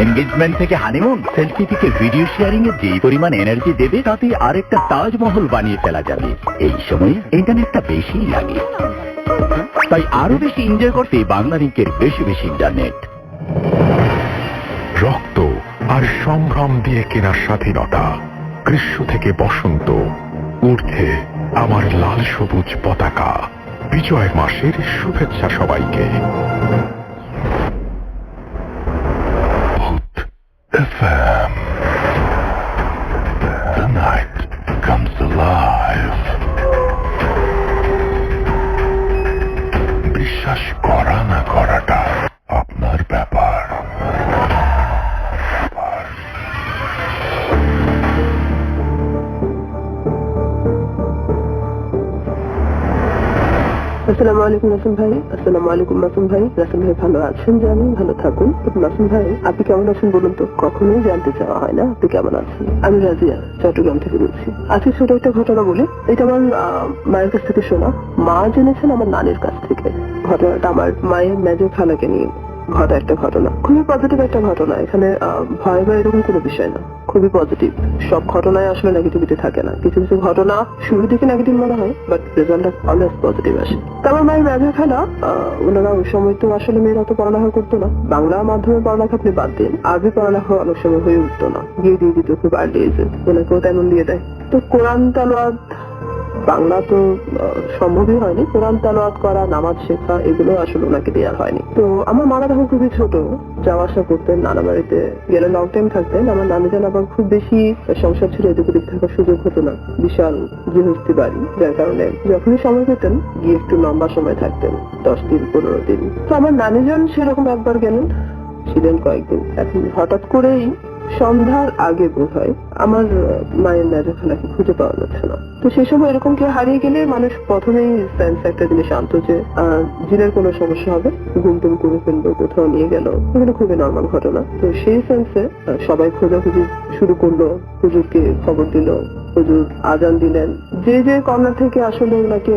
এনগেজমেন্ট থেকে হানিমুন, সেলফি থেকে ভিডিও শেয়ারিং এর যে পরিমাণ এনার্জি দেবে, তাতে আরেকটা তাজমহল বানিয়ে ফেলা যাবে। এই সময়ে ইন্টারনেটটা বেশি লাগে, তাই আরো বেশি এনজয় করতে বাংলালিংকের বেশি ইন্টারনেট। রক্ত আর সংগ্রাম দিয়ে কেনা স্বাধীনতা, গ্রীষ্ম থেকে বসন্ত, উঠছে আমার লাল সবুজ পতাকা। বিজয় মাসের শুভেচ্ছা সবাইকে। FM. The night comes alive. বিশ্বাস করা না করাটা আপনার ব্যাপার। আসসালামু আলাইকুম নাসিম ভাই। আসসালামু আলাইকুম নাসিম ভাই। নাসিম ভাই ভালো আছেন? জানি ভালো থাকুন। নাসিম ভাই, আপনি কেমন আছেন বলুন তো? কখনোই জানতে চাওয়া হয় না আপনি কেমন আছেন। আমি রাজিয়া, চট্টগ্রাম থেকে বলছি। আজকে ছোট একটা ঘটনা বলি। এটা আমার মায়ের কাছ থেকে শোনা। মা জেনেছেন আমার নানির কাছ থেকে। ঘটনাটা আমার মায়ের মেজো খালাকে নিয়ে। ঘটা একটা ঘটনা, খুবই পজিটিভ একটা ঘটনা। এখানে ভয় বা এরকম কোনো বিষয় না, খুবই পজিটিভ। সব ঘটনায় আসলে নেগেটিভিটি থাকে না, কিছু কিছু ঘটনা শুরুর দিকে নেগেটিভ মনে হয় বাট রেজাল্টটা অলওয়েজ পজিটিভ আসে। তো আমার মায়ের মেজো খালা, ওনারা ওই সময় তো আসলে মেয়েরা তো পড়ালেখা করতো না, বাংলা মাধ্যমে পড়ালেখা আপনি বাদ দিন, আরবি পড়ালেখা অনেক সময় হয়ে উঠতো না, দিয়ে দিত খুব আর্লি এজে, ওনাকেও তেমন দিয়ে দেয়। তো কোরআন তালাওয়াত বাংলা তো সম্ভবই হয়নি, কোরআন তালাওয়াত করা, নামাজ শেখা এগুলো আসলে ওনাকে দেওয়া হয়নি। তো আমার মারা তখন খুবই ছোট, যাওয়া আসা করতেন, নানা বাড়িতে গেলে লং টাইম থাকতেন। আমার নানি জান আবার খুব বেশি সংসার ছিল, এদিক ওদিক থাকার সুযোগ হতো না, বিশাল গৃহস্থী বাড়ি, যার কারণে যখনই সময় পেতেন গিয়ে একটু লম্বা সময় থাকতেন, 10 দিন 15 দিন। তো আমার নানি জান সেরকম একবার গেলেন, ছিলেন কয়েকদিন। এখন হঠাৎ করেই সন্ধ্যার আগে বোধ হয় আমার মায়ের মেজো খালাকে খুঁজে পাওয়া যাচ্ছে না। তো সেই সময় এরকম কেউ হারিয়ে গেলে মানুষ প্রথমেই সেন্স একটা জিনিস আনতো যে জিনের কোনো সমস্যা হবে, ঘুমটুম করে ফেললো, কোথাও নিয়ে গেল, এগুলো খুবই নর্মাল ঘটনা। তো সেই সেন্সে সবাই খোঁজাখুঁজি শুরু করলো, হুজুরকে খবর দিল, হুজুর আজান দিলেন। যে যে কর্নার থেকে আসলে ওনাকে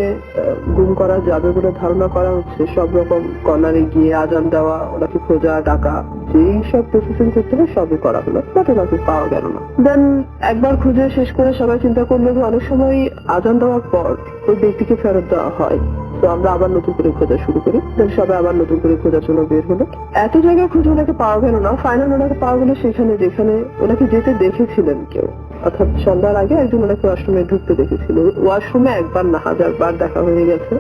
গুম করা যাবে বলে ধারণা করা হচ্ছে, সব রকম কর্নারে গিয়ে আজান দেওয়া, ওনাকে খোঁজা ডাকা, যেই সব প্রসেসিং করতে হবে সবই করা হলো, বাট ওনাকে পাওয়া গেল না। দেন একবার খুঁজে শেষ করে সবাই চিন্তা করলো যে অনেক সময় আজান দেওয়ার পর ওই ব্যক্তিকে ফেরত দেওয়া হয়, তো আমরা আবার নতুন করে খোঁজা শুরু করি। দেন সবাই আবার নতুন করে খোঁজার জন্য বের হলো। এত জায়গায় খুঁজে ওনাকে পাওয়া গেল না, ফাইনাল ওনাকে পাওয়া গেলো সেখানে যেখানে ওনাকে যেতে দেখেছিলেন কেউ, অর্থাৎ সন্ধ্যার আগে একজন ওনাকে ওয়াশরুমে ঢুকতে দেখেছিল। ওয়াশরুমে একবার না 1000 বার দেখা হয়ে গেছে,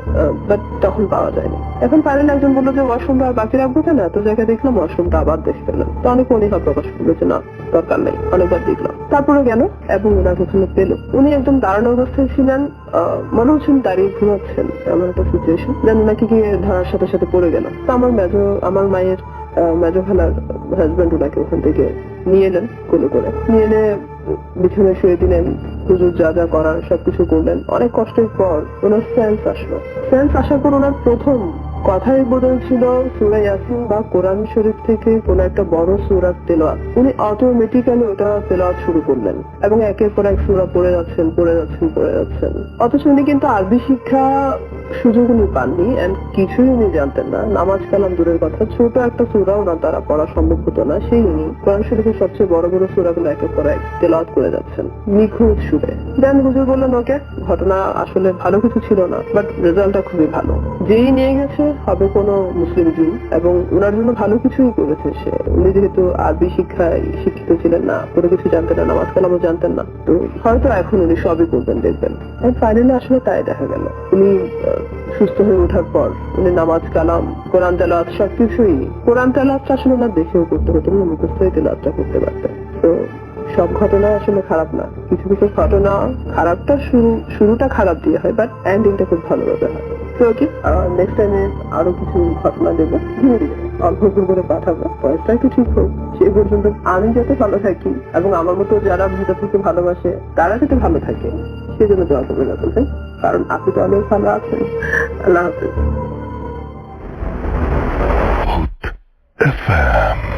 বাট তখন পাওয়া যায়নি। এখন ফাইনালি একজন বললো যে ওয়াশরুমটা আর বাকি রাখবো কেন, এত জায়গায় দেখলাম, ওয়াশরুমটা আবার দেখে ফেললাম। তো অনেক অনীহা প্রকাশ করলো যে না, দরকার নেই, অনেকবার দেখলাম। তারপরে গেল এবং ওনাকে ওখানে পেল। উনি একদম দাঁড়ানো অবস্থায় ছিলেন, মনে হচ্ছেন দাঁড়িয়ে ঘুমাচ্ছেন, এমন একটা সিচুয়েশন। দেন ওনাকে গিয়ে ধরার সাথে সাথে পড়ে গেল। তো আমার মায়ের মেজো খালার হাজবেন্ড ওনাকে ওখান থেকে নিয়ে এলেন, কোলে করে নিয়ে এনে বিছানায় শুয়ে দিলেন, হুজুর যা যা করার সবকিছু করলেন। অনেক কষ্টের পর ওনার সেন্স আসলো। সেন্স আসার পর ওনার প্রথম কথাই বোধহয় ছিল সূরা ইয়াসিন বা কোরআন শরীফ থেকে কোন একটা বড় সূরার তেলাওয়াত। উনি অটোমেটিক্যালি ওটা তেলাওয়াত শুরু করলেন এবং একের পর এক সূরা পড়ে যাচ্ছেন। অথচ উনি কিন্তু আরবি শিক্ষা সুযোগ উনি পাননি, এন্ড কিছুই উনি জানতেন না। নামাজ কালাম দূরের কথা, ছোট একটা সূরা ওনার দ্বারা পড়া সম্ভব হতো না। সেই উনি কোরআন শরীফের সবচেয়ে বড় বড় সূরাগুলো একের পর এক তেলাওয়াত করে যাচ্ছেন নিখুঁত সুরে। দেন হুজুর বললেন ওকে, ঘটনা আসলে ভালো কিছু ছিল না, বাট রেজাল্টটা খুবই ভালো। যেই নিয়ে গেছে হবে কোনো মুসলিম জিন এবং ওনার জন্য ভালো কিছুই করেছে সে। উনি যেহেতু আরবি শিক্ষায় শিক্ষিত ছিলেন না, কোনো কিছু জানতেন না, নামাজ কালামও জানতেন না, তো হয়তো এখন উনি সবই করবেন, দেখবেন। ফাইনালি আসলে তাই দেখা গেল। উনি সুস্থ হয়ে ওঠার পর উনি নামাজ কালাম, কোরআন তেলাওয়াত সবকিছুই, কোরআন তেলাওয়াতটা আসলে ওনার দেখেও করতে হতো, উনি মুখস্থই তেলাওয়াতটা করতে পারতেন। তো সব ঘটনা আসলে খারাপ না, কিছু কিছু ঘটনা খারাপটা শুরুটা খারাপ দিয়ে হয়, বাট এন্ডিংটা খুব ভালোভাবে হয়। তো ওকে, নেক্সট টাইমে আরো কিছু ঘটনা দেবো, ধীরে ধীরে অল্প করে পাঠাবো, বয়সটা একটু ঠিক হোক। সেই পর্যন্ত আমি যাতে ভালো থাকি এবং আমার মতো যারা ভিতর থেকে ভালোবাসে তারা যাতে ভালো থাকে, সেই জন্য দোয়া করবেন রাসূল ভাই, কারণ আপনি তো অনেক ভালো আছেন। আল্লাহ হাফেজ। FM